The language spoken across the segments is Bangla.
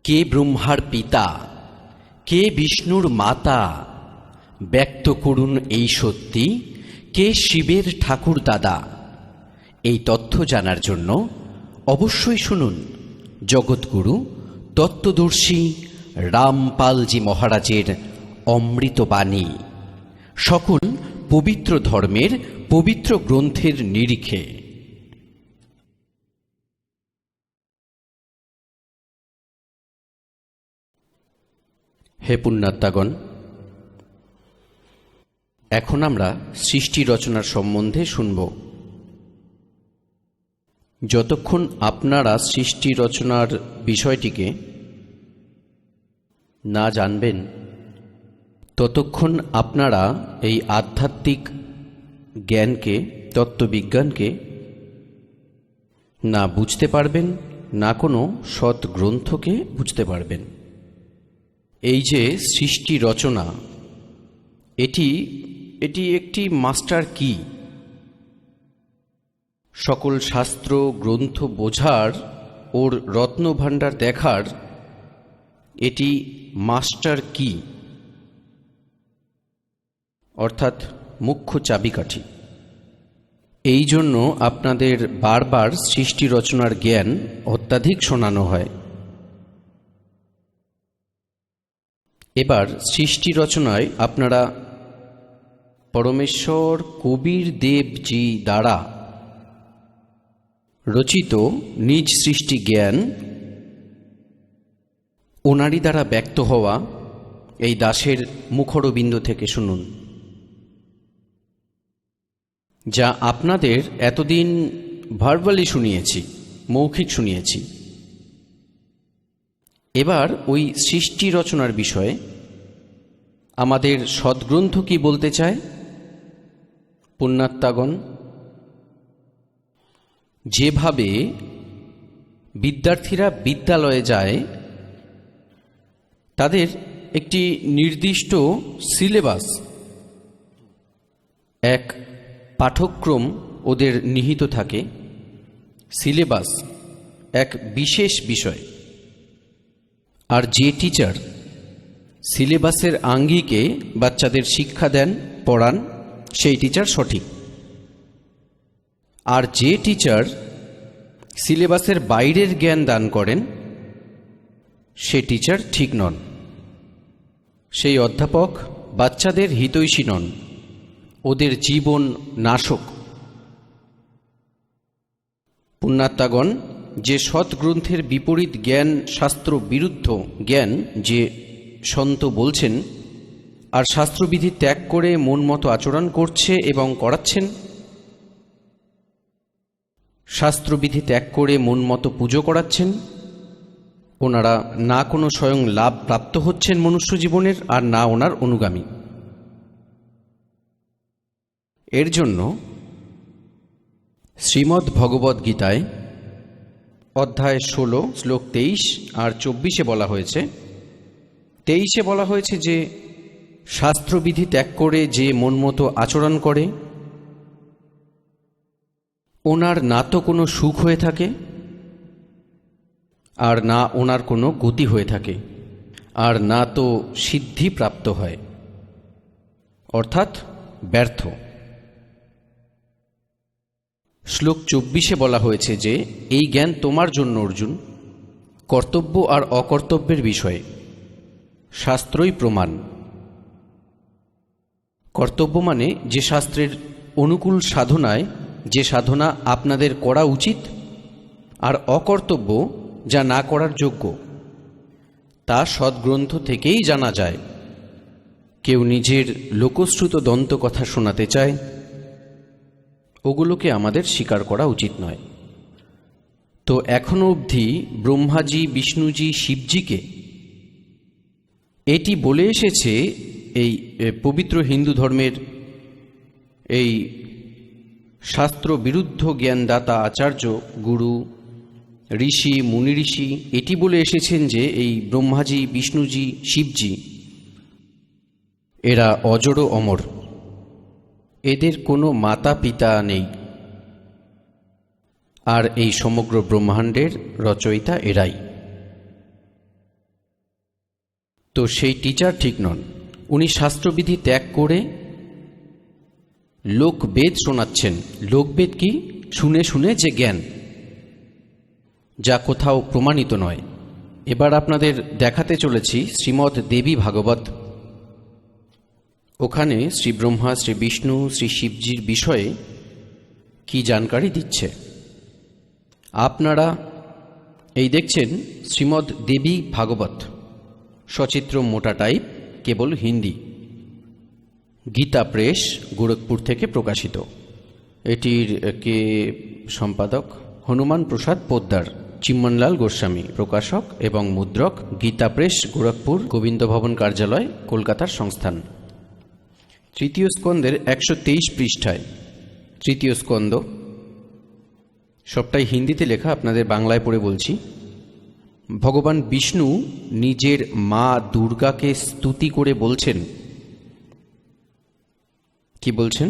কে ব্রহ্মার পিতা, কে বিষ্ণুর মাতা, ব্যক্ত করুন এই সত্যি, কে শিবের ঠাকুর দাদা। এই তথ্য জানার জন্য অবশ্যই শুনুন জগৎগুরু তত্ত্বদর্শী রামপালজি মহারাজের অমৃতবাণী, সকল পবিত্র ধর্মের পবিত্র গ্রন্থের নিরিখে। হে পুণ্যাত্মাগণ, এখন আমরা সৃষ্টি রচনার সম্বন্ধে শুনব। যতক্ষণ আপনারা সৃষ্টি রচনার বিষয়টিকে না জানবেন, ততক্ষণ আপনারা এই আধ্যাত্মিক জ্ঞানকে, তত্ত্ববিজ্ঞানকে না বুঝতে পারবেন, না কোনো সৎ গ্রন্থকে বুঝতে পারবেন। এই যে সৃষ্টি রচনা, এটি একটি মাস্টার কি। সকল শাস্ত্র গ্রন্থ বোঝার, ওর রত্নভাণ্ডার দেখার এটি মাস্টার কি, অর্থাৎ মুখ্য চাবিকাঠি। এই জন্য আপনাদের বারবার সৃষ্টি রচনার জ্ঞান অত্যাধিক শোনানো হয়। এবার সৃষ্টি রচনায় আপনারা পরমেশ্বর কবির দেবজি দ্বারা রচিত নিজ সৃষ্টি জ্ঞান, ওনারই দ্বারা ব্যক্ত হওয়া এই দাসের মুখরবিন্দ থেকে শুনুন, যা আপনাদের এতদিন ভার্বালি শুনিয়েছি, মৌখিক শুনিয়েছি। এবার ওই সৃষ্টি রচনার বিষয়ে আমাদের সদ্গ্রন্থ কি বলতে চায়। পুণ্যাত্মাগণ, যেভাবে বিদ্যার্থীরা বিদ্যালয়ে যায়, তাদের একটি নির্দিষ্ট সিলেবাস, এক পাঠ্যক্রম ওদের নিহিত থাকে। সিলেবাস এক বিশেষ বিষয়, আর যে টিচার সিলেবাসের আঙ্গিকে বাচ্চাদের শিক্ষা দেন, পড়ান, সেই টিচার সঠিক। আর যে টিচার সিলেবাসের বাইরের জ্ঞান দান করেন, সে টিচার ঠিক নন। সেই অধ্যাপক বাচ্চাদের হিতৈষী নন, ওদের জীবন নাশক। পুণ্যাত্মাগণ, যে সৎগ্রন্থের বিপরীত জ্ঞান, শাস্ত্র বিরুদ্ধ জ্ঞান যে সন্ত বলছেন, আর শাস্ত্রবিধি ত্যাগ করে মন মতো আচরণ করছে এবং করাচ্ছেন, শাস্ত্রবিধি ত্যাগ করে মন মতো পুজো করাচ্ছেন, ওনারা না কোনো স্বয়ং লাভ প্রাপ্ত হচ্ছেন মনুষ্য জীবনের, আর না ওনার অনুগামী। এর জন্য শ্রীমদ্ ভগবদ্ গীতায় অধ্যায় 16 শ্লোক 23 আর 24 বলা হয়েছে, 23 বলা হয়েছে যে শাস্ত্রবিধি ত্যাগ করে যে মন মতো আচরণ করে, ওনার না তো কোনো সুখ হয়ে থাকে, আর না ওনার কোনো গতি হয়ে থাকে, আর না তো সিদ্ধি প্রাপ্ত হয়, অর্থাৎ ব্যর্থ। শ্লোক 24 বলা হয়েছে যে এই জ্ঞান তোমার জন্য অর্জুন, কর্তব্য আর অকর্তব্যের বিষয়ে শাস্ত্রই প্রমাণ। কর্তব্য মানে যে শাস্ত্রের অনুকূল সাধনায় যে সাধনা আপনাদের করা উচিত, আর অকর্তব্য যা না করার যোগ্য, তা সদ্গ্রন্থ থেকেই জানা যায়। কেউ নিজের লোকশ্রুত দন্ত কথা শোনাতে চায়, ওগুলোকে আমাদের স্বীকার করা উচিত নয়। তো এখনো অবধি ব্রহ্মাজি, বিষ্ণুজি, শিবজিকে এটি বলে এসেছে এই পবিত্র হিন্দু ধর্মের এই শাস্ত্র বিরুদ্ধ জ্ঞানদাতা আচার্য, গুরু, ঋষি, মুনি ঋষি এটি বলে এসেছেন যে এই ব্রহ্মাজি, বিষ্ণুজি, শিবজি এরা অজড় অমর, এদের কোনো মাতা পিতা নেই, আর এই সমগ্র ব্রহ্মাণ্ডের রচয়িতা এরাই। তো সেই টিচার ঠিক নন। উনি শাস্ত্রবিধি ত্যাগ করে লোকবেদ শোনাচ্ছেন। লোকবেদ কি? শুনে শুনে যে জ্ঞান, যা কোথাও প্রমাণিত নয়। এবার আপনাদের দেখাতে চলেছি শ্রীমদ্ দেবী ভাগবত। ওখানে শ্রী ব্রহ্মা, শ্রী বিষ্ণু, শ্রী শিবজির বিষয়ে কি জানকারি দিচ্ছে। আপনারা এই দেখছেন শ্রীমদ্ দেবী ভাগবত, সচিত্র মোটা টাইপ, কেবল হিন্দি, গীতা প্রেস, গোরখপুর থেকে প্রকাশিত। এটির কে সম্পাদক? হনুমান প্রসাদ পোদ্দার, চিম্মনলাল গোস্বামী প্রকাশক এবং মুদ্রক, গীতা প্রেস, গোরখপুর, গোবিন্দ ভবন কার্যালয়, কলকাতার সংস্থান। তৃতীয় স্কন্দের 123 পৃষ্ঠায়, তৃতীয় স্কন্দ, সবটাই হিন্দিতে লেখা, আপনাদের বাংলায় পড়ে বলছি। ভগবান বিষ্ণু নিজের মা দুর্গাকে স্তুতি করে বলছেন, কি বলছেন?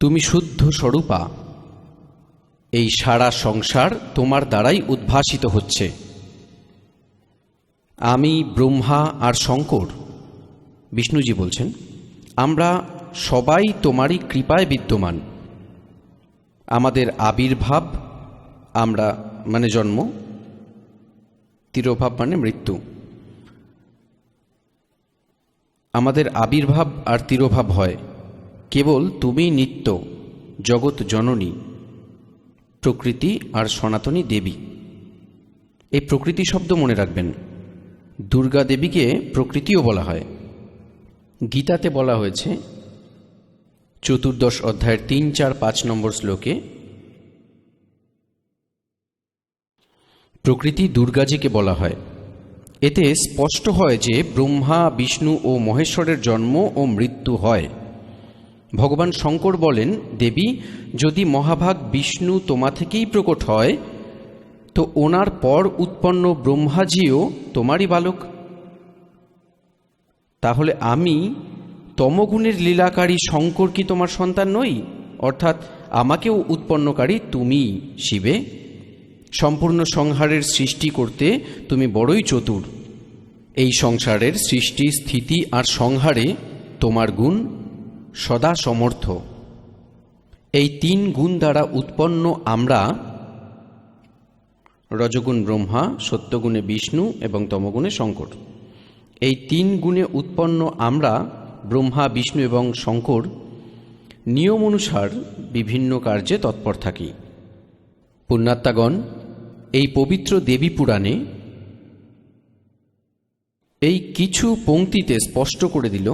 তুমি শুদ্ধ স্বরূপা, এই সারা সংসার তোমার দ্বারাই উদ্ভাসিত হচ্ছে। আমি ব্রহ্মা আর শঙ্কর, বিষ্ণুজি বলছেন, আমরা সবাই তোমারই কৃপায় বিদ্যমান। আমাদের আবির্ভাব, আমরা মানে জন্ম, তিরোভাব মানে মৃত্যু, আমাদের আবির্ভাব আর তিরোভাব হয় কেবল তুমি নিত্য জগৎ জননী, প্রকৃতি আর সনাতনী দেবী। এই প্রকৃতি শব্দ মনে রাখবেন। দুর্গা দেবীকে প্রকৃতিও বলা হয়। গীতাতে বলা হয়েছে 14 অধ্যায়ের 3, 4, 5 নম্বর শ্লোকে, প্রকৃতি দুর্গাজিকে বলা হয়। এতে স্পষ্ট হয় যে ব্রহ্মা, বিষ্ণু ও মহেশ্বরের জন্ম ও মৃত্যু হয়। ভগবান শঙ্কর বলেন, দেবী, যদি মহাভাগ বিষ্ণু তোমা থেকেই প্রকট হয়, তো ওনার পর উৎপন্ন ব্রহ্মাজিও তোমারই বালক। তাহলে আমি তমগুণের লীলাকারী শঙ্কর কি তোমার সন্তান নই? অর্থাৎ আমাকেও উৎপন্নকারী তুমি শিবে। সম্পূর্ণ সংহারের সৃষ্টি করতে তুমি বড়ই চতুর। এই সংসারের সৃষ্টি, স্থিতি আর সংহারে তোমার গুণ সদা সমর্থ। এই 3 গুণ দ্বারা উৎপন্ন আমরা, রজগুণ ব্রহ্মা, সত্যগুণে বিষ্ণু এবং তমগুণে শঙ্কর। এই 3 গুণে উৎপন্ন আমরা, ব্রহ্মা, বিষ্ণু এবং শঙ্কর, নিয়ম অনুসার বিভিন্ন কার্যে তৎপর থাকি। পুণ্যাত্মাগণ, এই পবিত্র দেবী পুরাণে এই কিছু পংক্তিতে স্পষ্ট করে দিল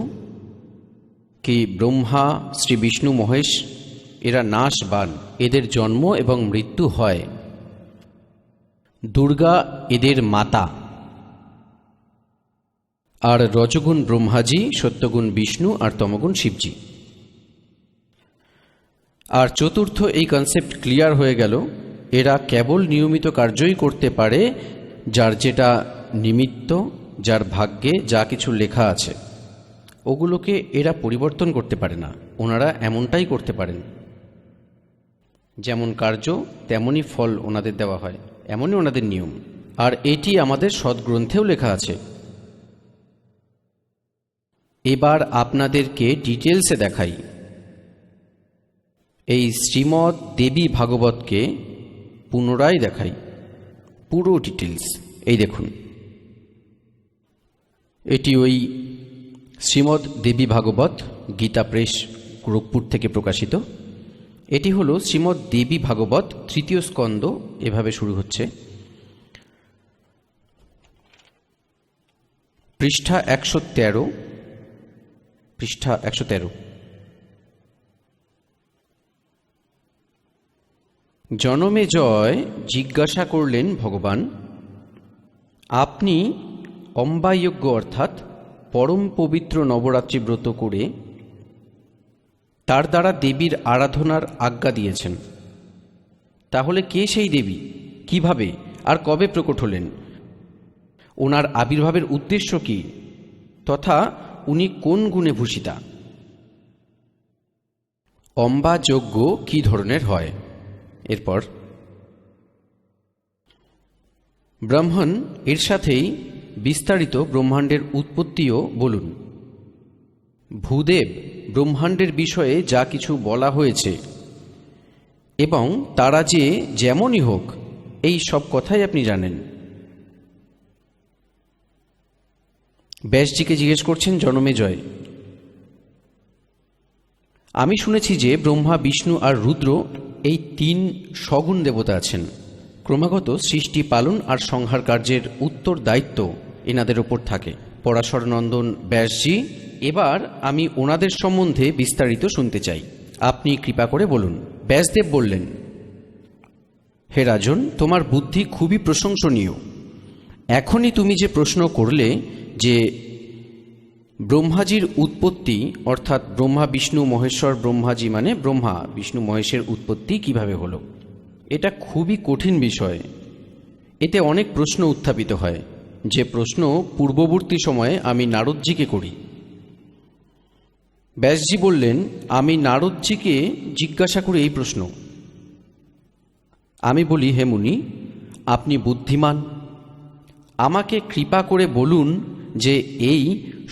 কি ব্রহ্মা, শ্রী বিষ্ণু, মহেশ এরা নাশবান, এদের জন্ম এবং মৃত্যু হয়। দুর্গা এদের মাতা, আর রজগুণ ব্রহ্মাজি, সত্যগুণ বিষ্ণু আর তমগুণ শিবজি। আর চতুর্থ এই কনসেপ্ট ক্লিয়ার হয়ে গেল, এরা কেবল নিয়মিত কার্যই করতে পারে, যার যেটা নিমিত্ত, যার ভাগ্যে যা কিছু লেখা আছে ওগুলোকে এরা পরিবর্তন করতে পারে না। ওনারা এমনটাই করতে পারেন, যেমন কার্য তেমনই ফল ওনাদের দেওয়া হয়, এমনই ওনাদের নিয়ম। আর এটি আমাদের সদ্গ্রন্থেও লেখা আছে। এবার আপনাদেরকে ডিটেলসে দেখাই। এই শ্রীমদ্ দেবী ভাগবতকে পুনরায় দেখাই, পুরো ডিটেলস। এই দেখুন, এটি ওই শ্রীমদ্ দেবী ভাগবত, গীতা প্রেস, গোরখপুর থেকে প্রকাশিত। এটি হলো শ্রীমদ্ দেবী ভাগবত, তৃতীয় স্কন্দ। এভাবে শুরু হচ্ছে। পৃষ্ঠা 113, পৃষ্ঠা 113। জনমেজয় জিজ্ঞাসা করলেন, ভগবান, আপনি অম্বায়জ্ঞ অর্থাৎ পরম পবিত্র নবরাত্রি ব্রত করে তার দ্বারা দেবীর আরাধনার আজ্ঞা দিয়েছেন। তাহলে কে সেই দেবী, কিভাবে আর কবে প্রকট হলেন? ওনার আবির্ভাবের উদ্দেশ্য কি, তথা উনি কোন গুণে ভূষিতা? অম্বা যজ্ঞ কি ধরনের হয়? এরপর ব্রাহ্মণ এর সাথেই বিস্তারিত ব্রহ্মাণ্ডের উৎপত্তিও বলুন। ভূদেব ব্রহ্মাণ্ডের বিষয়ে যা কিছু বলা হয়েছে এবং তারা যে যেমনই হোক, এই সব কথাই আপনি জানেন। ব্যাসজিকে জিজ্ঞেস করছেন জনমেজয়, আমি শুনেছি যে ব্রহ্মা, বিষ্ণু আর রুদ্র এই 3 সগুণ দেবতা আছেন। ক্রমাগত সৃষ্টি, পালন আর সংহার কার্যের উত্তর দায়িত্ব এনাদের ওপর থাকে। পরাশর নন্দন ব্যাসজি, এবার আমি ওনাদের সম্বন্ধে বিস্তারিত শুনতে চাই, আপনি কৃপা করে বলুন। ব্যাসদেব বললেন, হে রাজন, তোমার বুদ্ধি খুবই প্রশংসনীয়। এখনই তুমি যে প্রশ্ন করলে যে ব্রহ্মাজির উৎপত্তি, অর্থাৎ ব্রহ্মা বিষ্ণু মহেশ্বর, ব্রহ্মাজি মানে ব্রহ্মা বিষ্ণু মহেশের উৎপত্তি কিভাবে হলো, এটা খুবই কঠিন বিষয়। এতে অনেক প্রশ্ন উত্থাপিত হয়, যে প্রশ্ন পূর্ববর্তী সময়ে আমি নারদজিকে করি। ব্যাসজি বললেন, আমি নারদজিকে জিজ্ঞাসা করি এই প্রশ্ন। আমি বলি, হে মুনি, আপনি বুদ্ধিমান, আমাকে কৃপা করে বলুন যে এই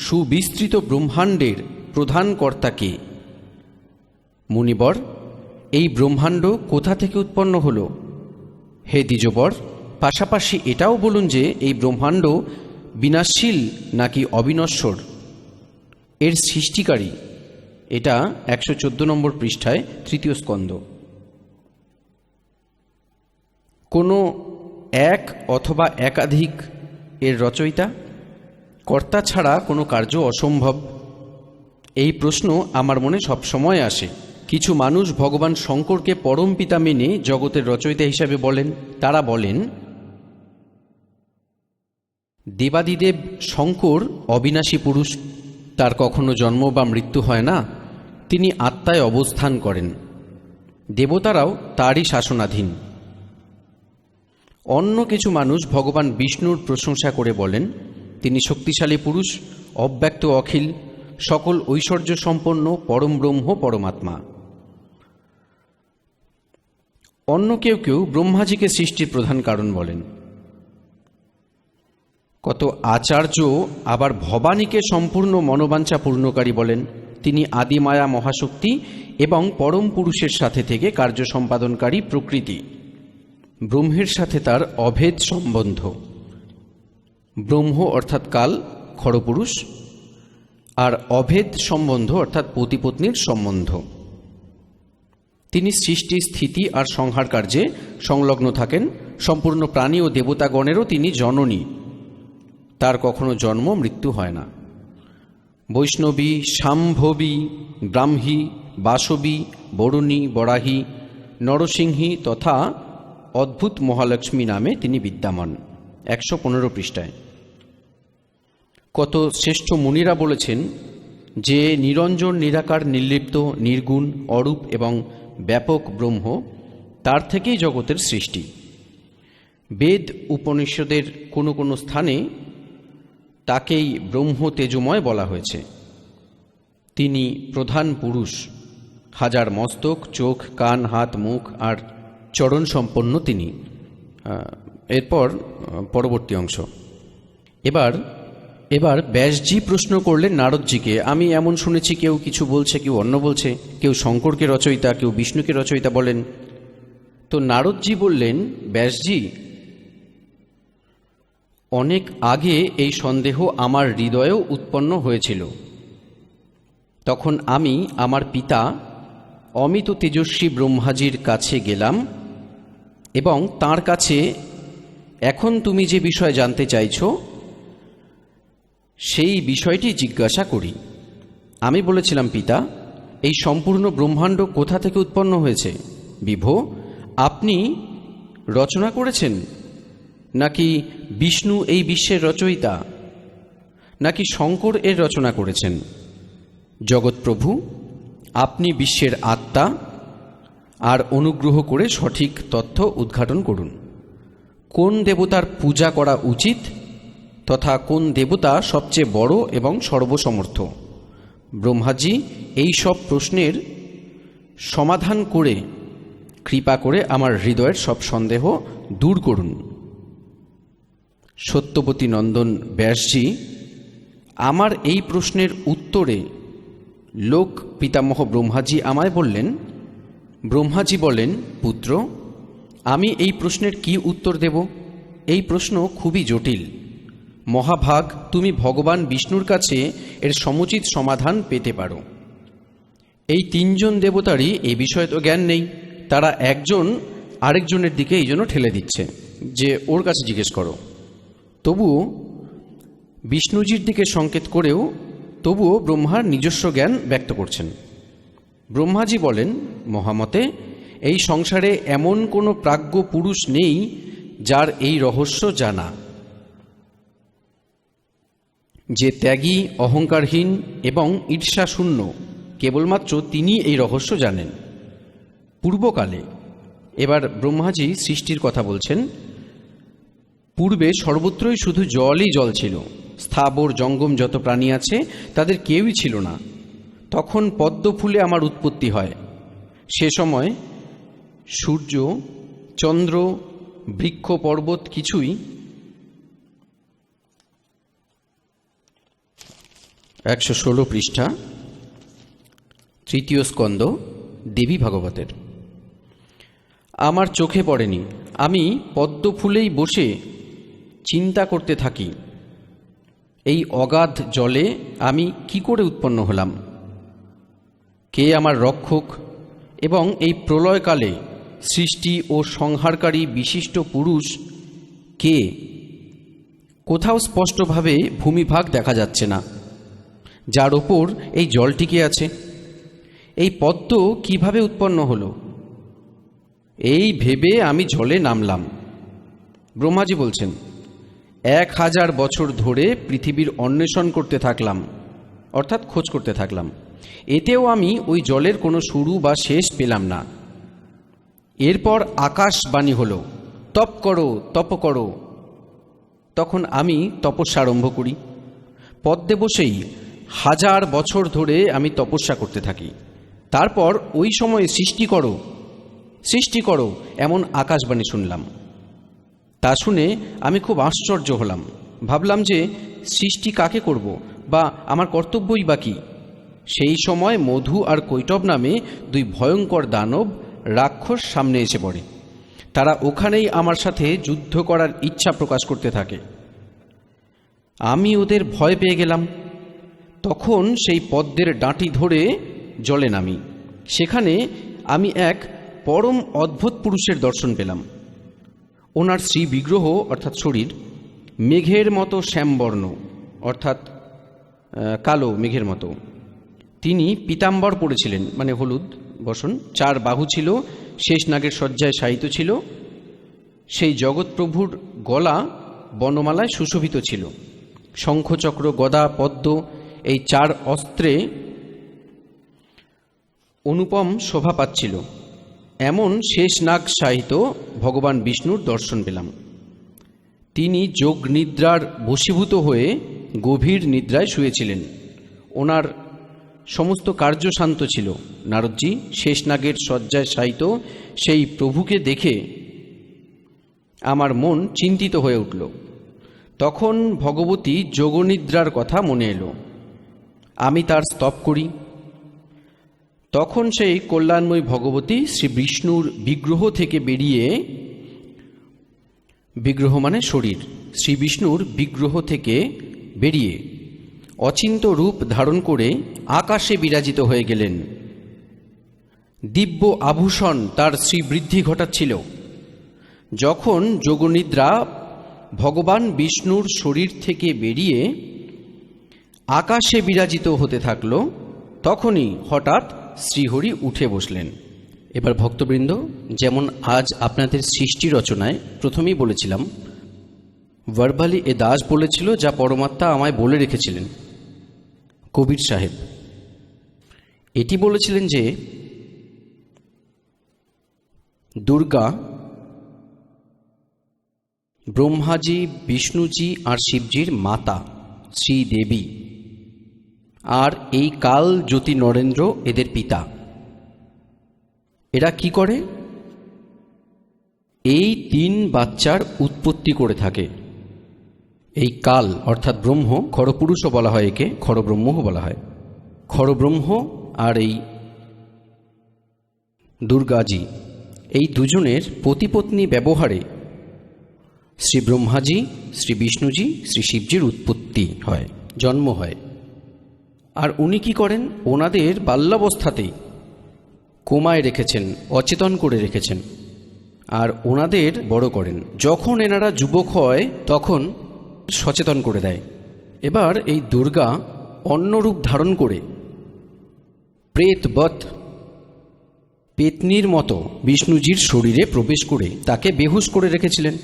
সুবিস্তৃত ব্রহ্মাণ্ডের প্রধান কর্তা কে? মুনিবর, এই ব্রহ্মাণ্ড কোথা থেকে উৎপন্ন হল? হে দ্বিজবর, পাশাপাশি এটাও বলুন যে এই ব্রহ্মাণ্ড বিনাশশীল নাকি অবিনশ্বর, এর সৃষ্টিকারী। এটা 114 নম্বর পৃষ্ঠায় 3য় স্কন্ধ। কোনো এক অথবা একাধিক এর রচয়িতা, কর্তা ছাড়া কোনো কার্য অসম্ভব। এই প্রশ্ন আমার মনে সবসময় আসে। কিছু মানুষ ভগবান শঙ্করকে পরম পিতা মেনে জগতের রচয়িতা হিসাবে বলেন। তারা বলেন, দেবাদিদেব শঙ্কর অবিনাশী পুরুষ, তার কখনো জন্ম বা মৃত্যু হয় না, তিনি আত্মায় অবস্থান করেন, দেবতারাও তারই শাসনাধীন। অন্য কিছু মানুষ ভগবান বিষ্ণুর প্রশংসা করে বলেন, তিনি শক্তিশালী পুরুষ, অব্যক্ত, অখিল, সকল ঐশ্বর্য সম্পন্ন পরম ব্রহ্ম, পরমাত্মা। অন্য কেউ কেউ ব্রহ্মাজিকে সৃষ্টির প্রধান কারণ বলেন। কত আচার্য আবার ভবানীকে সম্পূর্ণ মনোবাঞ্ছা পূর্ণকারী বলেন, তিনি আদিমায়া মহাশক্তি এবং পরম পুরুষের সাথে থেকে কার্য সম্পাদনকারী প্রকৃতি। ব্রহ্মের সাথে তার অভেদ সম্বন্ধ। ব্রহ্ম অর্থাৎ কাল, খড়পুরুষ, আর অভেদ সম্বন্ধ অর্থাৎ পতিপত্নীর সম্বন্ধ। তিনি সৃষ্টি, স্থিতি আর সংহার কার্যে সংলগ্ন থাকেন। সম্পূর্ণ প্রাণী ও দেবতাগণেরও তিনি জননী, তার কখনো জন্ম মৃত্যু হয় না। বৈষ্ণবী, শাম্ভবী, ব্রাহ্মী, বাসবী, বরুণী, বরাহী, নরসিংহী তথা অদ্ভুত মহালক্ষ্মী নামে তিনি বিদ্যমান। 115 পৃষ্ঠায়। কত শ্রেষ্ঠ মুনিরা বলেছেন যে নিরঞ্জন, নিরাকার, নির্লিপ্ত, নির্গুণ, অরূপ এবং ব্যাপক ব্রহ্ম, তার থেকেই জগতের সৃষ্টি। বেদ উপনিষদের কোনো কোনো স্থানে তাকেই ব্রহ্ম তেজময় বলা হয়েছে। তিনি প্রধান পুরুষ, হাজার মস্তক, চোখ, কান, হাত, মুখ আর চরণ সম্পন্ন তিনি। এরপর পরবর্তী অংশ। এবার ব্যাসজি প্রশ্ন করলেন নারদজিকে, আমি এমন শুনেছি কেউ কিছু বলছে, কেউ অন্য বলছে, কেউ শঙ্করকে রচয়িতা, কেউ বিষ্ণুকে রচয়িতা বলেন। তো নারদজি বললেন, ব্যাসজি, অনেক আগে এই সন্দেহ আমার হৃদয়েও উৎপন্ন হয়েছিল। তখন আমি আমার পিতা অমিত তেজস্বী ব্রহ্মাজির কাছে গেলাম এবং তাঁর কাছে এখন তুমি যে বিষয় জানতে চাইছো সেই বিষয়টি জিজ্ঞাসা করি। আমি বলেছিলাম, পিতা, এই সম্পূর্ণ ব্রহ্মাণ্ড কোথা থেকে উৎপন্ন হয়েছে? বিভো, আপনি রচনা করেছেন, নাকি বিষ্ণু এই বিশ্বের রচয়িতা, নাকি শঙ্কর এর রচনা করেছেন? জগৎপ্রভু, আপনি বিশ্বের আত্মা, আর অনুগ্রহ করে সঠিক তথ্য উদ্ঘাটন করুন। কোন দেবতার পূজা করা উচিত তথা কোন দেবতা সবচেয়ে বড় এবং সর্বসমর্থ? ব্রহ্মাজি এই সব প্রশ্নের সমাধান করে কৃপা করে আমার হৃদয়ের সব সন্দেহ দূর করুন। সত্যবতী নন্দন ব্যাসজি আমার এই প্রশ্নের উত্তরে লোক পিতামহ ব্রহ্মাজি আমায় বললেন, ব্রহ্মাজি বলেন, পুত্র, আমি এই প্রশ্নের কি উত্তর দেব? এই প্রশ্ন খুবই জটিল। মহাভাগ, তুমি ভগবান বিষ্ণুর কাছে এর সমুচিত সমাধান পেতে পারো। এই তিনজন দেবতারই এই বিষয়ে তো জ্ঞান নেই। তারা একজন আরেকজনের দিকে এই জন্য ঠেলে দিচ্ছে যে ওর কাছে জিজ্ঞেস করো। তবুও বিষ্ণুজির দিকে সংকেত করেও তবুও ব্রহ্মার নিজস্ব জ্ঞান ব্যক্ত করছেন। ব্রহ্মাজি বলেন, মহামতে, এই সংসারে এমন কোনো প্রাজ্ঞ পুরুষ নেই যার এই রহস্য জানা। যে ত্যাগী, অহংকারহীন এবং ঈর্ষাশূন্য, কেবলমাত্র তিনি এই রহস্য জানেন। পূর্বকালে, এবার ব্রহ্মাজি সৃষ্টির কথা বলছেন, পূর্বে সর্বত্রই শুধু জলই জল ছিল। স্থাবর জঙ্গম যত প্রাণী আছে তাদের কেউই ছিল না। তখন পদ্ম ফুলে আমার উৎপত্তি হয়। সে সময় সূর্য, চন্দ্র, বৃক্ষ, পর্বত কিছুই 116 পৃষ্ঠা, তৃতীয় স্কন্দ, দেবী ভাগবতের। আমার চোখে পড়েনি। আমি পদ্ম ফুলেই বসে চিন্তা করতে থাকি, এই অগাধ জলে আমি কি করে উৎপন্ন হলাম? কে আমার রক্ষক? এবং এই প্রলয়কালে সৃষ্টি ও সংহারকারী বিশিষ্ট পুরুষ কে? কোথাও স্পষ্টভাবে ভূমিভাগ দেখা যাচ্ছে না, যার ওপর এই জল টিকে আছে। এই পদ্ম কিভাবে উৎপন্ন হলো? এই ভেবে আমি জলে নামলাম। ব্রহ্মাজি বলছেন, 1000 বছর ধরে পৃথিবীর অন্বেষণ করতে থাকলাম, অর্থাৎ খোঁজ করতে থাকলাম। এতেও আমি ওই জলের কোনো শুরু বা শেষ পেলাম না। এরপর আকাশবাণী হলো, তপ করো, তপ করো। তখন আমি তপস্যা আরম্ভ করি। পদ্মে বসেই 1000 বছর ধরে আমি তপস্যা করতে থাকি। তারপর ওই সময়ে সৃষ্টি করো, সৃষ্টি করো এমন আকাশবাণী শুনলাম। তা শুনে আমি খুব আশ্চর্য হলাম। ভাবলাম যে সৃষ্টি কাকে করব, বা আমার কর্তব্যই বা কী? সেই সময় মধু আর কৈটব নামে 2 ভয়ঙ্কর দানব রাক্ষস সামনে এসে পড়ে। তারা ওখানেই আমার সাথে যুদ্ধ করার ইচ্ছা প্রকাশ করতে থাকে। আমি ওদের ভয় পেয়ে গেলাম। তখন সেই পদ্মের ডাঁটি ধরে জলে নামি। সেখানে আমি এক পরম অদ্ভুত পুরুষের দর্শন পেলাম। ওনার শ্রী বিগ্রহ অর্থাৎ শরীর মেঘের মতো শ্যামবর্ণ, অর্থাৎ কালো মেঘের মতো। তিনি পীতাম্বর পরেছিলেন, মানে হলুদ বসন। 4 বাহু ছিল, শেষ নাগের শয্যায় শায়িত ছিল। সেই জগৎপ্রভুর গলা বনমালায় সুশোভিত ছিল। শঙ্খচক্র, গদা, পদ্ম এই 4 অস্ত্রে অনুপম শোভা পাচ্ছিল। এমন শেষ নাগ শায়িত ভগবান বিষ্ণুর দর্শন পেলাম। তিনি যোগ নিদ্রার বশীভূত হয়ে গভীর নিদ্রায় শুয়েছিলেন। ওনার সমস্ত কার্য শান্ত ছিল। নারদজি শেষনাগের শয্যায় শায়িত সেই প্রভুকে দেখে আমার মন চিন্তিত হয়ে উঠল। তখন ভগবতী যোগনিদ্রার কথা মনে এলো। আমি তার স্তব করি। তখন সেই কল্যাণময়ী ভগবতী শ্রী বিষ্ণুর বিগ্রহ থেকে বেরিয়ে, বিগ্রহ মানে শরীর, শ্রী বিষ্ণুর বিগ্রহ থেকে বেরিয়ে অচিন্ত রূপ ধারণ করে আকাশে বিরাজিত হয়ে গেলেন। দিব্য আভূষণ তার শ্রীবৃদ্ধি ঘটাচ্ছিল। যখন যোগনিদ্রা ভগবান বিষ্ণুর শরীর থেকে বেরিয়ে আকাশে বিরাজিত হতে থাকল, তখনই হঠাৎ শ্রীহরি উঠে বসলেন। এবার ভক্তবৃন্দ, যেমন আজ আপনাদের সৃষ্টি রচনায় প্রথমেই বলেছিলাম, ভার্বালি এ দাস বলেছিল যা পরমাত্মা আমায় বলে রেখেছিলেন। কবির সাহেব এটি বলেছিলেন যে দুর্গা, ব্রহ্মাজি, বিষ্ণুজি আর শিবজির মাতা শ্রীদেবী, আর এই কাল জ্যোতি নরেন্দ্র এদের পিতা। এরা কি করে? এই 3 বাচ্চার উৎপত্তি করে থাকে। এই কাল অর্থাৎ ব্রহ্ম, খড়পুরুষও বলা হয়, একে খড়ব্রহ্মও বলা হয়। খড়ব্রহ্ম আর এই দুর্গাজি, এই দুজনের পতিপত্নী ব্যবহারে শ্রী ব্রহ্মাজি, শ্রী বিষ্ণুজি, শ্রী শিবজির উৎপত্তি হয়, জন্ম হয়। আর উনি কি করেন? ওনাদের বাল্যাবস্থাতেই কোমায় রেখেছেন, অচেতন করে রেখেছেন, আর ওনাদের বড় করেন। যখন এনারা যুবক হয় তখন সচেতন করে দেয়। এবার এই দুর্গা অন্য রূপ ধারণ করে প্রেতবৎ, পেতনির মতো বিষ্ণুজির শরীরে প্রবেশ করে তাকে বেহুশ করে রেখেছিলেন।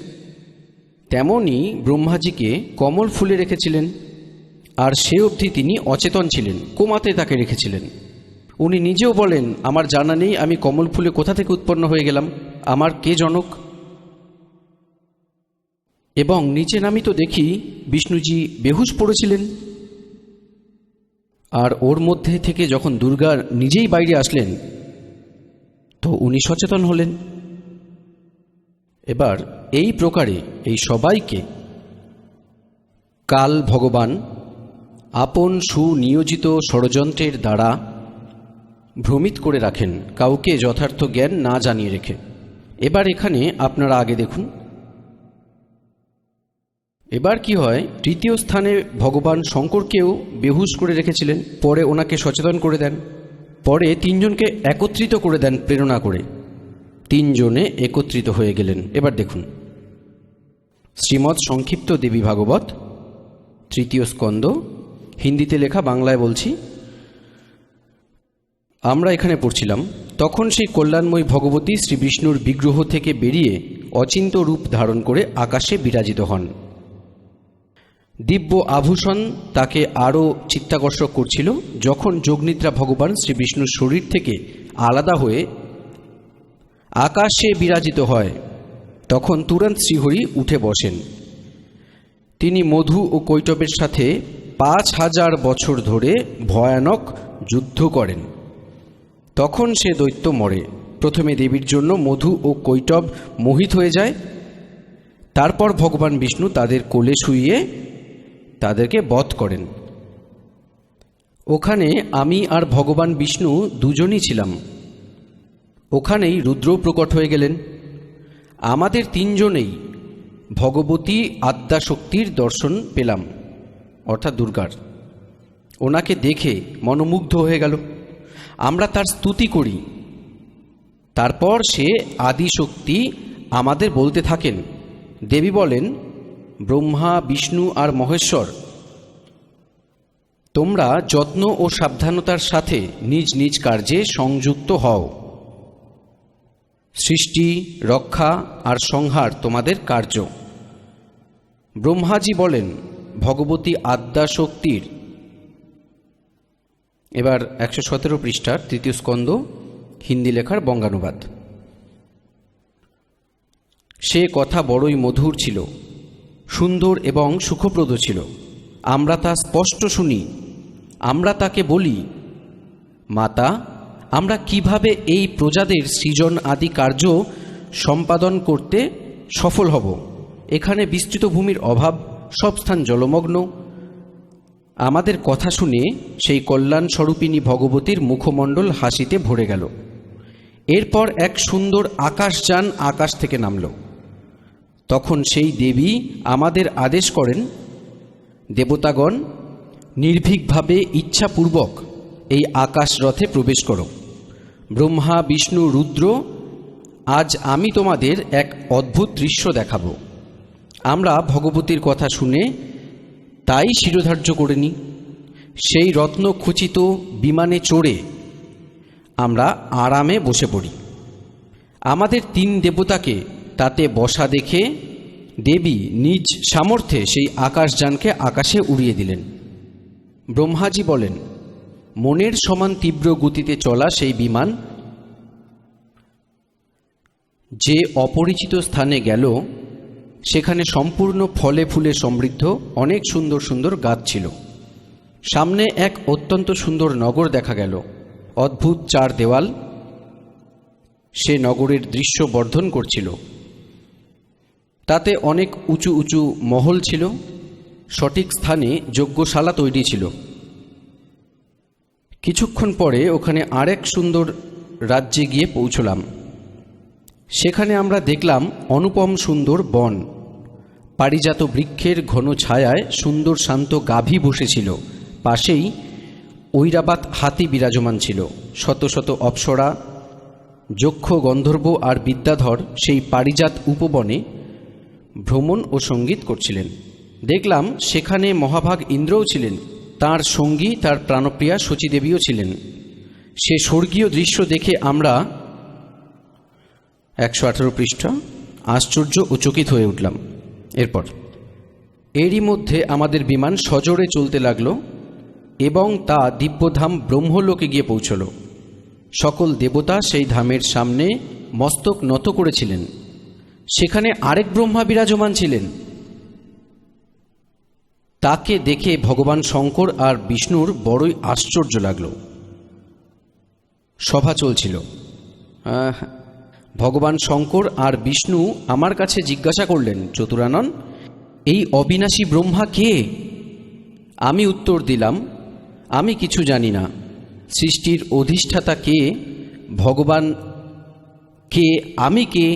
তেমনি ব্রহ্মাজিকে কমল ফুলে রেখেছিলেন, আর সে অবধি তিনি অচেতন ছিলেন, কোমাতে তাকে রেখেছিলেন। উনি নিজেও বলেন, আমার জানা নেই আমি কমল ফুলে কোথা থেকে উৎপন্ন হয়ে গেলাম, আমার কে জনক। এবং নিচে নামি তো দেখি বিষ্ণুজি বেহুশ পড়েছিলেন, আর ওর মধ্যে থেকে যখন দুর্গা নিজেই বাইরে আসলেন তো উনি সচেতন হলেন। এবার এই প্রকারে এই সবাইকে কাল ভগবান আপন সুনিয়োজিত ষড়যন্ত্রের দ্বারা ভ্রমিত করে রাখেন, কাউকে যথার্থ জ্ঞান না জানিয়ে রেখে। এবার এখানে আপনারা আগে দেখুন, এবার কি হয়? তৃতীয় স্থানে ভগবান শঙ্করকেও বেহুশ করে রেখেছিলেন, পরে ওনাকে সচেতন করে দেন, পরে তিনজনকে একত্রিত করে দেন প্রেরণা করে, তিনজনে একত্রিত হয়ে গেলেন। এবার দেখুন, শ্রীমৎ সংক্ষিপ্ত দেবী ভাগবত, তৃতীয় স্কন্দ, হিন্দিতে লেখা, বাংলায় বলছি। আমরা এখানে পড়ছিলাম, তখন সেই কল্যাণময়ী ভগবতী শ্রী বিষ্ণুর বিগ্রহ থেকে বেরিয়ে অচিন্ত রূপ ধারণ করে আকাশে বিরাজিত হন। দিব্য আভূষণ তাকে আরও চিত্তাকর্ষক করছিল। যখন যোগনিদ্রা ভগবান শ্রী বিষ্ণুর শরীর থেকে আলাদা হয়ে আকাশে বিরাজিত হয়, তখন তুরন্ত শ্রীহরি উঠে বসেন। তিনি মধু ও কৈটবের সাথে 5000 বছর ধরে ভয়ানক যুদ্ধ করেন। তখন সে দৈত্য মরে। প্রথমে দেবীর জন্য মধু ও কৈটব মোহিত হয়ে যায়, তারপর ভগবান বিষ্ণু তাদের কোলে শুইয়ে তাদেরকে বধ করেন। ওখানে আমি আর ভগবান বিষ্ণু দুজনই ছিলাম। ওখানেই রুদ্র প্রকট হয়ে গেলেন। আমাদের তিনজনেই ভগবতী আদ্যাশক্তির দর্শন পেলাম, অর্থাৎ দুর্গার। ওনাকে দেখে মনোমুগ্ধ হয়ে গেল। আমরা তার স্তুতি করি। তারপর সে আদিশক্তি আমাদের বলতে থাকেন। দেবী বলেন, ব্রহ্মা, বিষ্ণু আর মহেশ্বর, তোমরা যত্ন ও সাবধানতার সাথে নিজ নিজ কার্যে সংযুক্ত হও। সৃষ্টি, রক্ষা আর সংহার তোমাদের কার্য। ব্রহ্মাজি বলেন, ভগবতী আদ্যাশক্তির, এবার 117 পৃষ্ঠার তৃতীয় স্কন্দ, হিন্দি লেখার বঙ্গানুবাদ। সে কথা বড়ই মধুর ছিল, সুন্দর এবং সুখপ্রদ ছিল। আমরা তা স্পষ্ট শুনি। আমরা তাকে বলি, মাতা, আমরা কিভাবে এই প্রজাদের সৃজন আদি কার্য সম্পাদন করতে সফল হব? এখানে বিস্তৃত ভূমির অভাব, সব স্থান জলমগ্ন। আমাদের কথা শুনে সেই কল্যাণ স্বরূপিণী ভগবতীর মুখমণ্ডল হাসিতে ভরে গেল। এরপর এক সুন্দর আকাশযান আকাশ থেকে নামল। তখন সেই দেবী আমাদের আদেশ করেন, দেবতাগণ, নির্ভীকভাবে ইচ্ছাপূর্বক এই আকাশ রথে প্রবেশ করো। ব্রহ্মা, বিষ্ণু, রুদ্র, আজ আমি তোমাদের এক অদ্ভুত দৃশ্য দেখাব। আমরা ভগবতীর কথা শুনে তাই শিরোধার্য করে নিই। সেই রত্নখচিত বিমানে চড়ে আমরা আরামে বসে পড়ি। আমাদের 3 দেবতাকে তাতে বসা দেখে দেবী নিজ সামর্থ্যে সেই আকাশযানকে আকাশে উড়িয়ে দিলেন। ব্রহ্মাজি বলেন, মনের সমান তীব্র গতিতে চলা সেই বিমান যে অপরিচিত স্থানে গেল, সেখানে সম্পূর্ণ ফলে ফুলে সমৃদ্ধ অনেক সুন্দর সুন্দর গাছ ছিল। সামনে এক অত্যন্ত সুন্দর নগর দেখা গেল। অদ্ভুত 4 দেওয়াল সে নগরের দৃশ্য বর্ধন করছিল। তাতে অনেক উঁচু উঁচু মহল ছিল। সঠিক স্থানে যজ্ঞশালা তৈরি ছিল। কিছুক্ষণ পরে ওখানে আরেক সুন্দর রাজ্যে গিয়ে পৌঁছলাম। সেখানে আমরা দেখলাম অনুপম সুন্দর বন, পারিজাত বৃক্ষের ঘন ছায়ায় সুন্দর শান্ত গাভী বসেছিল, পাশেই ঐরাবাত হাতি বিরাজমান ছিল। শত শত অপ্সরা, যক্ষ, গন্ধর্ব আর বিদ্যাধর সেই পারিজাত উপবনে ভ্রমণ ও সঙ্গীত করছিলেন। দেখলাম সেখানে মহাভাগ ইন্দ্রও ছিলেন, তার সঙ্গী তার প্রাণপ্রিয়া শচীদেবীও ছিলেন। সে স্বর্গীয় দৃশ্য দেখে আমরা 118 পৃষ্ঠা আশ্চর্য ও চকিত হয়ে উঠলাম। এরপর এরই মধ্যে আমাদের বিমান সজোরে চলতে লাগলো এবং তা দিব্যধাম ব্রহ্মলোকে গিয়ে পৌঁছল। সকল দেবতা সেই ধামের সামনে মস্তক নত করেছিলেন। সেখানে আরেক ব্রহ্মা বিরাজমান ছিলেন। তাকে দেখে ভগবান শঙ্কর আর বিষ্ণুর বড়ই আশ্চর্য লাগল। সভা চলছিল। ভগবান শঙ্কর আর বিষ্ণু আমার কাছে জিজ্ঞাসা করলেন, চতুরানন, এই অবিনাশী ব্রহ্মা কে? আমি উত্তর দিলাম, আমি কিছু জানি না। সৃষ্টির অধিষ্ঠাতা কে, ভগবান কে, আমি কে,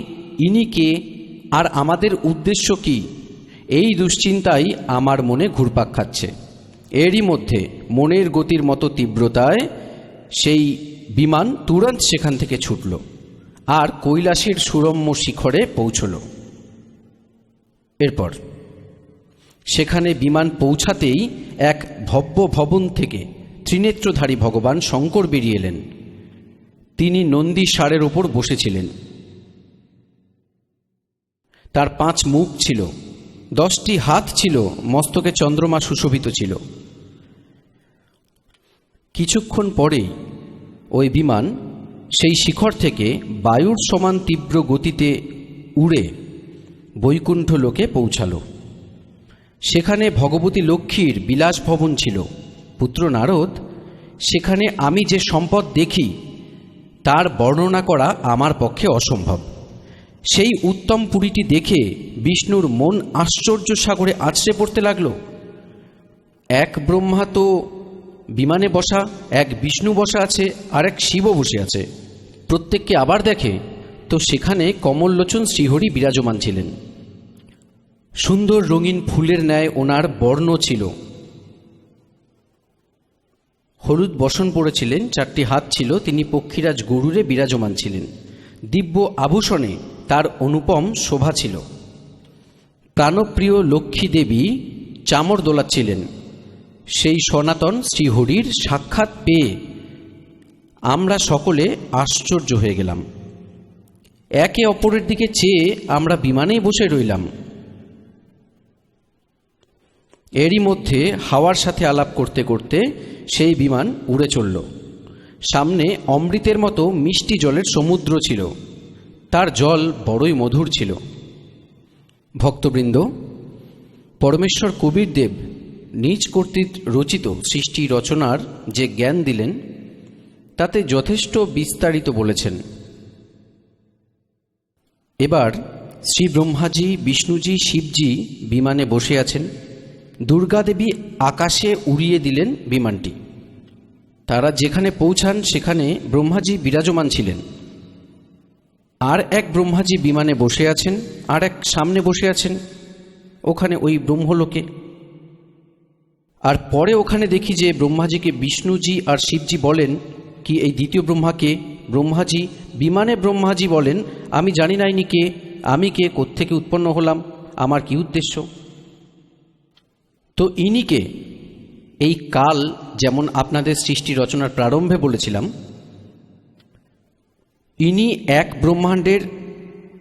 ইনি কে, আর আমাদের উদ্দেশ্য কি, এই দুশ্চিন্তাই আমার মনে ঘুরপাক খাচ্ছে। এরই মধ্যে মনের গতির মতো তীব্রতায় সেই বিমান তুরন্ত সেখান থেকে ছুটল আর কৈলাসের সুরম্য শিখরে পৌঁছল। এরপর সেখানে বিমান পৌঁছাতেই এক ভব্য ভবন থেকে ত্রিনেত্রধারী ভগবান শঙ্কর বেরিয়ে এলেন। তিনি নন্দী ষাঁড়ের ওপর বসেছিলেন। তার 5 মুখ ছিল, 10টি হাত ছিল, মস্তকে চন্দ্রমা সুশোভিত ছিল। কিছুক্ষণ পরেই ওই বিমান সেই শিখর থেকে বায়ুর সমান তীব্র গতিতে উড়ে বৈকুণ্ঠ লোকে পৌঁছালো। সেখানে ভগবতী লক্ষ্মীর বিলাস ভবন ছিল। পুত্র নারদ, সেখানে আমি যে সম্পদ দেখি তার বর্ণনা করা আমার পক্ষে অসম্ভব। সেই উত্তম পুরীটি দেখে বিষ্ণুর মন আশ্চর্য সাগরে আছড়ে পড়তে লাগল। এক ব্রহ্মা তো বিমানে বসা, এক বিষ্ণু বসা আছে, আর এক শিবও বসে আছে। প্রত্যেককে আবার দেখে তো সেখানে কমললোচন শ্রীহরি বিরাজমান ছিলেন। সুন্দর রঙিন ফুলের ন্যায় ওনার বর্ণ ছিল। হলুদ বসন পরেছিলেন, 4টি হাত ছিল, তিনি পক্ষীরাজ গরুরে বিরাজমান ছিলেন। দিব্য আভূষণে তার অনুপম শোভা ছিল। প্রাণপ্রিয় লক্ষ্মী দেবী চামর দোলাচ্ছিলেন। সেই সনাতন শ্রীহরির সাক্ষাৎ পেয়ে আমরা সকলে আশ্চর্য হয়ে গেলাম। একে অপরের দিকে চেয়ে আমরা বিমানেই বসে রইলাম। এরই মধ্যে হাওয়ার সাথে আলাপ করতে করতে সেই বিমান উড়ে চলল। সামনে অমৃতের মতো মিষ্টি জলের সমুদ্র ছিল। তার জল বড়ই মধুর ছিল। ভক্তবৃন্দ, পরমেশ্বর কবির দেব নিজ কর্তৃক রচিত সৃষ্টি রচনার যে জ্ঞান দিলেন তাতে যথেষ্ট বিস্তারিত বলেছেন। এবার শ্রী ব্রহ্মাজি, বিষ্ণুজি, শিবজি বিমানে বসে আছেন। দুর্গাদেবী আকাশে উড়িয়ে দিলেন বিমানটি। তারা যেখানে পৌঁছান সেখানে ব্রহ্মাজি বিরাজমান ছিলেন। আর এক ব্রহ্মাজি বিমানে বসে আছেন, আর এক সামনে বসে আছেন ওখানে ওই ব্রহ্মলোকে। আর পরে ওখানে দেখি যে ব্রহ্মাজিকে বিষ্ণুজি আর শিবজি বলেন কি এই দ্বিতীয় ব্রহ্মাকে? ব্রহ্মাজি বিমানে ব্রহ্মাজি বলেন, আমি জানি না ইনি কে, আমি কে, কোত্থেকে উৎপন্ন হলাম, আমার কি উদ্দেশ্য। তো ইনি কে? এই কাল, যেমন আপনাদের সৃষ্টি রচনার প্রারম্ভে বলেছিলাম, ইনি এক ব্রহ্মাণ্ডের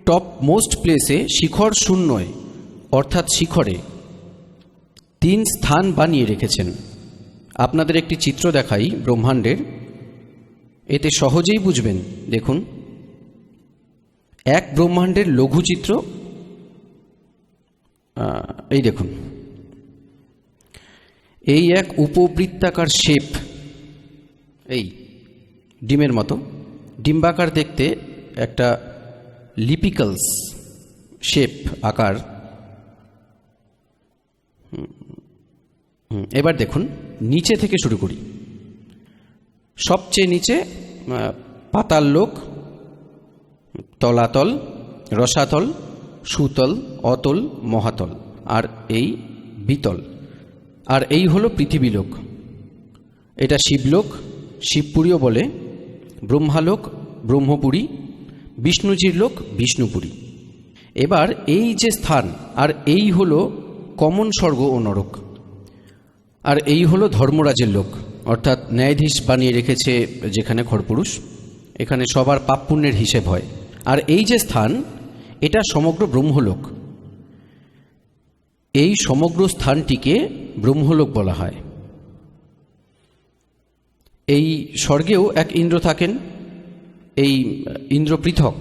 টপ মোস্ট প্লেসে শিখর শূন্যয় অর্থাৎ শিখরে 3 স্থান বানিয়ে রেখেছেন। আপনাদের একটি চিত্র দেখাই ব্রহ্মাণ্ডের, এতে সহজেই বুঝবেন। দেখুন, এক ব্রহ্মাণ্ডের লঘুচিত্র এই দেখুন, এই এক উপবৃত্তাকার শেপ, এই ডিমের মতো ডিম্বাকার দেখতে একটা লিপিক্যালস শেপ আকার। এবার দেখুন, নিচে থেকে শুরু করি। সবচেয়ে নিচে পাতাল লোক, তলাতল, রসাতল, সুতল, অতল, মহাতল, আর এই বিতল। আর এই হলো পৃথিবীলোক। এটা শিবলোক, শিবপুরীও বলে, ব্রহ্মালোক, ব্রহ্মপুরী, বিষ্ণুজির লোক, বিষ্ণুপুরী। এবার এই যে স্থান, আর এই হলো কমন স্বর্গ ও নরক। আর এই হলো ধর্মরাজের লোক, অর্থাৎ ন্যায়াধীশ বানিয়ে রেখেছে যেখানে খরপুরুষ, এখানে সবার পাপ পুণ্যের হিসেব হয়। আর এই যে স্থান, এটা সমগ্র ব্রহ্মলোক। এই সমগ্র স্থানটিকে ব্রহ্মলোক বলা হয়। এই স্বর্গেও এক ইন্দ্র থাকেন, এই ইন্দ্র পৃথক,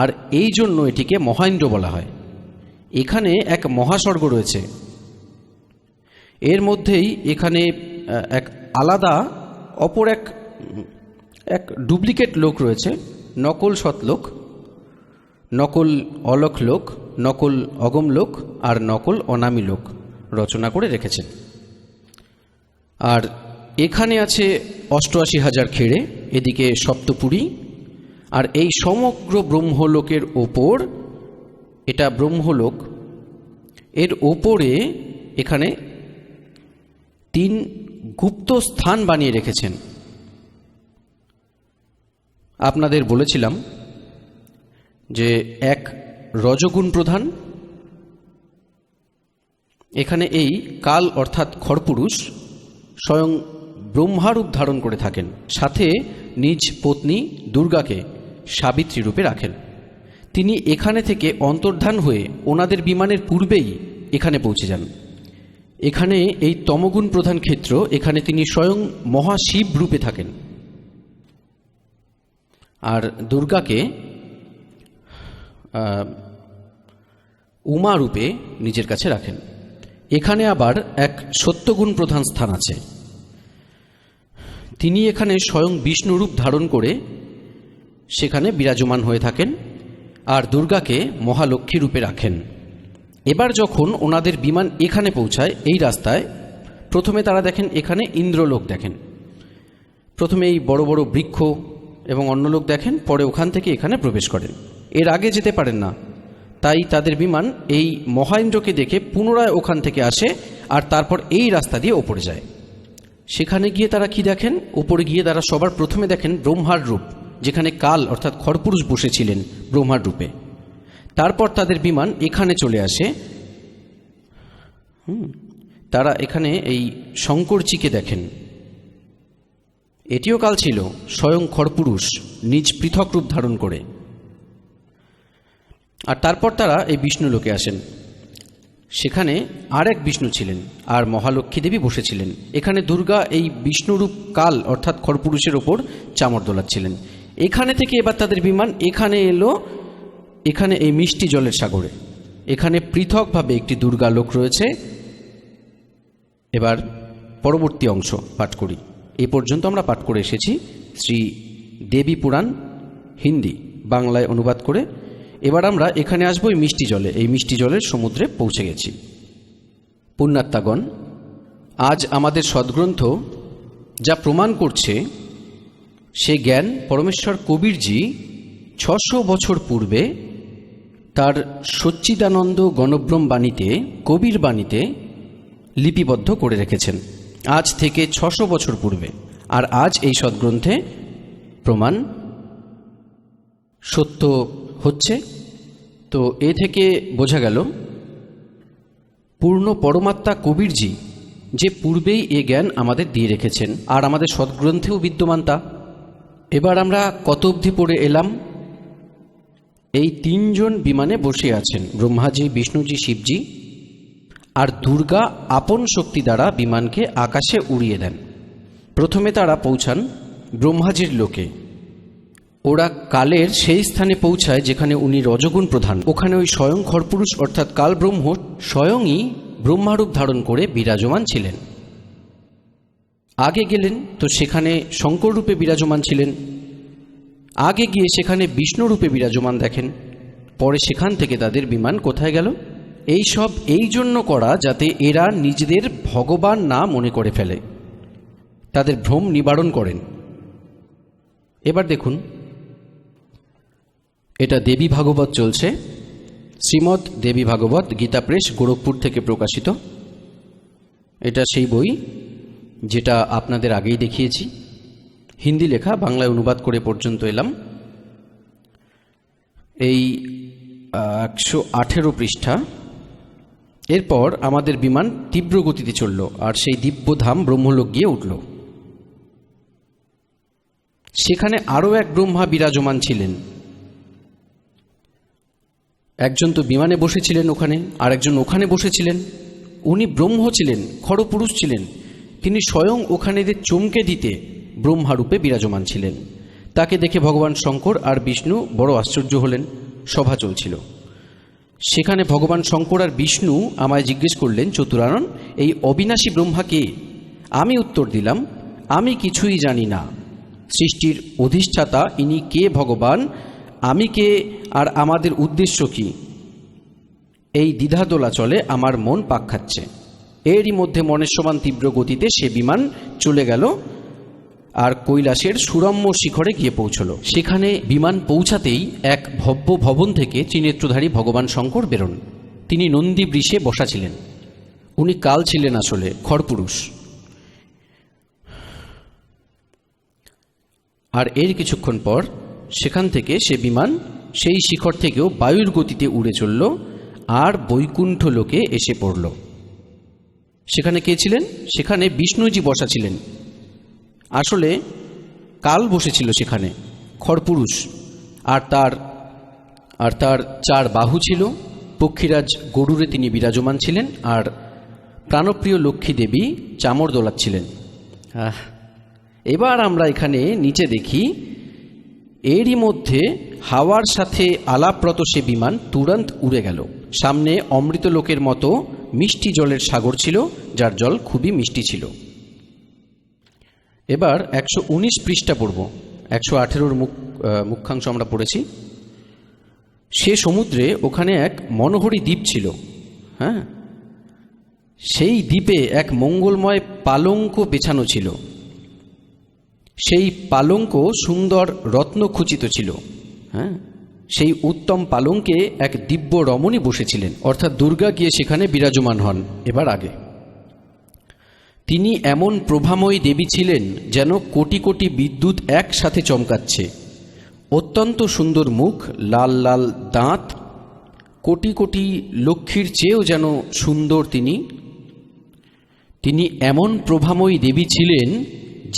আর এই জন্য এটিকে মহাইন্দ্র বলা হয়। এখানে এক মহাস্বর্গ রয়েছে, এর মধ্যেই এখানে এক আলাদা অপর এক ডুপ্লিকেট লোক রয়েছে, নকল সৎলোক, নকল অলখ লোক, নকল অগম লোক, আর নকল অনামী লোক রচনা করে রেখেছেন। আর এখানে আছে ৮৮,০০০ খেড়ে, এদিকে সপ্তপুরী। আর এই সমগ্র ব্রহ্মলোকের ওপর, এটা ব্রহ্মলোক, এর ওপরে এখানে ৩ গুপ্ত স্থান বানিয়ে রেখেছেন। আপনাদের বলেছিলাম যে এক রজগুণ প্রধান, এখানে এই কাল অর্থাৎ খরপুরুষ স্বয়ং ব্রহ্মারূপ ধারণ করে থাকেন, সাথে নিজ পত্নী দুর্গাকে সাবিত্রী রূপে রাখেন। তিনি এখানে থেকে অন্তর্ধান হয়ে ওনাদের বিমানের পূর্বেই এখানে পৌঁছে যান। এখানে এই তমগুণ প্রধান ক্ষেত্র, এখানে তিনি স্বয়ং মহাশিব রূপে থাকেন, আর দুর্গাকে উমা রূপে নিজের কাছে রাখেন। এখানে আবার এক সত্যগুণ প্রধান স্থান আছে, তিনি এখানে স্বয়ং বিষ্ণুরূপ ধারণ করে সেখানে বিরাজমান হয়ে থাকেন, আর দুর্গাকে মহালক্ষ্মী রূপে রাখেন। এবার যখন ওনাদের বিমান এখানে পৌঁছায়, এই রাস্তায় প্রথমে তারা দেখেন এখানে ইন্দ্রলোক দেখেন, প্রথমে এই বড় বড় বৃক্ষ এবং অন্য লোক দেখেন, পরে ওখান থেকে এখানে প্রবেশ করেন। এর আগে যেতে পারেন না, তাই তাদের বিমান এই মহাইন্দ্রকে দেখে পুনরায় ওখান থেকে আসে, আর তারপর এই রাস্তা দিয়ে ওপরে যায়। সেখানে গিয়ে তারা কি দেখেন? ওপরে গিয়ে তারা সবার প্রথমে দেখেন ব্রহ্মার রূপ, যেখানে কাল অর্থাৎ খরপুরুষ বসেছিলেন ব্রহ্মার রূপে। তারপর তাদের বিমান এখানে চলে আসে, তারা এখানে এই শঙ্করজিকে দেখেন, এটিও কাল ছিল স্বয়ং খরপুরুষ নিজ পৃথক রূপ ধারণ করে। আর তারপর তারা এই বিষ্ণু লোকে আসেন, সেখানে আর এক বিষ্ণু ছিলেন, আর মহালক্ষ্মী দেবী বসেছিলেন। এখানে দুর্গা এই বিষ্ণুরূপ কাল অর্থাৎ খরপুরুষের ওপর চামর দোলাচ্ছিলেন। এখানে থেকে এবার তাদের বিমান এখানে এলো, এখানে এই মিষ্টি জলের সাগরে। এখানে পৃথকভাবে একটি দুর্গা লোক রয়েছে। এবার পরবর্তী অংশ পাঠ করি। এই পর্যন্ত আমরা পাঠ করে এসেছি শ্রী দেবী পুরাণ, হিন্দি বাংলায় অনুবাদ করে। এবার আমরা এখানে আসবো এই মিষ্টি জলে, এই মিষ্টি জলের সমুদ্রে পৌঁছে গেছি। পুণ্যাত্মাগণ, আজ আমাদের সদ্গ্রন্থ যা প্রমাণ করছে, সে জ্ঞান পরমেশ্বর কবিরজি ৬০০ বছর পূর্বে তার সচ্চিদানন্দ গণব্রহ্ম বাণীতে, কবির বাণীতে লিপিবদ্ধ করে রেখেছেন, আজ থেকে ৬০০ বছর পূর্বে। আর আজ এই সদ্গ্রন্থে প্রমাণ সত্য হচ্ছে। তো এ থেকে বোঝা গেল পূর্ণ পরমাত্মা কবিরজি যে পূর্বেই এ জ্ঞান আমাদের দিয়ে রেখেছেন, আর আমাদের সদ্গ্রন্থেও বিদ্যমান তা। এবার আমরা কত অবধি পড়ে এলাম? এই ৩ জন বিমানে বসে আছেন, ব্রহ্মাজি, বিষ্ণুজি, শিবজি, আর দুর্গা আপন শক্তি দ্বারা বিমানকে আকাশে উড়িয়ে দেন। প্রথমে তারা পৌঁছান ব্রহ্মাজির লোকে। ওরা কালের সেই স্থানে পৌঁছায় যেখানে উনি রজগুণ প্রধান। ওখানে ওই স্বয়ং খরপুরুষ অর্থাৎ কাল ব্রহ্ম স্বয়ংই ব্রহ্মারূপ ধারণ করে বিরাজমান ছিলেন। আগে গেলেন তো সেখানে শঙ্কর রূপে বিরাজমান ছিলেন। আগে গিয়ে সেখানে বিষ্ণু রূপে বিরাজমান দেখেন। পরে সেখান থেকে তাদের বিমান কোথায় গেল? এই সব এই জন্য করা যাতে এরা নিজেদের ভগবান না মনে করে ফেলে, তাদের ভ্রম নিবারণ করেন। এবার দেখুন, এটা দেবী ভাগবত চলছে, শ্রীমৎ দেবী ভাগবত, গীতা প্রেস, গোরখপুর থেকে প্রকাশিত। এটা সেই বই যেটা আপনাদের আগেই দেখিয়েছি, হিন্দি লেখা, বাংলায় অনুবাদ করে পর্যন্ত এলাম। এই 118 পৃষ্ঠা। এরপর আমাদের বিমান তীব্র গতিতে চলল আর সেই দিব্যধাম ব্রহ্মলোক গিয়ে উঠল। সেখানে আরও এক ব্রহ্মা বিরাজমান ছিলেন। একজন তো বিমানে বসেছিলেন ওখানে, আর একজন ওখানে বসেছিলেন। উনি ব্রহ্ম ছিলেন, খড়পুরুষ ছিলেন। তিনি স্বয়ং ওখানেদের চমকে দিতে ব্রহ্মারূপে বিরাজমান ছিলেন। তাকে দেখে ভগবান শঙ্কর আর বিষ্ণু বড় আশ্চর্য হলেন। সভা চলছিল। সেখানে ভগবান শঙ্কর আর বিষ্ণু আমায় জিজ্ঞেস করলেন, চতুরানন, এই অবিনাশী ব্রহ্মা কে? আমি উত্তর দিলাম, আমি কিছুই জানি না। সৃষ্টির অধিষ্ঠাতা ইনি কে ভগবান, আমি কে, আর আমাদের উদ্দেশ্য কি? এই দ্বিধা দোলাচলে আমার মন পাক খাচ্ছে। এরই মধ্যে মনের সমান তীব্র গতিতে সে বিমান চলে গেল আর কৈলাসের সুরম্য শিখরে গিয়ে পৌঁছল। সেখানে বিমান পৌঁছাতেই এক ভব্য ভবন থেকে ত্রিনেত্রধারী ভগবান শঙ্কর বেরোন। তিনি নন্দী বৃষে বসা ছিলেন। উনি কাল ছিলেন আসলে খড়পুরুষ। আর এর কিছুক্ষণ পর সেখান থেকে সে বিমান সেই শিখর থেকেও বায়ুর গতিতে উড়ে চলল আর বৈকুণ্ঠ লোকে এসে পড়ল। সেখানে কে ছিলেন? সেখানে বিষ্ণুজি বসা ছিলেন। আসলে কাল বসেছিল সেখানে, খড়পুরুষ, আর তার 4 বাহু ছিল। পক্ষীরাজ গরুরে তিনি বিরাজমান ছিলেন, আর প্রাণপ্রিয় লক্ষ্মী দেবী চামর দোলাচ্ছিলেন। এবার আমরা এখানে নিচে দেখি, এরই মধ্যে হাওয়ার সাথে আলাপরত সে বিমান তুরন্ত উড়ে গেল। সামনে অমৃত লোকের মতো মিষ্টি জলের সাগর ছিল, যার জল খুবই মিষ্টি ছিল। এবার 119 পৃষ্ঠা পড়ব। 118 মুখ্যাংশ আমরা পড়েছি। সে সমুদ্রে ওখানে এক মনোহরী দ্বীপ ছিল। হ্যাঁ, সেই দ্বীপে এক মঙ্গলময় পালঙ্ক বেছানো ছিল। সেই পালঙ্ক সুন্দর রত্নখচিত ছিল। হ্যাঁ, সেই উত্তম পালঙ্কে এক দিব্য রমণী বসেছিলেন, অর্থাৎ দুর্গা গিয়ে সেখানে বিরাজমান হন। এবার আগে, তিনি এমন প্রভাময়ী দেবী ছিলেন যেন কোটি কোটি বিদ্যুৎ একসাথে চমকাচ্ছে। অত্যন্ত সুন্দর মুখ, লাল লাল দাঁত, কোটি কোটি লক্ষ্মীর চেয়েও যেন সুন্দর তিনি এমন প্রভাময়ী দেবী ছিলেন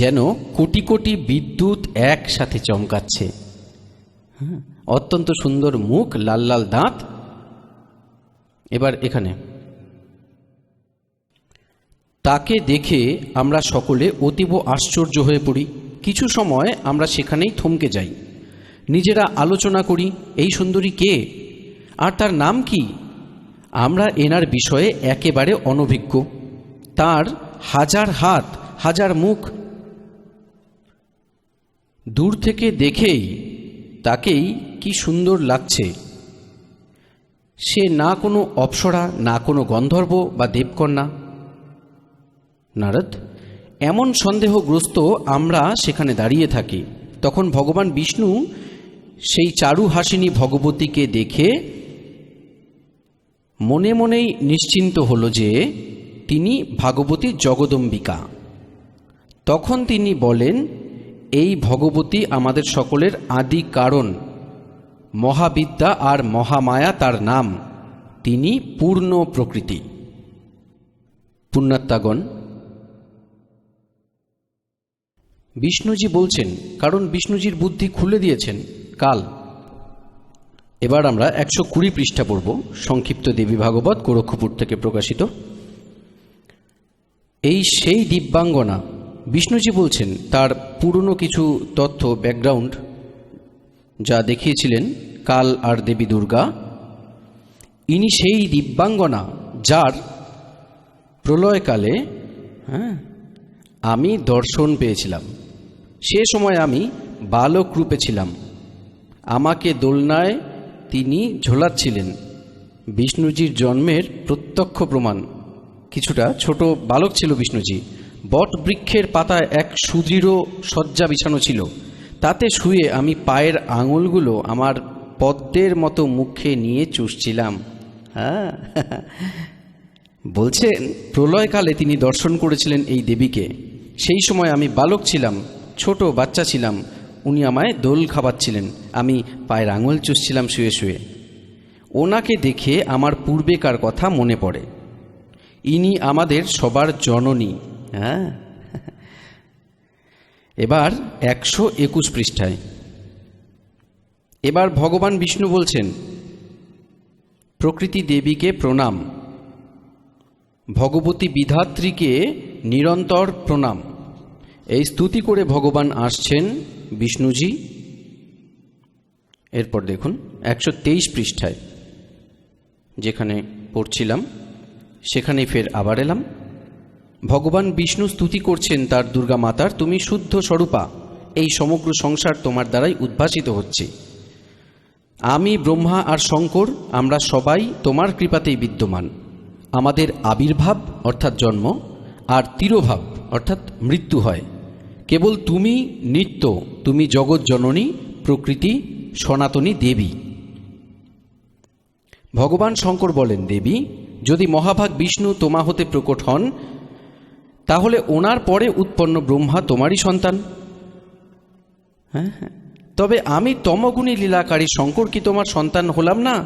যেন কোটি কোটি বিদ্যুৎ একসাথে চমকাচ্ছে। অত্যন্ত সুন্দর মুখ, লাল লাল দাঁত। এবার এখানে, তাকে দেখে আমরা সকলে অতীব আশ্চর্য হয়ে পড়ি। কিছু সময় আমরা সেখানেই থমকে যাই, নিজেরা আলোচনা করি, এই সুন্দরী কে আর তার নাম কি? আমরা এনার বিষয়ে একেবারে অনভিজ্ঞ। তার হাজার হাত, হাজার মুখ। দূর থেকে দেখেই তাকেই কি সুন্দর লাগছে। সে না কোনো অপ্সরা, না কোনো গন্ধর্ব বা দেবকন্যা। নারদ, এমন সন্দেহগ্রস্ত আমরা সেখানে দাঁড়িয়ে থাকি। তখন ভগবান বিষ্ণু সেই চারুহাসিনী ভগবতীকে দেখে মনে মনেই নিশ্চিন্ত হল যে তিনি ভাগবতী জগদম্বিকা। তখন তিনি বলেন, এই ভগবতী আমাদের সকলের আদি কারণ, মহাবিদ্যা আর মহামায়া তার নাম। তিনি পূর্ণ প্রকৃতি। পুণ্যাত্মাগণ, বিষ্ণুজি বলছেন, কারণ বিষ্ণুজির বুদ্ধি খুলে দিয়েছেন কাল। এবার আমরা 120 পৃষ্ঠা পড়ব। সংক্ষিপ্ত দেবী ভাগবত, গোরক্ষপুর থেকে প্রকাশিত। এই সেই দিব্যাঙ্গনা। বিষ্ণুজি বলছেন তার পুরনো কিছু তথ্য, ব্যাকগ্রাউন্ড যা দেখিয়েছিলেন কাল আর দেবী দুর্গা। ইনি সেই দিব্যাঙ্গনা যার প্রলয়কালে আমি দর্শন পেয়েছিলাম। সে সময় আমি বালক রূপে ছিলাম। আমাকে দোলনায় তিনি ঝোলাচ্ছিলেন। বিষ্ণুজির জন্মের প্রত্যক্ষ প্রমাণ। কিছুটা ছোট বালক ছিল বিষ্ণুজি। বট বৃক্ষের পাতায় এক সুদৃঢ় শয্যা বিছানো ছিল, তাতে শুয়ে আমি পায়ের আঙুলগুলো আমার পদ্মের মতো মুখে নিয়ে চুষছিলাম। হ্যাঁ, বলছেন প্রলয়কালে তিনি দর্শন করেছিলেন এই দেবীকে। সেই সময় আমি বালক ছিলাম, ছোট বাচ্চা ছিলাম। উনি আমায় দোল খাওয়াচ্ছিলেন, আমি পায়ের আঙুল চুষছিলাম শুয়ে শুয়ে। ওনাকে দেখে আমার পূর্বেকার কথা মনে পড়ে। ইনি আমাদের সবার জননী। হ্যাঁ, এবার 121 পৃষ্ঠায় এবার ভগবান বিষ্ণু বলছেন, প্রকৃতি দেবীকে প্রণাম, ভগবতী বিধাত্রীকে নিরন্তর প্রণাম। এই স্তুতি করে ভগবান আসছেন বিষ্ণুজি। এরপর দেখুন 123 পৃষ্ঠায় যেখানে পড়ছিলাম সেখানেই ফের আবার এলাম। ভগবান বিষ্ণু স্তুতি করছেন তার দুর্গা মাতার, তুমি শুদ্ধ স্বরূপা, এই সমগ্র সংসার তোমার দ্বারাই উদ্ভাসিত হচ্ছে। আমি ব্রহ্মা আর শঙ্কর আমরা সবাই তোমার কৃপাতেই বিদ্যমান। আমাদের আবির্ভাব অর্থাৎ জন্ম আর তিরোভাব অর্থাৎ মৃত্যু হয়। কেবল তুমি নিত্য, তুমি জগৎ জননী, প্রকৃতি সনাতনী দেবী। ভগবান শঙ্কর বলেন, দেবী, যদি মহাভাগ বিষ্ণু তোমা হতে প্রকট হন, তাহলে ওনার পরে উৎপন্ন ব্রহ্মা তোমারই সন্তান। হ্যাঁ, তবে আমি তমগুণী লীলাকারী শঙ্কর কি তোমার সন্তান হলাম না?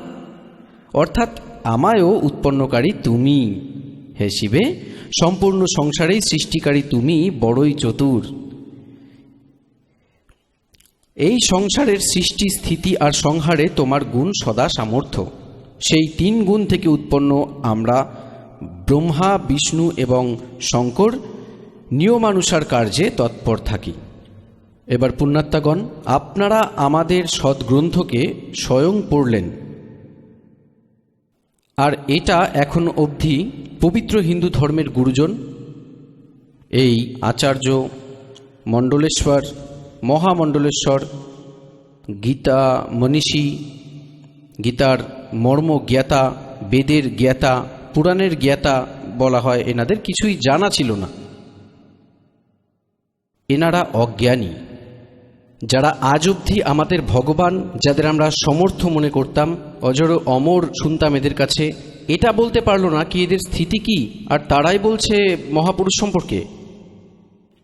অর্থাৎ আমায়ও উৎপন্নকারী তুমি। হে শিবে, সম্পূর্ণ সংসারেই সৃষ্টিকারী তুমি বড়ই চতুর। এই সংসারের সৃষ্টি, স্থিতি আর সংহারে তোমার গুণ সদা সামর্থ্য। সেই 3 গুণ থেকে উৎপন্ন আমরা ব্রহ্মা, বিষ্ণু এবং শঙ্কর নিয়মানুসার কার্যে তৎপর থাকি। এবার পুণ্যাত্মাগণ, আপনারা আমাদের সদ্গ্রন্থকে স্বয়ং পড়লেন, আর এটা এখন অবধি পবিত্র হিন্দু ধর্মের গুরুজন এই আচার্য মণ্ডলেশ্বর, মহামণ্ডলেশ্বর, গীতা মনীষী, গীতার মর্ম জ্ঞাতা, বেদের জ্ঞাতা, পুরাণের জ্ঞাতা বলা হয়, এনাদের কিছুই জানা ছিল না। এনারা অজ্ঞানী, যারা আজ অবধি আমাদের ভগবান, যাদের আমরা সমর্থ মনে করতাম, অজর অমর শুনতাম এদের কাছে, এটা বলতে পারলো না কি এদের স্থিতি কি। আর তারাই বলছে মহাপুরুষ সম্পর্কে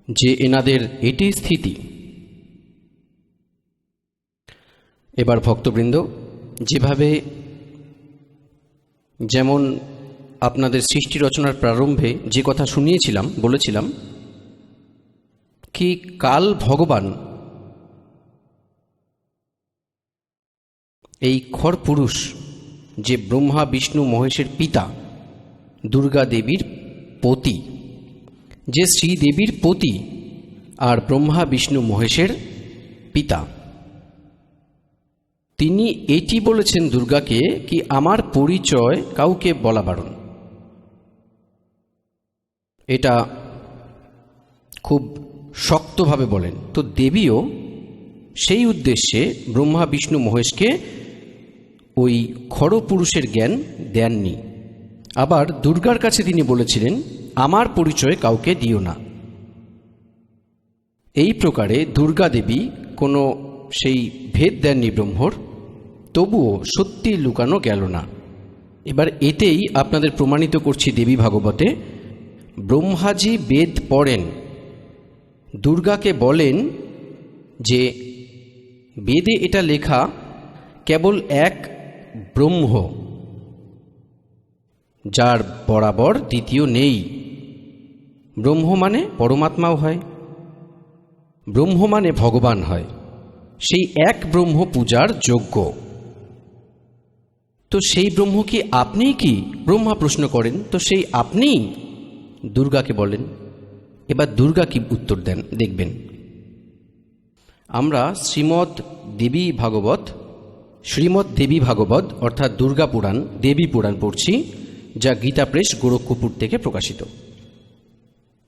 যে এনাদের এটি স্থিতি। এবার ভক্তবৃন্দ, যেমন আপনাদের সৃষ্টি রচনার প্রারম্ভে যে কথা শুনিয়েছিলাম, বলেছিলাম কি কাল ভগবান এই খর পুরুষ, যে ব্রহ্মা বিষ্ণু মহেশের পিতা, দুর্গা দেবীর পতি, যে শ্রীদেবীর পতি আর ব্রহ্মা বিষ্ণু মহেশের পিতা, তিনি এটি বলেছেন দুর্গাকে কি আমার পরিচয় কাউকে বলা বারণ। এটা খুব শক্তভাবে বলেন। তো দেবীও সেই উদ্দেশ্যে ব্রহ্মা বিষ্ণু মহেশকে ওই খরপুরুষের জ্ঞান দেননি। আবার দুর্গার কাছে তিনি বলেছিলেন, আমার পরিচয় কাউকে দিও না। এই প্রকারে দুর্গা দেবী কোনো সেই ভেদ দেননি ব্রহ্মর, তবুও সত্যি লুকানো গেল না। এবার এতেই আপনাদের প্রমাণিত করছি দেবী ভাগবতে ব্রহ্মাজি বেদ পড়েন, দুর্গাকে বলেন যে বেদে এটা লেখা কেবল এক ব্রহ্ম, যার বরাবর দ্বিতীয় নেই। ব্রহ্ম মানে পরমাত্মাও হয়, ব্রহ্ম মানে ভগবান হয়, সেই এক ব্রহ্ম পূজার যোগ্য। তো সেই ব্রহ্ম কি আপনি কি? ব্রহ্মা প্রশ্ন করেন, তো সেই আপনি দুর্গাকে বলেন। এবার দুর্গা কি উত্তর দেন দেখবেন। আমরা শ্রীমৎ দেবী ভাগবত অর্থাৎ দুর্গা পুরাণ, দেবী পুরাণ পড়ছি, যা গীতা প্রেস গোরক্ষপুর থেকে প্রকাশিত।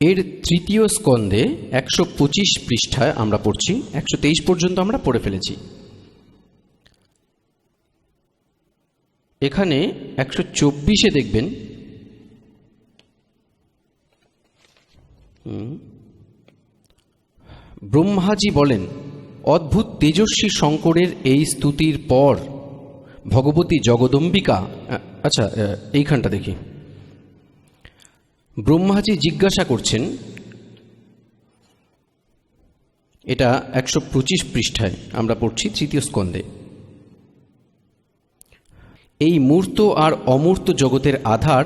এর 3য় স্কন্ধে 125 পৃষ্ঠায় আমরা পড়ছি, 123 পর্যন্ত আমরা পড়ে ফেলেছি। এখানে 124-এ দেখবেন ব্রহ্মাজি বলেন, অদ্ভুত তেজস্বী শঙ্করের এই স্তুতির পর ভগবতী জগদম্বিকা, আচ্ছা এইখানটা দেখি, ব্রহ্মাজি জিজ্ঞাসা করছেন, এটা 125 পৃষ্ঠায় আমরা পড়ছি, তৃতীয় স্কন্ধে, এই মূর্ত আর অমূর্ত জগতের আধার,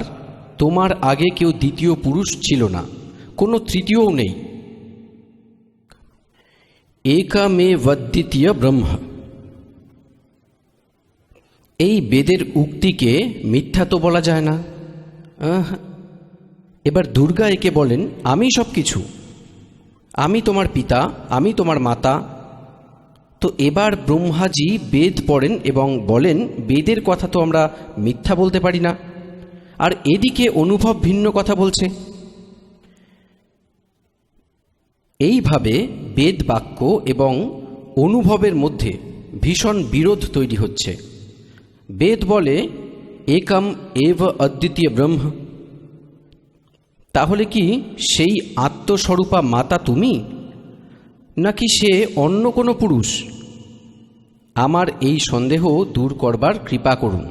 তোমার আগে কেউ দ্বিতীয় পুরুষ ছিল না, কোনো তৃতীয়ও নেই। একামেবদ্বিতীয় ব্রহ্ম। এই বেদের উক্তিকে মিথ্যা তো বলা যায় না। এবার দুর্গা একে বলেন, আমি সব কিছু, আমি তোমার পিতা, আমি তোমার মাতা। তো এবার ব্রহ্মাজি বেদ পড়েন এবং বলেন, বেদের কথা তো আমরা মিথ্যা বলতে পারি না। আর এদিকে অনুভব ভিন্ন কথা বলছে। এইভাবে বেদ বাক্য এবং অনুভবের মধ্যে ভীষণ বিরোধ তৈরি হচ্ছে। বেদ বলে একম এব অদ্বিতীয় ব্রহ্ম, তাহলে কি সেই আত্মস্বরূপা মাতা তুমি, নাকি সে অন্য কোনো পুরুষ? আমার এই সন্দেহ দূর করবার কৃপা করুন।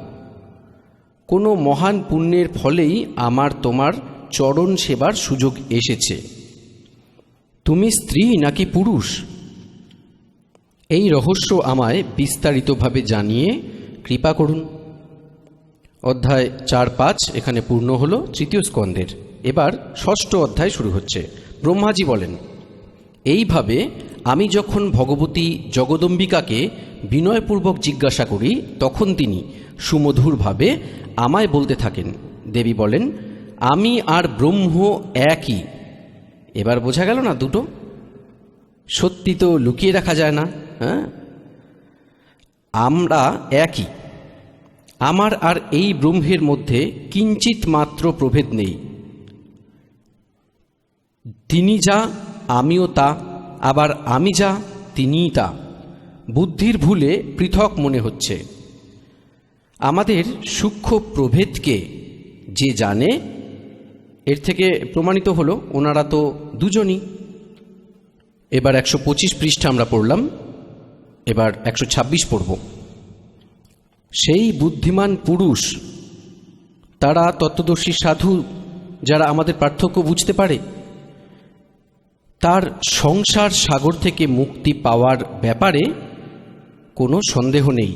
কোনো মহান পুণ্যের ফলেই আমার তোমার চরণ সেবার সুযোগ এসেছে। তুমি স্ত্রী নাকি পুরুষ, এই রহস্য আমায় বিস্তারিতভাবে জানিয়ে কৃপা করুন। অধ্যায় 4-5 এখানে পূর্ণ হল তৃতীয় স্কন্ধের। এবার ষষ্ঠ অধ্যায় শুরু হচ্ছে। ব্রহ্মাজি বলেন, এইভাবে আমি যখন ভগবতী জগদম্বিকাকে বিনয়পূর্বক জিজ্ঞাসা করি, তখন তিনি সুমধুরভাবে আমায় বলতে থাকেন। দেবী বলেন, আমি আর ব্রহ্ম একই। এবার বোঝা গেল না দুটো? সত্যি তো লুকিয়ে রাখা যায় না। হ্যাঁ, আমরা একই। আমার আর এই ব্রহ্মের মধ্যে কিঞ্চিত মাত্র প্রভেদ নেই। তিনি যা, আমিও তা, আবার আমি যা, তিনিই তা। বুদ্ধির ভুলে পৃথক মনে হচ্ছে। আমাদের সূক্ষ্ম প্রভেদকে যে জানে, এর থেকে প্রমাণিত হলো ওনারা তো দুজনই। এবার 125 পৃষ্ঠা আমরা পড়লাম, এবার 126 পড়ব। সেই বুদ্ধিমান পুরুষ, তারা তত্ত্বদর্শী সাধু, যারা আমাদের পার্থক্য বুঝতে পারে, তার সংসার সাগর থেকে মুক্তি পাওয়ার ব্যাপারে কোনো সন্দেহ নেই।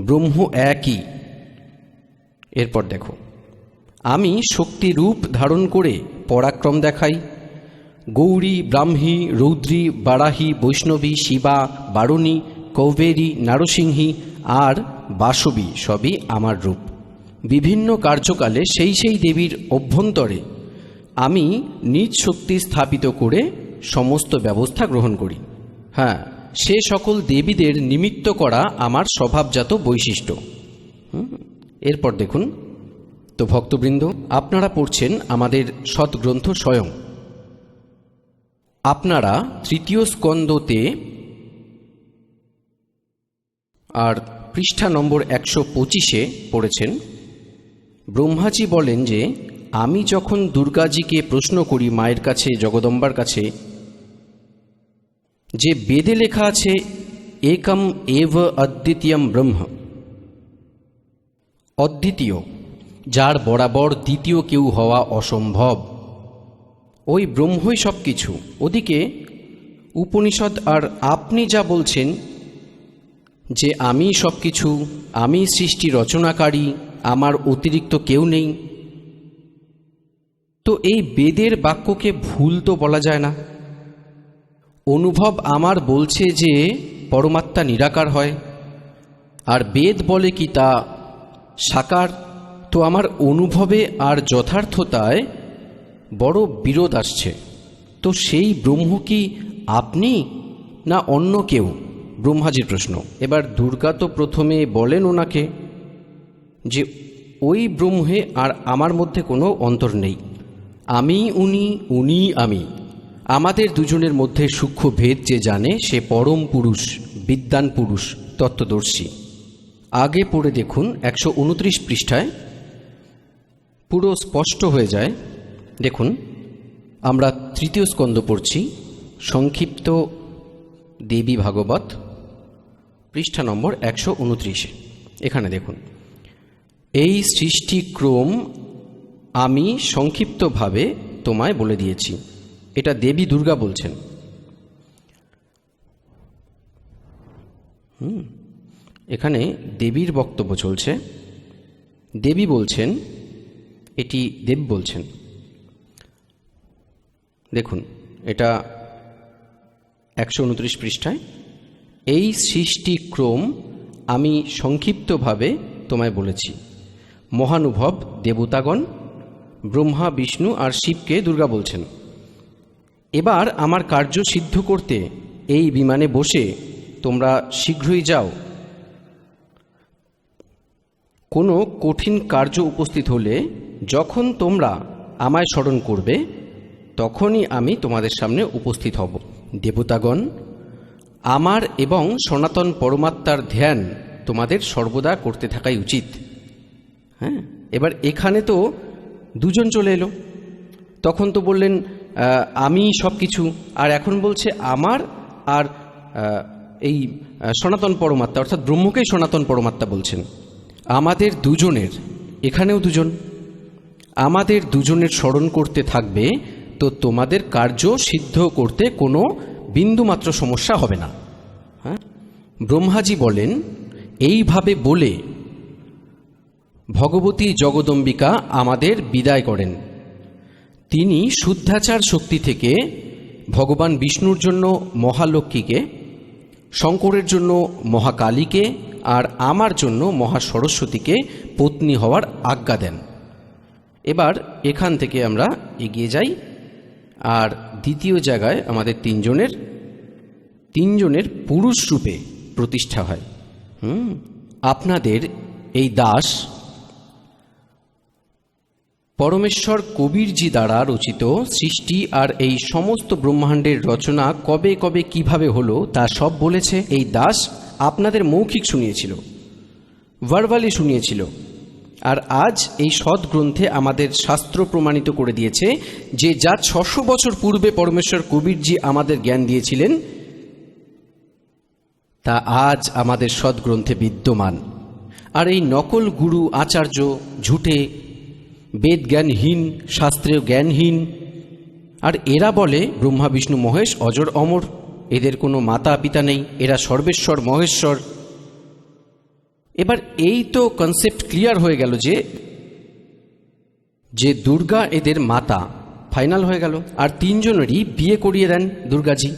ব্রহ্ম একই। এরপর দেখো, আমি শক্তি রূপ ধারণ করে পরাক্রম দেখাই। গৌরী, ব্রাহ্মী, রৌদ্রী, বারাহী, বৈষ্ণবী, শিবা, বারুণী, কৌবেরী, নারসিংহী আর বাসবী সবই আমার রূপ। বিভিন্ন কার্যকালে সেই সেই দেবীর অভ্যন্তরে আমি নিজ শক্তি স্থাপিত করে সমস্ত ব্যবস্থা গ্রহণ করি। হ্যাঁ, সে সকল দেবীদের নিমিত্ত করা আমার স্বভাবজাত বৈশিষ্ট্য। এরপর দেখুন তো ভক্তবৃন্দ, আপনারা পড়ছেন আমাদের সৎগ্রন্থ স্বয়ং। আপনারা তৃতীয় স্কন্ধতে আর পৃষ্ঠা নম্বর 125-এ পড়েছেন। ব্রহ্মাজি বলেন যে, আমি যখন দুর্গাজিকে প্রশ্ন করি মায়ের কাছে, জগদম্বার কাছে, যে বেদে লেখা আছে একম এব অদ্বিতীয়ম ব্রহ্ম, অদ্বিতীয়, যার বরাবর দ্বিতীয় কেউ হওয়া অসম্ভব, ওই ব্রহ্মই সব কিছু। ওদিকে উপনিষদ আর আপনি যা বলছেন যে আমি সব কিছু, আমি সৃষ্টি রচনাকারী, আমার অতিরিক্ত কেউ নেই, তো এই বেদের বাক্যকে ভুল তো বলা যায় না। অনুভব আমার বলছে যে পরমাত্মা নিরাকার হয়, আর বেদ বলে কি তা সাকার। তো আমার অনুভবে আর যথার্থতায় বড় বিরোধ আসছে। তো সেই ব্রহ্ম কি আপনি না অন্য কেউ? ব্রহ্মাজির প্রশ্ন। এবার দুর্গা তো প্রথমে বলেন ওনাকে যে ওই ব্রহ্মে আর আমার মধ্যে কোনো অন্তর নেই। আমি উনি, উনি আমি। আমাদের দুজনের মধ্যে সূক্ষ্ম ভেদ যে জানে সে পরম পুরুষ, বিদ্বান পুরুষ, তত্ত্বদর্শী। আগে পড়ে দেখুন 129 পৃষ্ঠায় পুরো স্পষ্ট হয়ে যায়। দেখুন, আমরা তৃতীয় স্কন্ধ পড়ছি, সংক্ষিপ্ত দেবী ভাগবত, পৃষ্ঠা নম্বর 129। এখানে দেখুন, এই সৃষ্টিক্রম আমি সংক্ষিপ্তভাবে তোমায় বলে দিয়েছি। এটা দেবী দুর্গা বলছেন। এখানে দেবীর বক্তব্য চলছে। দেবী বলছেন, এটি দেব বলছেন। দেখুন, এটা 129 পৃষ্ঠায়, এই সৃষ্টিক্রম আমি সংক্ষিপ্তভাবে তোমায় বলেছি। মহানুভব দেবতাগণ ব্রহ্মা, বিষ্ণু আর শিবকে দুর্গা বলছেন। এবার আমার কার্য সিদ্ধ করতে এই বিমানে বসে তোমরা শীঘ্রই যাও। কোনো কঠিন কার্য উপস্থিত হলে যখন তোমরা আমায় স্মরণ করবে, তখনই আমি তোমাদের সামনে উপস্থিত হব। দেবতাগণ, আমার এবং সনাতন পরমাত্মার ধ্যান তোমাদের সর্বদা করতে থাকাই উচিত। হ্যাঁ, এবার এখানে তো দুজন চলে এলো। তখন তো বললেন আমি সব কিছু, আর এখন বলছে আমার আর এই সনাতন পরমাত্মা, অর্থাৎ ব্রহ্মকেই সনাতন পরমাত্মা বলছেন। আমাদের দুজনের, এখানেও দুজন, আমাদের দুজনের স্মরণ করতে থাকবে, তো তোমাদের কার্য সিদ্ধ করতে কোনো বিন্দুমাত্র সমস্যা হবে না। হ্যাঁ, ব্রহ্মাজি বলেন, এইভাবে বলে ভগবতী জগদম্বিকা আমাদের বিদায় করেন। তিনি শুদ্ধাচার শক্তি থেকে ভগবান বিষ্ণুর জন্য মহালক্ষ্মীকে, শঙ্করের জন্য মহাকালীকে আর আমার জন্য মহাসরস্বতীকে পত্নী হওয়ার আজ্ঞা দেন। এবার এখান থেকে আমরা এগিয়ে যাই, আর দ্বিতীয় জায়গায় আমাদের তিনজনের পুরুষ রূপে প্রতিষ্ঠা হয়। আপনাদের এই দাস পরমেশ্বর কবিরজি দ্বারা রচিত সৃষ্টি আর এই সমস্ত ব্রহ্মাণ্ডের রচনা কবে কবে কিভাবে হলো তা সব বলেছে। এই দাস আপনাদের মৌখিক শুনিয়েছিল, ভার্বালি শুনিয়েছিল, আর আজ এই সৎগ্রন্থে আমাদের শাস্ত্র প্রমাণিত করে দিয়েছে যে যা 600 বছর পূর্বে পরমেশ্বর কবিরজি আমাদের জ্ঞান দিয়েছিলেন, তা আজ আমাদের সৎগ্রন্থে বিদ্যমান। আর এই নকল গুরু আচার্য ঝুঠে, বেদ জ্ঞানহীন, শাস্ত্রীয় জ্ঞানহীন, আর এরা বলে ব্রহ্মা বিষ্ণু মহেশ অজর অমর, এদের কোনো মাতা পিতা নেই, এরা সর্বেশ্বর মহেশ্বর। এবার এই তো কনসেপ্ট ক্লিয়ার হয়ে গেল যে দুর্গা এদের মাতা, ফাইনাল হয়ে গেল। আর তিনজনেরই বিয়ে করিয়ে দেন দুর্গাজি।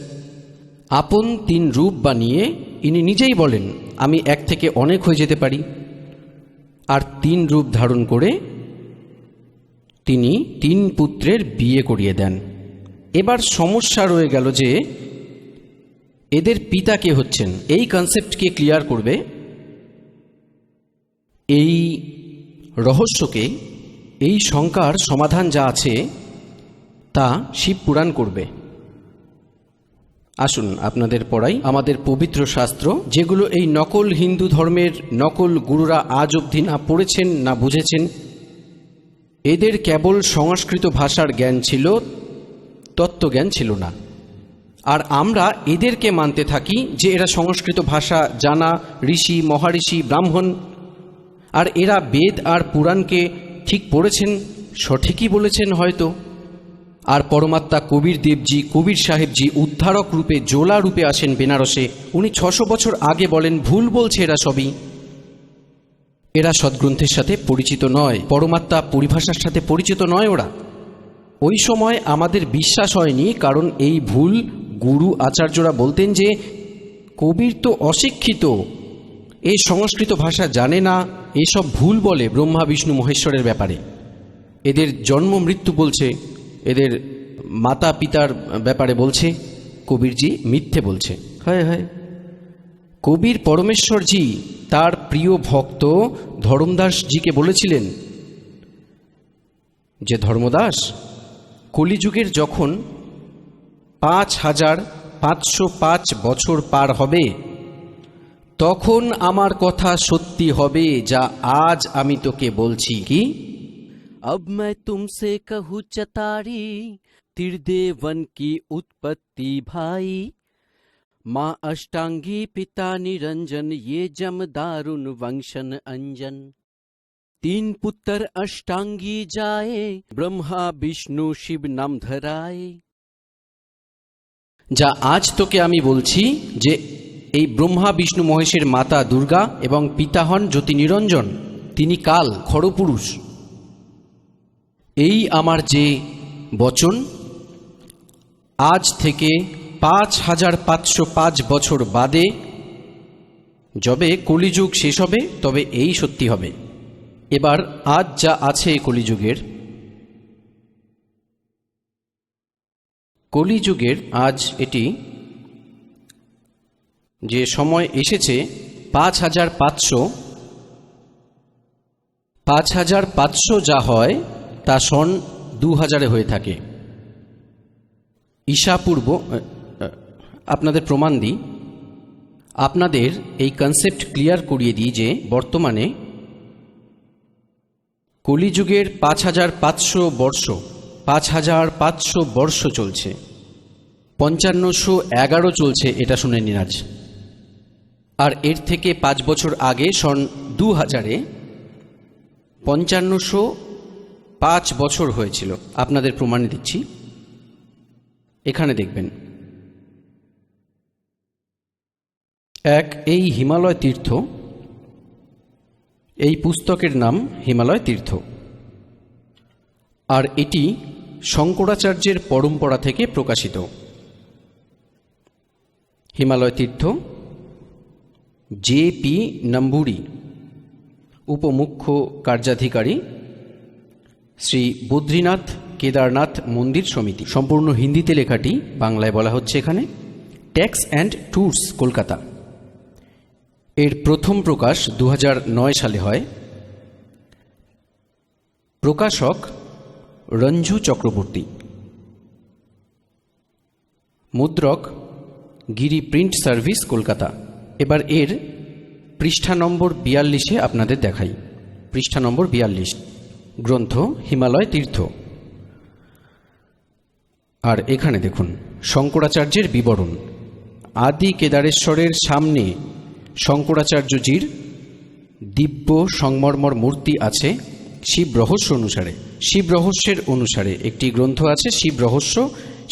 আপন 3 রূপ বানিয়ে ইনি নিজেই বলেন, আমি এক থেকে অনেক হয়ে যেতে পারি। আর 3 রূপ ধারণ করে তিনি 3 পুত্রের বিয়ে করিয়ে দেন। এবার সমস্যা রয়ে গেল যে এদের পিতা কে হচ্ছেন। এই কনসেপ্টকে ক্লিয়ার করবে, এই রহস্যকে, এই শঙ্কার সমাধান যা আছে তা শিব পুরাণ করবে। আসুন আপনাদের পড়াই আমাদের পবিত্র শাস্ত্র, যেগুলো এই নকল হিন্দু ধর্মের নকল গুরুরা আজ অবধি না পড়েছেন না বুঝেছেন। এদের কেবল সংস্কৃত ভাষার জ্ঞান ছিল, তত্ত্বজ্ঞান ছিল না। আর আমরা এদেরকে মানতে থাকি যে এরা সংস্কৃত ভাষা জানা ঋষি, মহারিষি, ব্রাহ্মণ, আর এরা বেদ আর পুরাণকে ঠিক পড়েছেন, সঠিকই বলেছেন হয়তো। আর পরমাত্মা কবির দেবজি, কবির সাহেবজি উদ্ধারক রূপে, জোলা রূপে আসেন বেনারসে। উনি 600 বছর আগে বলেন ভুল বলছে এরা সবই। এরা সদ্গ্রন্থের সাথে পরিচিত নয়, পরমাত্মা পরিভাষার সাথে পরিচিত নয় ওরা। ওই সময় আমাদের বিশ্বাস হয়নি, কারণ এই ভুল গুরু আচার্যরা বলতেন যে কবির তো অশিক্ষিত, এই সংস্কৃত ভাষা জানে না, এসব ভুল বলে ব্রহ্মা বিষ্ণু মহেশ্বরের ব্যাপারে। এদের জন্ম মৃত্যু বলছে, এদের মাতা পিতার ব্যাপারে বলছে। কবিরজি মিথ্যে বলছে। হয় হয়, কবির পরমেশ্বরজি তার প্রিয় ভক্ত ধর্মদাসজিকে বলেছিলেন যে ধর্মদাস, কলিযুগের যখন 5505 বছর পার হবে, তখন আমার কথা সত্যি হবে যা আজ আমি তোকে বলছি। কি? अब मैं तुमसे कहूँ चतारी, त्रिदेवन की उत्पत्ति भाई। माँ अष्टांगी पिता निरंजन, ये जम दारुण वंशन अंजन। तीन पुत्र अष्टांगी जाए, ब्रह्मा विष्णु शिव नाम धराए। যা আজ তোকে আমি বলছি যে এই ব্রহ্মা বিষ্ণু মহেশের মাতা দুর্গা এবং পিতা হন জ্যোতি নিরঞ্জন, তিনি কাল খড়পুরুষ। এই আমার যে বচন আজ থেকে 5505 বছর বাদে যবে কলিযুগ শেষ হবে তবে এই সত্যি হবে। এবার আজ যা আছে কলিযুগের, কলিযুগের আজ এটি যে সময় এসেছে 5500 যা হয় তা সন 2000 হয়ে থাকে। ঈশাপূর্ব আপনাদের প্রমাণ দিই, আপনাদের এই কনসেপ্ট ক্লিয়ার করিয়ে দিই যে বর্তমানে কলিযুগের 5500 বর্ষ চলছে, 5511 চলছে, এটা শুনে নিন আজ। আর এর থেকে 5 বছর আগে সন 2000-এ 5505 বছর হয়েছিল। আপনাদের প্রমাণ দিচ্ছি, এখানে দেখবেন। এই হিমালয় তীর্থ, এই পুস্তকের নাম হিমালয় তীর্থ, আর এটি শঙ্করাচার্যের পরম্পরা থেকে প্রকাশিত। হিমালয় তীর্থ জে.পি. নাম্বুরি, উপমুখ্য কার্যাধিকারী, শ্রী বদ্রীনাথ কেদারনাথ মন্দির সমিতি। সম্পূর্ণ হিন্দিতে লেখাটি, বাংলায় বলা হচ্ছে এখানে ট্যাক্স অ্যান্ড ট্যুরস, কলকাতা। এর প্রথম প্রকাশ 2009 সালে হয়। প্রকাশক রঞ্জু চক্রবর্তী, মুদ্রক গিরি প্রিন্ট সার্ভিস, কলকাতা। এবার এর পৃষ্ঠা নম্বর 42-এ আপনাদের দেখাই। পৃষ্ঠা নম্বর 42, গ্রন্থ হিমালয় তীর্থ। আর এখানে দেখুন শঙ্করাচার্যের বিবরণ। আদি কেদারেশ্বরের সামনে শঙ্করাচার্যজির দিব্য সংমর্মর মূর্তি আছে শিব রহস্য অনুসারে। শিব রহস্যের অনুসারে একটি গ্রন্থ আছে শিব রহস্য,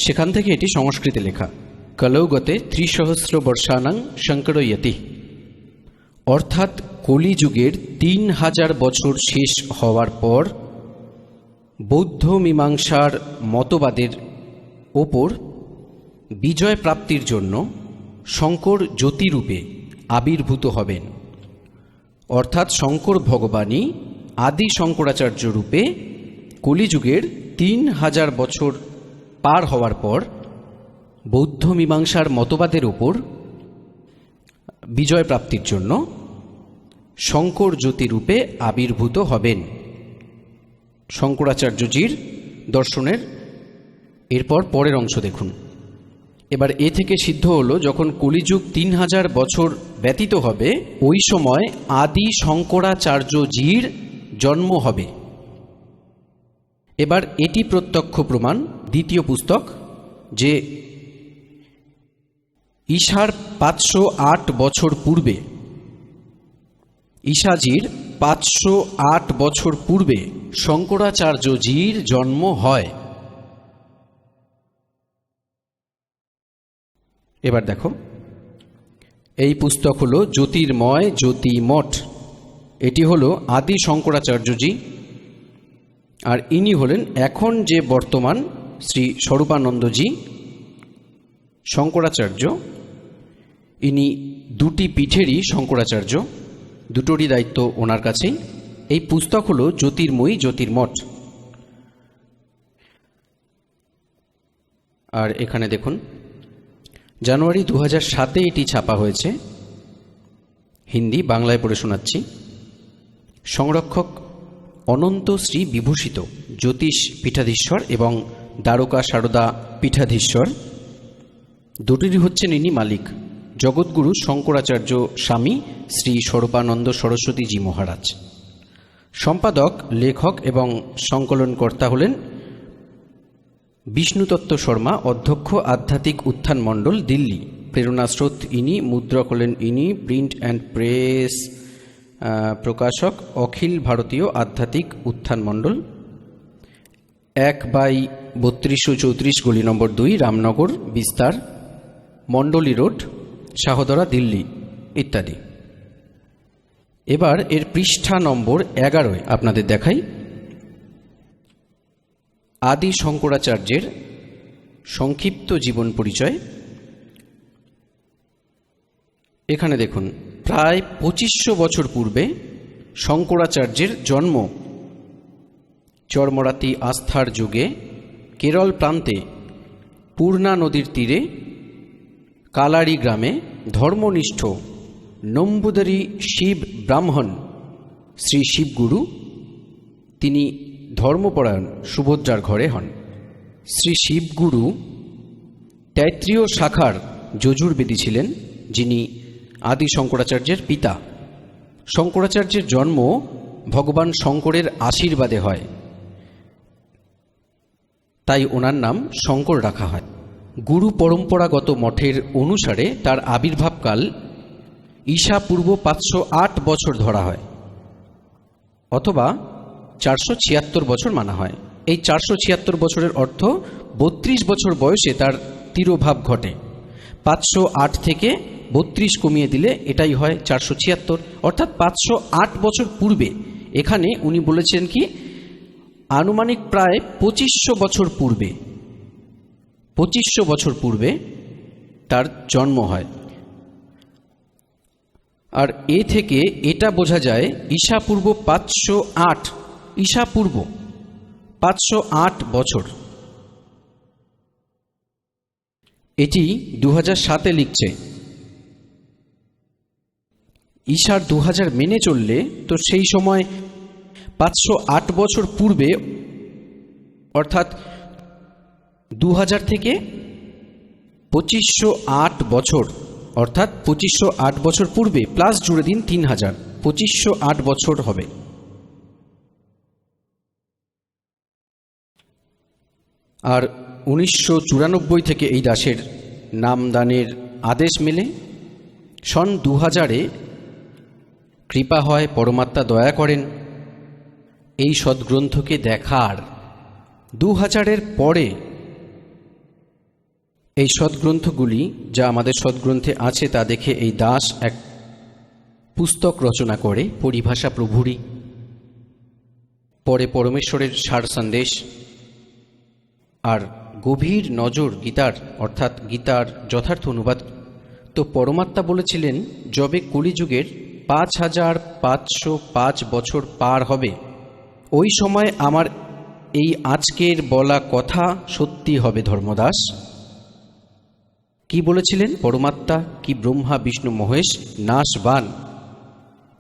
সেখান থেকে এটি সংস্কৃতে লেখা। কলৌগতে 300 বর্ষানাং শঙ্করয়তি, অর্থাৎ কলিযুগের 3000 বছর শেষ হওয়ার পর বৌদ্ধ মীমাংসার মতবাদের ওপর বিজয় প্রাপ্তির জন্য শঙ্কর জ্যোতিরূপে আবির্ভূত হবেন। অর্থাৎ শঙ্কর ভগবানই আদি শঙ্করাচার্য রূপে কলিযুগের 3000 বছর পার হওয়ার পর বৌদ্ধ মীমাংসার মতবাদের ওপর বিজয় প্রাপ্তির জন্য শঙ্কর জ্যোতিরূপে আবির্ভূত হবেন। শঙ্করাচার্যজির দর্শনের এরপর পরের অংশ দেখুন। এবার এ থেকে সিদ্ধ হলো যখন কলিযুগ 3000 বছর ব্যতীত হবে ওই সময় আদি শঙ্করাচার্যজির জন্ম হবে। এবার এটি প্রত্যক্ষ প্রমাণ দ্বিতীয় পুস্তক যে ঈশার 508 বছর পূর্বে, ঈশাজির 508 বছর পূর্বে শঙ্করাচার্যজির জন্ম হয়। এবার দেখো, এই পুস্তক হলো জ্যোতির্ময় জ্যোতিমঠ। এটি হলো আদি শঙ্করাচার্যজি, আর ইনি হলেন এখন যে বর্তমান শ্রী স্বরূপানন্দজি শঙ্করাচার্য। ইনি দুটি পীঠেরই শঙ্করাচার্য, দুটোরই দায়িত্ব ওনার কাছেই। এই পুস্তক হলো জ্যোতির্ময়ী জ্যোতির্মঠ। আর এখানে দেখুন জানুয়ারি 2007-এ এটি ছাপা হয়েছে। হিন্দি, বাংলায় পড়ে শোনাচ্ছি। সংরক্ষক অনন্ত শ্রী বিভূষিত জ্যোতিষ পীঠাধীশ্বর এবং দ্বারকা সারদা পীঠাধীশ্বর, দুটিরই হচ্ছেন ইনি মালিক। জগৎগুরু শঙ্করাচার্য স্বামী শ্রী স্বরূপানন্দ সরস্বতীজি মহারাজ। সম্পাদক, লেখক এবং সংকলনকর্তা হলেন বিষ্ণুতত্ত্ব শর্মা, অধ্যক্ষ, আধ্যাত্মিক উত্থান মণ্ডল, দিল্লি। প্রেরণাস্রোত ইনি, মুদ্রক হলেন ইনি, প্রিন্ট অ্যান্ড প্রেস প্রকাশক অখিল ভারতীয় আধ্যাত্মিক উত্থান মণ্ডল, 1/3234 গলি নম্বর 2, রামনগর বিস্তার, মণ্ডলী রোড, শাহদরা, দিল্লি ইত্যাদি। এবার এর পৃষ্ঠা নম্বর 11 আপনাদের দেখাই। আদি শঙ্করাচার্যের সংক্ষিপ্ত জীবন পরিচয়। এখানে দেখুন, প্রায় 2500 বছর পূর্বে শঙ্করাচার্যের জন্ম চর্মরাতি আস্থার যুগে কেরল প্রান্তে পূর্ণা নদীর তীরে কালারি গ্রামে ধর্মনিষ্ঠ নম্বুদরী শিব ব্রাহ্মণ শ্রী শিবগুরু, তিনি ধর্মপরায়ণ সুভদ্রার ঘরে হন। শ্রী শিবগুরু তৈত্রীয় শাখার যজুর্বেদী ছিলেন, যিনি আদি শঙ্করাচার্যের পিতা। শঙ্করাচার্যের জন্ম ভগবান শঙ্করের আশীর্বাদে হয়, তাই ওনার নাম শঙ্কর রাখা হয়। গুরু পরম্পরাগত মঠের অনুসারে তার আবির্ভাবকাল ঈশাপূর্ব 508 বছর ধরা হয়, অথবা 476 বছর মানা হয়। এই 476 বছরের অর্থ 32 বছর বয়সে তার তিরোভাব ঘটে। 508 থেকে 32 কমিয়ে দিলে এটাই হয় 476, অর্থাৎ 508 বছর পূর্বে। এখানে উনি বলেছেন কি, আনুমানিক প্রায় 2500 বছর পূর্বে, 2500 বছর পূর্বে তার জন্ম হয়। আর এ থেকে এটা বোঝা যায় ঈশাপূর্ব 508, ঈশাপূর্ব 508 বছর। এটি 2007-এ লিখছে। ঈশার 2000 মেনে চললে তো সেই সময় 508 বছর পূর্বে, অর্থাৎ 2000 থেকে 2508 বছর, অর্থাৎ 2508 বছর পূর্বে প্লাস জুড়ে দিন 3000, 2508 বছর হবে। আর 1994 থেকে এই দাসের নামদানের আদেশ মেলে। সন 2000-এ কৃপা হয়, পরমাত্মা দয়া করেন এই সদ্গ্রন্থকে দেখার। 2000-এর পরে এই সদ্গ্রন্থগুলি যা আমাদের সদ্গ্রন্থে আছে তা দেখে এই দাস এক পুস্তক রচনা করে, পরিভাষা প্রভুরই, পরে পরমেশ্বরের সার সন্দেশ, আর গভীর নজর গীতার, অর্থাৎ গীতার যথার্থ অনুবাদ। তো পরমাত্মা বলেছিলেন, যবে কলিযুগের 5505 বছর পার হবে, ওই সময় আমার এই আজকের বলা কথা সত্যি হবে ধর্মদাস। কি বলেছিলেন পরমাত্মা? কি ব্রহ্মা বিষ্ণু মহেশ নাশবান,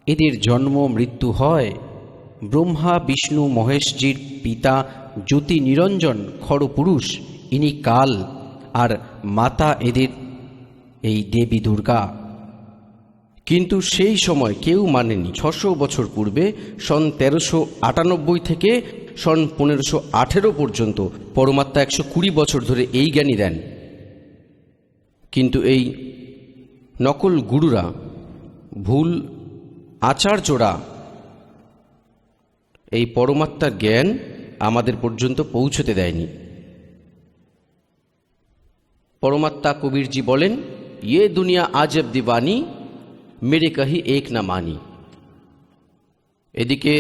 এদের জন্ম মৃত্যু হয়। ব্রহ্মা বিষ্ণু মহেশজির পিতা জ্যোতি নিরঞ্জন খড়পুরুষ, ইনি কাল, আর মাতা এদের এই দেবী দুর্গা। কিন্তু সেই সময় কেউ মানেনি। 600 বছর পূর্বে সন 1398 থেকে সন 1518 পর্যন্ত পরমাত্মা 120 বছর ধরে এই জ্ঞানই দেন। কিন্তু এই নকল গুরুরা, ভুল আচার্যরা এই পরমাত্মার জ্ঞান আমাদের পর্যন্ত পৌঁছতে দেয়নি। পরমাত্মা কবিরজি বলেন, ये दुनिया आजब दीवानी मेरे कही एक ना मानी। এদিকে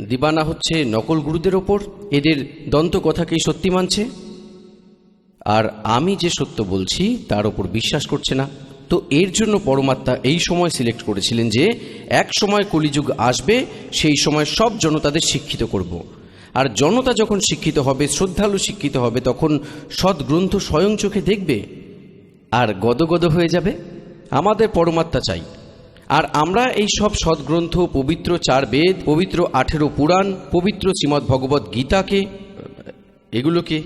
দিবানা হচ্ছে নকল গুরুদের ওপর, এদের দন্ত কথাকেই সত্যি মানছে, আর আমি যে সত্য বলছি তার ওপর বিশ্বাস করছে না। তো এর জন্য পরমাত্মা এই সময় সিলেক্ট করেছিলেন যে এক সময় কলিযুগ আসবে, সেই সময় সব জনতাদের শিক্ষিত করব। আর জনতা যখন শিক্ষিত হবে, শ্রদ্ধালু শিক্ষিত হবে, তখন সদ্গ্রন্থ স্বয়ং চোখে দেখবে আর গদগদ হয়ে যাবে। আমাদের পরমাত্মা চাই। আর আমরা এই সব সদ্গ্রন্থ, পবিত্র 4 বেদ, পবিত্র 18 পুরাণ, পবিত্র শ্রীমদ্ ভগবদ্ গীতাকে, এগুলোকে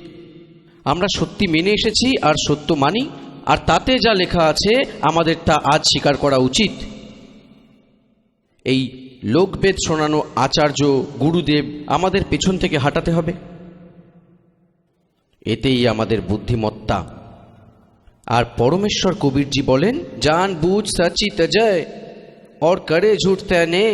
আমরা সত্যি মেনে এসেছি আর সত্য মানি। আর তাতে যা লেখা আছে আমাদের তা আজ স্বীকার করা উচিত। এই লোকবেদ শোনানো আচার্য গুরুদেব আমাদের পেছন থেকে হাঁটাতে হবে। এতেই আমাদের বুদ্ধিমত্তা। আর পরমেশ্বর কবিরজি বলেন, জান বুঝ সচি তজয় और करे झूठ तैने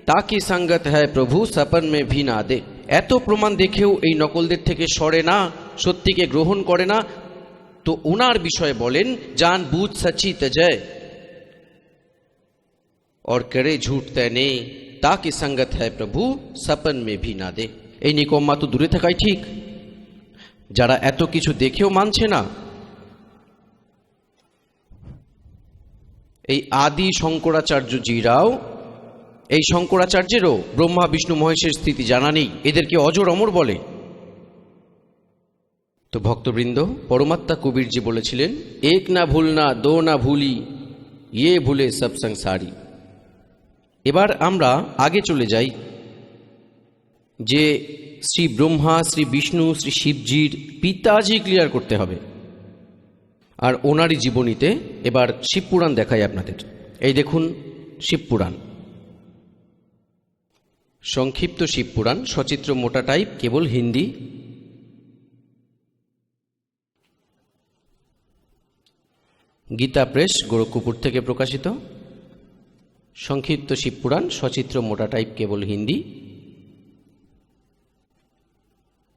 ताकि संगत है प्रभु सपन में भी ना दे। এত প্রমাণ দেখেও এই নকলদের থেকে সরে না, সত্যিকে গ্রহণ করে না, তো ওনার বিষয়ে বলেন জান বুঝ সচি তজয় और करे झूठ तैने ताकि संगत है प्रभु सपन में भी ना दे। এই নিকম্মা তো দূরে থাকাই ঠিক, যারা এত কিছু দেখেও মানছে না। এই আদি শঙ্করাচার্যজিরাও, এই শঙ্করাচার্যেরও ব্রহ্মা বিষ্ণু মহেশের স্থিতি জানা নেই, এদেরকে অজর অমর বলে। তো ভক্তবৃন্দ, পরমাত্মা কবিরজি বলেছিলেন, এক না ভুলনা দো না ভুলি ইয়ে ভুলে সব সংসারী। এবার আমরা আগে চলে যাই যে শ্রী ব্রহ্মা, শ্রী বিষ্ণু, শ্রী শিবজির পিতাজি ক্লিয়ার করতে হবে। আর ওনারই জীবনীতে এবার শিবপুরাণ দেখাই আপনাদের। এই দেখুন শিবপুরাণ, সংক্ষিপ্ত শিবপুরাণ, সচিত্র মোটা টাইপ, কেবল হিন্দি। গীতা প্রেস, গোরক্ষপুর থেকে প্রকাশিত। সংক্ষিপ্ত শিবপুরাণ, সচিত্র মোটা টাইপ, কেবল হিন্দি।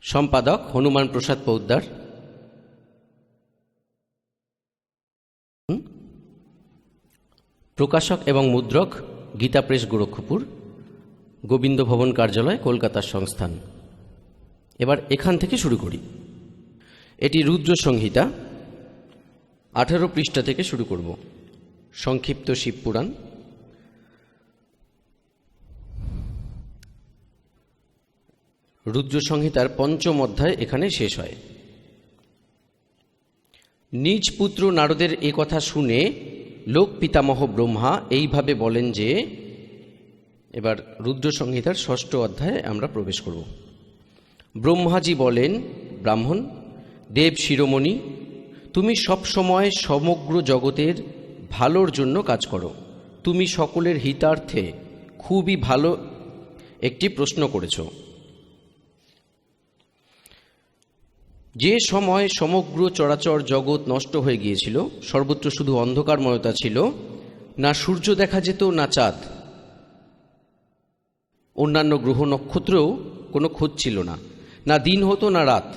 সম্পাদক হনুমান প্রসাদ পোদ্দার। প্রকাশক এবং মুদ্রক গীতা প্রেস, গোরক্ষপুর, গোবিন্দ ভবন কার্যালয়, কলকাতার সংস্থান। এবার এখান থেকে শুরু করি। এটি রুদ্র সংহিতা, 18 পৃষ্ঠা থেকে শুরু করব। সংক্ষিপ্ত শিবপুরাণ। রুদ্র সংহিতার 5ম অধ্যায় এখানে শেষ হয়। নিজ পুত্র নারদের এ কথা শুনে লোক পিতামহ ব্রহ্মা এইভাবে বলেন যে, এবার রুদ্র সংহিতার 6ষ্ঠ অধ্যায়ে আমরা প্রবেশ করব। ব্রহ্মাজি বলেন, ব্রাহ্মণ দেব শিরোমণি, তুমি সব সময় সমগ্র জগতের ভালোর জন্য কাজ করো। তুমি সকলের হিতার্থে খুবই ভালো একটি প্রশ্ন করেছ। যে সময় সমগ্র চরাচর জগৎ নষ্ট হয়ে গিয়েছিল, সর্বত্র শুধু অন্ধকারময়তা ছিল, না সূর্য দেখা যেত না চাঁদ, অন্যান্য গ্রহ নক্ষত্রেও কোনো খোঁজ ছিল না, না দিন হতো না রাত,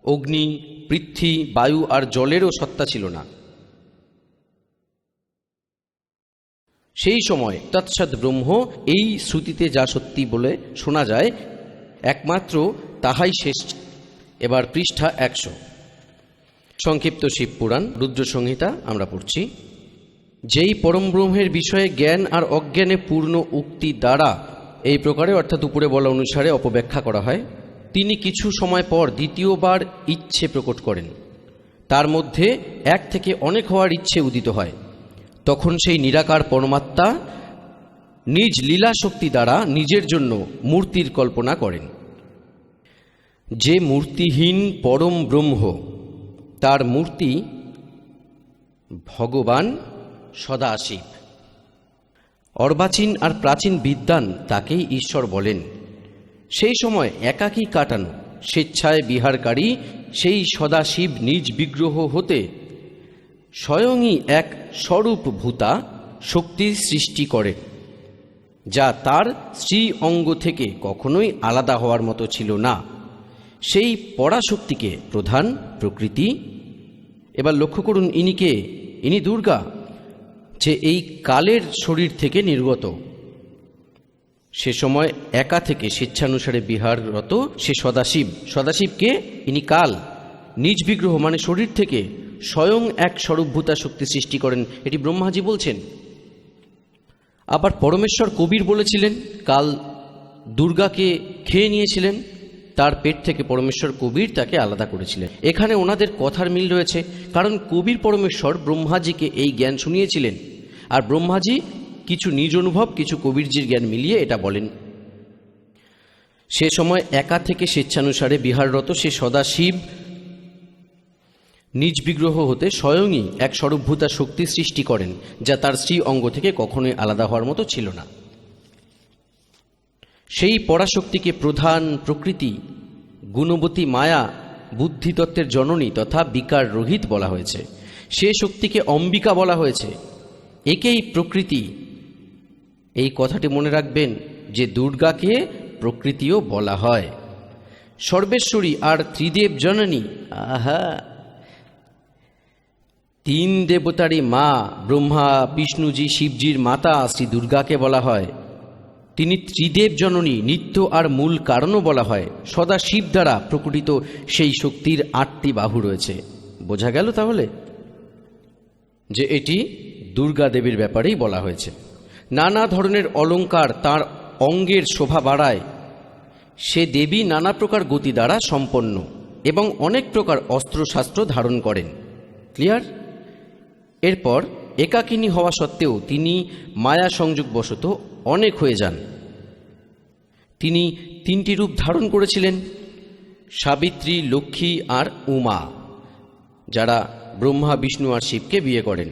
অগ্নি, পৃথ্বী, বায়ু আর জলেরও সত্তা ছিল না। সেই সময় তৎসৎ ব্রহ্ম, এই শ্রুতিতে যা সত্যি বলে শোনা যায়, একমাত্র তাহাই শেষ। এবার পৃষ্ঠা 100। সংক্ষিপ্ত শিবপুরাণ, রুদ্র সংহিতা আমরা পড়ছি। যেই পরম ব্রহ্মের বিষয়ে জ্ঞান আর অজ্ঞানে পূর্ণ উক্তি দ্বারা এই প্রকারে, অর্থাৎ উপরে বলা অনুসারে অপব্যাখ্যা করা হয়, তিনি কিছু সময় পর দ্বিতীয়বার ইচ্ছে প্রকট করেন। তার মধ্যে এক থেকে অনেক হওয়ার ইচ্ছে উদিত হয়। তখন সেই নিরাকার পরমাত্মা নিজ লীলা শক্তি দ্বারা নিজের জন্য মূর্তির কল্পনা করেন। যে মূর্তিহীন পরম ব্রহ্ম, তার মূর্তি ভগবান সদাশিব। অর্বাচীন আর প্রাচীন বিদ্বান তাকেই ঈশ্বর বলেন। সেই সময় একাকী কাটানো, স্বেচ্ছায় বিহারকারী সেই সদাশিব নিজ বিগ্রহ হতে স্বয়ংই এক স্বরূপ ভূতা শক্তির সৃষ্টি করে, যা তার শ্রী অঙ্গ থেকে কখনোই আলাদা হওয়ার মতো ছিল না। সেই পরাশক্তিকে প্রধান প্রকৃতি। এবার লক্ষ্য করুন, ইনি দুর্গা, যে এই কালের শরীর থেকে নির্গত। সে সময় একা থেকে স্বেচ্ছানুসারে বিহাররত সে সদাশিব। সদাশিবকে ইনি কাল, নিজ বিগ্রহ মানে শরীর থেকে স্বয়ং এক স্বরূপভূতা শক্তি সৃষ্টি করেন। এটি ব্রহ্মাজি বলছেন। আবার পরমেশ্বর কবির বলেছিলেন, কাল দুর্গাকে খেয়ে নিয়েছিলেন, তার পেট থেকে পরমেশ্বর কবির তাকে আলাদা করেছিলেন। এখানে ওনাদের কথার মিল রয়েছে, কারণ কবির পরমেশ্বর ব্রহ্মাজিকে এই জ্ঞান শুনিয়েছিলেন, আর ব্রহ্মাজি কিছু নিজ অনুভব, কিছু কবিরজির জ্ঞান মিলিয়ে এটা বলেন। সে সময় একা থেকে স্বেচ্ছানুসারে বিহাররত সে সদাশিব নিজ বিগ্রহ হতে স্বয়ংই এক স্বরূপভূতা শক্তি সৃষ্টি করেন, যা তার স্ত্রী অঙ্গ থেকে কখনোই আলাদা হওয়ার মতো ছিল না। সেই পরাশক্তিকে প্রধান প্রকৃতি, গুণবতী মায়া, বুদ্ধিতত্ত্বের জননী তথা বিকার রহিত বলা হয়েছে। সে শক্তিকে অম্বিকা বলা হয়েছে। একেই প্রকৃতি। এই কথাটি মনে রাখবেন যে দুর্গাকে প্রকৃতিও বলা হয়। সর্বেশ্বরী আর ত্রিদেব জননী, আহা, তিন দেবতারই মা, ব্রহ্মা, বিষ্ণুজি, শিবজির মাতা শ্রী দুর্গাকে বলা হয়। তিনি ত্রিদেব জননী, নিত্য আর মূল কারণও বলা হয়। সদা শিব দ্বারা প্রকটিত সেই শক্তির 8টি বাহু রয়েছে। বোঝা গেল তাহলে যে এটি দুর্গা দেবীর ব্যাপারেই বলা হয়েছে। নানা ধরনের অলঙ্কার তার অঙ্গের শোভা বাড়ায়। সে দেবী নানা প্রকার গতি দ্বারা সম্পন্ন এবং অনেক প্রকার অস্ত্রশাস্ত্র ধারণ করেন। ক্লিয়ার? এরপর একাকিনী হওয়া সত্ত্বেও তিনি মায়া সংযোগবশত অনেক হয়ে যান। তিনি 3টি রূপ ধারণ করেছিলেন: সাবিত্রী, লক্ষ্মী আর উমা, যারা ব্রহ্মা, বিষ্ণু আর শিবকে বিয়ে করেন।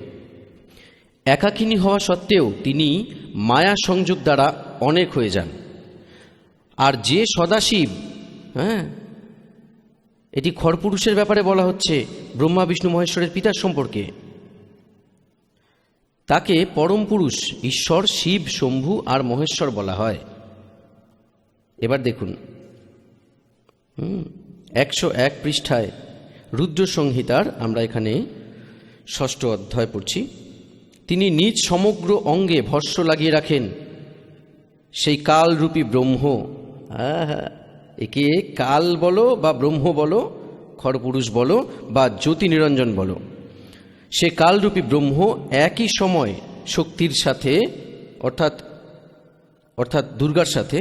একাকিনী হওয়া সত্ত্বেও তিনি মায়া সংযোগ দ্বারা অনেক হয়ে যান। আর যে সদাশিব, এটি খরপুরুষের ব্যাপারে বলা হচ্ছে, ব্রহ্মা, বিষ্ণু, মহেশ্বরের পিতার সম্পর্কে। তাকে পরম পুরুষ, ঈশ্বর, শিব, শম্ভু আর মহেশ্বর বলা হয়। এবার দেখুন 101 পৃষ্ঠায় রুদ্র সংহিতার আমরা এখানে 6ষ্ঠ অধ্যায় পড়ছি। তিনি নিজ সমগ্র অঙ্গে ভস্য লাগিয়ে রাখেন সেই কালরূপী ব্রহ্ম। একে কাল বলো বা ব্রহ্ম বলো, খরপুরুষ বলো বা জ্যোতি নিরঞ্জন বলো, সে কালরূপী ব্রহ্ম একই সময় শক্তির সাথে অর্থাৎ দুর্গার সাথে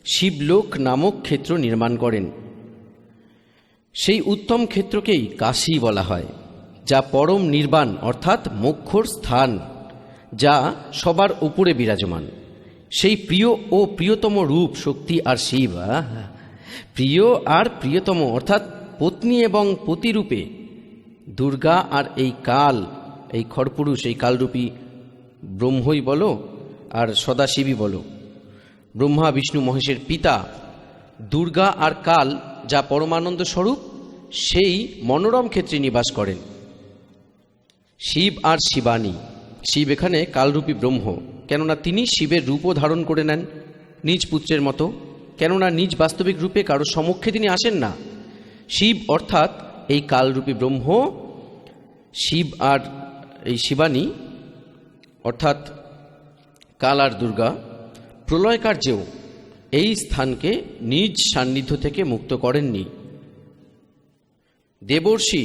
শিবলোক নামক ক্ষেত্র নির্মাণ করেন। সেই উত্তম ক্ষেত্রকেই কাশী বলা হয়, যা পরম নির্বাণ অর্থাৎ মোক্ষর স্থান, যা সবার উপরে বিরাজমান। সেই প্রিয় ও প্রিয়তম রূপ শক্তি আর শিব। প্রিয় আর প্রিয়তম অর্থাৎ পত্নী এবং পতিরূপে দুর্গা আর এই কাল, এই খরপুরুষ, এই কালরূপী ব্রহ্মই বলো আর সদাশিবই বলো, ব্রহ্মা, বিষ্ণু, মহেশের পিতা দুর্গা আর কাল, যা পরমানন্দ স্বরূপ, সেই মনোরম ক্ষেত্রে নিবাস করেন। শিব আর শিবানী, শিব এখানে কালরূপী ব্রহ্ম, কেননা তিনি শিবের রূপও ধারণ করে নেন নিজ পুত্রের মতো, কেননা নিজ বাস্তবিক রূপে কারো সমক্ষে তিনি আসেন না। শিব অর্থাৎ এই কালরূপী ব্রহ্ম, শিব আর এই শিবানী অর্থাৎ কাল আর দুর্গা প্রলয় কার্যেও এই স্থানকে নিজ সান্নিধ্য থেকে মুক্ত করেননি। দেবর্ষি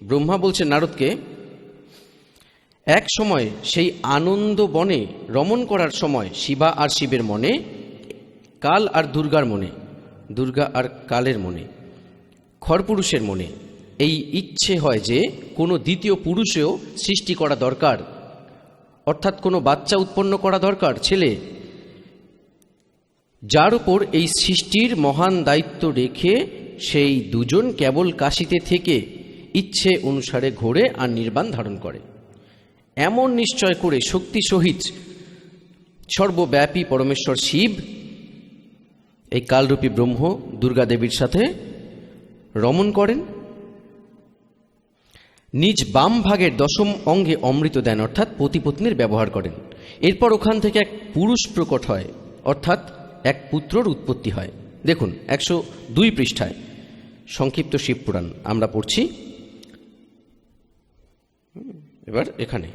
ব্রহ্মা বলছেন নারদকে, এক সময় সেই আনন্দ বনে রমণ করার সময় শিবা আর শিবের মনে, কাল আর দুর্গার মনে, দুর্গা আর কালের মনে, খরপুরুষের মনে এই ইচ্ছে হয় যে কোনো দ্বিতীয় পুরুষেও সৃষ্টি করা দরকার, অর্থাৎ কোনো বাচ্চা উৎপন্ন করা দরকার, ছেলে, যার উপর এই সৃষ্টির মহান দায়িত্ব রেখে সেই দুজন কেবল কাশীতে থেকে ইচ্ছে অনুসারে ঘোরে আর নির্বাণ ধারণ করে। এমন নিশ্চয় করে শক্তি সহিত সর্বব্যাপী পরমেশ্বর শিব এই কালরূপী ব্রহ্ম দুর্গা দেবীর সাথে রমণ করেন। নিজ বাম ভাগের 10ম অঙ্গে অমৃত দেন, অর্থাৎ পতিপত্নীর ব্যবহার করেন। এরপর ওখান থেকে এক পুরুষ প্রকট হয়, অর্থাৎ এক পুত্রর উৎপত্তি হয়। দেখুন 102 পৃষ্ঠায় সংক্ষিপ্ত শিবপুরাণ আমরা পড়ছি। এবার এখানে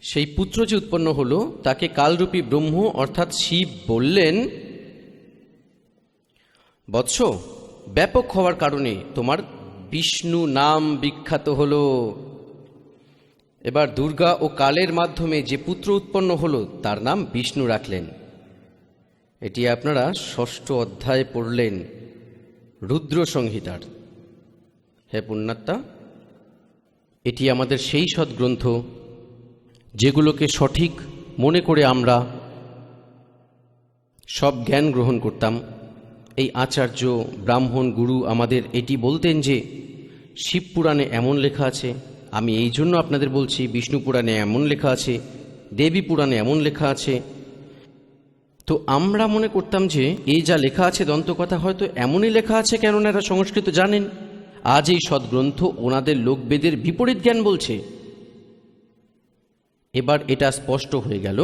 সেই পুত্র যে উৎপন্ন হলো তাকে কালরূপী ব্রহ্ম অর্থাৎ শিব বললেন, বৎস, ব্যাপক হওয়ার কারণে তোমার বিষ্ণু নাম বিখ্যাত হলো। এবার দুর্গা ও কালের মাধ্যমে যে পুত্র উৎপন্ন হলো তার নাম বিষ্ণু রাখলেন। এটি আপনারা 6ষ্ঠ অধ্যায়ে পড়লেন রুদ্র সংহিতার। হে পুণ্যাত্মা, এটি আমাদের সেই সদ্গ্রন্থ যেগুলোকে সঠিক মনে করে আমরা সব জ্ঞান গ্রহণ করতাম। এই আচার্য, ব্রাহ্মণ, গুরু আমাদের এটি বলতেন যে শিব পুরাণে এমন লেখা আছে, আমি এই জন্য আপনাদের বলছি বিষ্ণু পুরাণে এমন লেখা আছে, দেবী পুরাণে এমন লেখা আছে। তো আমরা মনে করতাম যে এই যা লেখা আছে দন্তকথা হয়তো এমনই লেখা আছে, কেননা এরা সংস্কৃত জানেন। আজ এই সদ্গ্রন্থ ওনাদের লোকবেদের বিপরীত জ্ঞান বলছে। এবার এটা স্পষ্ট হয়ে গেল,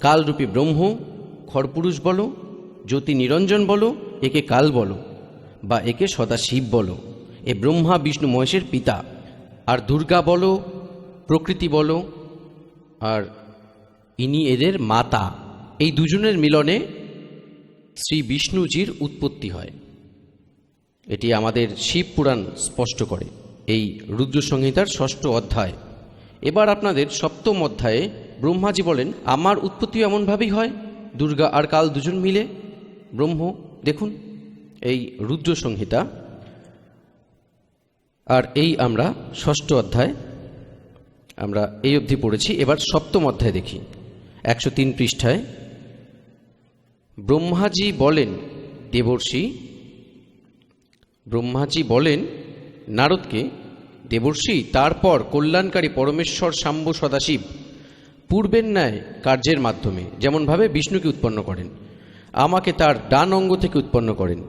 কালরূপী ব্রহ্ম, খড়পুরুষ বলো, জ্যোতি নিরঞ্জন বলো, একে কাল বলো বা একে সদাশিব বলো, এ ব্রহ্মা বিষ্ণু মহেশের পিতা। আর দুর্গা বলো, প্রকৃতি বলো, আর ইনি এদের মাতা। এই দুজনের মিলনে শ্রী বিষ্ণুজির উৎপত্তি হয়। এটি আমাদের শিব পুরাণ স্পষ্ট করে এই রুদ্র সংহিতার 6ষ্ঠ অধ্যায়। এবার আপনাদের 7ম অধ্যায়ে ব্রহ্মাজি বলেন, আমার উৎপত্তিও এমনভাবেই হয়, দুর্গা আর কাল দুজন মিলে ব্রহ্ম। দেখুন এই রুদ্র সংহিতা, আর এই আমরা 6ষ্ঠ অধ্যায় আমরা এই অবধি পড়েছি। এবার 7ম অধ্যায় দেখি, 103 পৃষ্ঠায়। ব্রহ্মাজি বলেন দেবর্ষি, ব্রহ্মাজি বলেন নারদকে, দেবর্ষি তারপর কল্যাণকারী পরমেশ্বর শাম্ব সদাশিব পূর্বের ন্যায় কার্যের মাধ্যমে যেমনভাবে বিষ্ণুকে উৎপন্ন করেন, আমাকে তার ডান অঙ্গ থেকে উৎপন্ন করেন।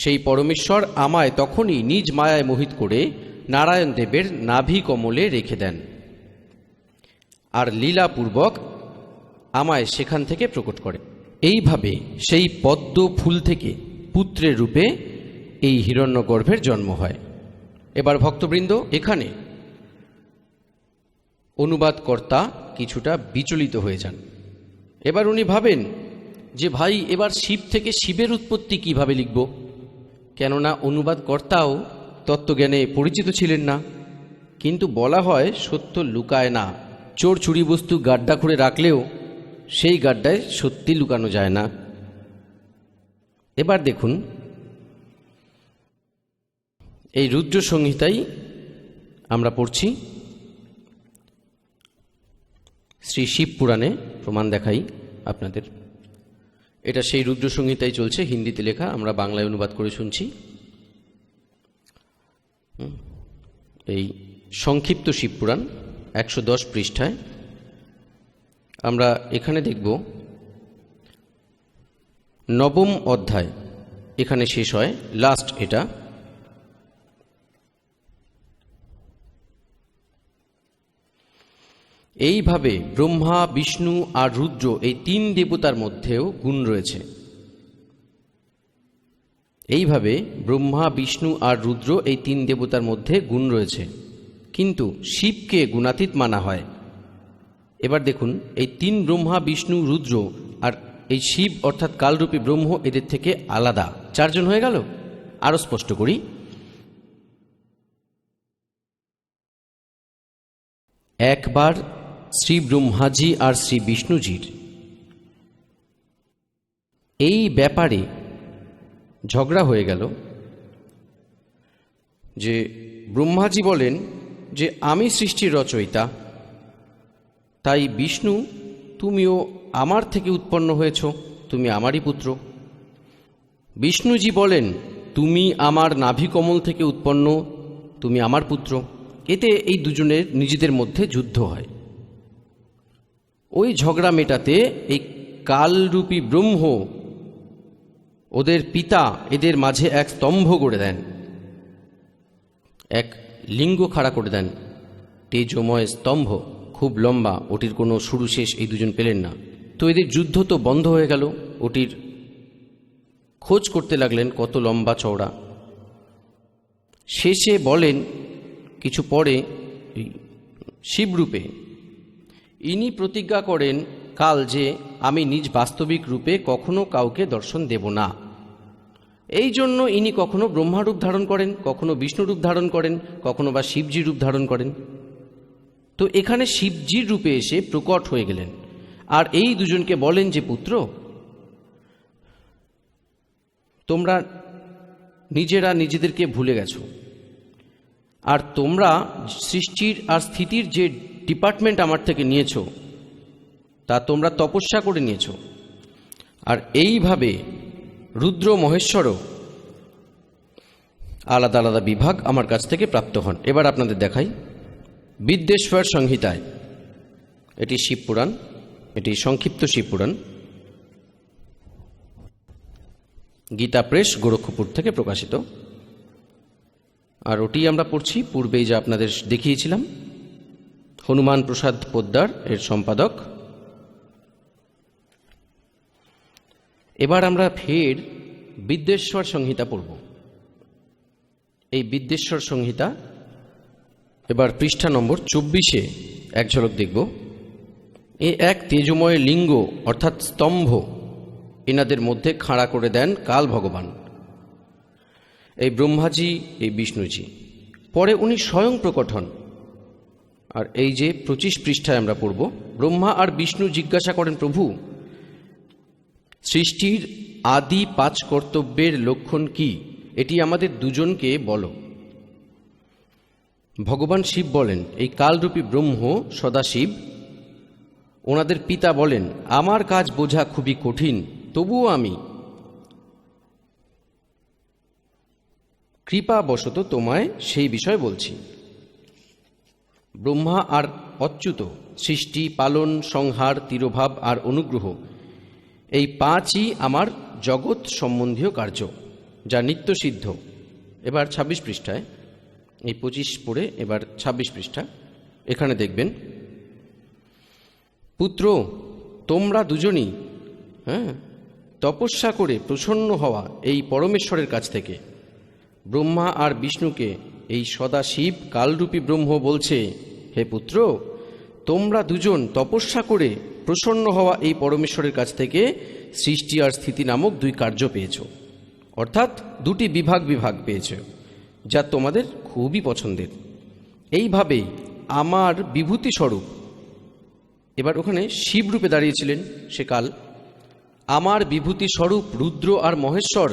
সেই পরমেশ্বর আমায় তখনই নিজ মায়ায় মোহিত করে নারায়ণ দেবের নাভি কমলে রেখে দেন, আর লীলাপূর্বক আমায় সেখান থেকে প্রকট করে। এইভাবে সেই পদ্ম ফুল থেকে পুত্রের রূপে এই হিরণ্যগর্ভের জন্ম হয়। এবার ভক্তবৃন্দ, এখানে অনুবাদকর্তা কিছুটা বিচলিত হয়ে যান। এবার উনি ভাবেন যে ভাই, এবার শিব থেকে শিবের উৎপত্তি কিভাবে লিখব, কেননা অনুবাদকর্তাও তত্ত্বজ্ঞানে পরিচিত ছিলেন না। কিন্তু বলা হয় সত্য লুকায় না, চোর চুরি বস্তু গাড্ডা করে রাখলেও সেই গাড্ডায় সত্যি লুকানো যায় না। এবার দেখুন এই রুদ্র সংহিতাই আমরা পড়ছি। শ্রী শিব পুরাণে প্রমাণ দেখাই আপনাদের। এটা সেই রুদ্র সংহিতাই চলছে, হিন্দিতে লেখা, আমরা বাংলায় অনুবাদ করে শুনছি। এই সংক্ষিপ্ত শিব পুরাণ 110 পৃষ্ঠায় আমরা এখানে দেখব 9ম অধ্যায়, এখানে শেষ হয়, লাস্ট এটা। এইভাবে ব্রহ্মা, বিষ্ণু আর রুদ্র এই 3 দেবতার মধ্যেও গুণ রয়েছে। এইভাবে ব্রহ্মা, বিষ্ণু আর রুদ্র এই 3 দেবতার মধ্যে গুণ রয়েছে, কিন্তু শিবকে গুণাতীত মানা হয়। এবার দেখুন এই 3 ব্রহ্মা, বিষ্ণু, রুদ্র আর এই শিব অর্থাৎ কালরূপী ব্রহ্ম এদের থেকে আলাদা 4 জন হয়ে গেল। আরো স্পষ্ট করি, একবার শ্রী ব্রহ্মাজি আর শ্রী বিষ্ণুজির এই ব্যাপারে ঝগড়া হয়ে গেল যে ব্রহ্মাজি বলেন যে আমি সৃষ্টির রচয়িতা, তাই বিষ্ণু তুমিও আমার থেকে উৎপন্ন হয়েছ, তুমি আমারই পুত্র। বিষ্ণুজি বলেন তুমি আমার নাভিকমল থেকে উৎপন্ন, তুমি আমার পুত্র। এতে এই দুজনের নিজেদের মধ্যে যুদ্ধ হয়। ওই ঝগড়া মেটাতে এই কালরূপী ব্রহ্ম ওদের পিতা এদের মাঝে এক স্তম্ভ করে দেন, এক লিঙ্গ খাড়া করে দেন, তেজময় স্তম্ভ, খুব লম্বা, ওটির কোনো শুরু শেষ এই দুজন পেলেন না। তো এদের যুদ্ধ তো বন্ধ হয়ে গেল, ওটির খোঁজ করতে লাগলেন কত লম্বা চওড়া। শেষে বলেন কিছু পরে শিবরূপে ইনি প্রতিজ্ঞা করেন কাল যে আমি নিজ বাস্তবিক রূপে কখনো কাউকে দর্শন দেব না। এই জন্য ইনি কখনো ব্রহ্মারূপ ধারণ করেন, কখনো বিষ্ণুরূপ ধারণ করেন, কখনো বা শিবজির রূপ ধারণ করেন। তো এখানে শিবজির রূপে এসে প্রকট হয়ে গেলেন, আর এই দুজনকে বলেন যে পুত্র, তোমরা নিজেরা নিজেদেরকে ভুলে গেছো, আর তোমরা সৃষ্টির আর স্থিতির যে ডিপার্টমেন্ট আমার থেকে নিয়েছ তা তোমরা তপস্যা করে নিয়েছ। আর এইভাবে রুদ্র মহেশ্বরও আলাদা আলাদা বিভাগ আমার কাছ থেকে প্রাপ্ত হন। এবার আপনাদের দেখাই বিদ্যেশ্বর সংহিতায়, এটি শিবপুরাণ, এটি সংক্ষিপ্ত শিবপুরাণ, গীতা প্রেস গোরক্ষপুর থেকে প্রকাশিত। আর ওটি আমরা পড়ছি, পূর্বেই যা আপনাদের দেখিয়েছিলাম, হনুমান প্রসাদ পোদ্দার এর সম্পাদক। এবার আমরা ফের বিদ্যেশ্বর সংহিতা পড়ব। এই বিদ্যেশ্বর সংহিতা এবার পৃষ্ঠা নম্বর 24-এ এক ঝলক দেখব। এক তেজময় লিঙ্গ অর্থাৎ স্তম্ভ এনাদের মধ্যে খাড়া করে দেন কাল ভগবান, এই ব্রহ্মাজি, এই বিষ্ণুজি। পরে উনি স্বয়ং প্রকট হন। আর এই যে 25 পৃষ্ঠায় আমরা পড়ব, ব্রহ্মা আর বিষ্ণু জিজ্ঞাসা করেন, প্রভু সৃষ্টির আদি 5 কর্তব্যের লক্ষণ কি, এটি আমাদের দুজনকে বলো। ভগবান শিব বলেন, এই কালরূপী ব্রহ্ম সদাশিব, ওনাদের পিতা বলেন, আমার কাজ বোঝা খুবই কঠিন, তবুও আমি কৃপাবশত তোমায় সেই বিষয় বলছি। ব্রহ্মা আর অচ্যুত সৃষ্টি, পালন, সংহার, তিরোভাব আর অনুগ্রহ, এই 5ই আমার জগৎ সম্বন্ধীয় কার্য, যা নিত্যসিদ্ধ। এবার 26 পৃষ্ঠায়, এই 25 পড়ে এবার 26 পৃষ্ঠা, এখানে দেখবেন, পুত্র তোমরা দুজনই তপস্যা করে প্রসন্ন হওয়া এই পরমেশ্বরের কাছ থেকে। ব্রহ্মা আর বিষ্ণুকে এই সদাশিব কালরূপী ব্রহ্ম বলছে, হে পুত্র তোমরা দুজন তপস্যা করে প্রসন্ন হওয়া এই পরমেশ্বরের কাছ থেকে সৃষ্টি আর স্থিতি নামক 2 কার্য পেয়েছ, অর্থাৎ 2টি বিভাগ পেয়েছ, যা তোমাদের খুবই পছন্দের। এইভাবেই আমার বিভূতি স্বরূপ, এবার ওখানে শিবরূপে দাঁড়িয়েছিলেন সে কাল, আমার বিভূতি স্বরূপ রুদ্র আর মহেশ্বর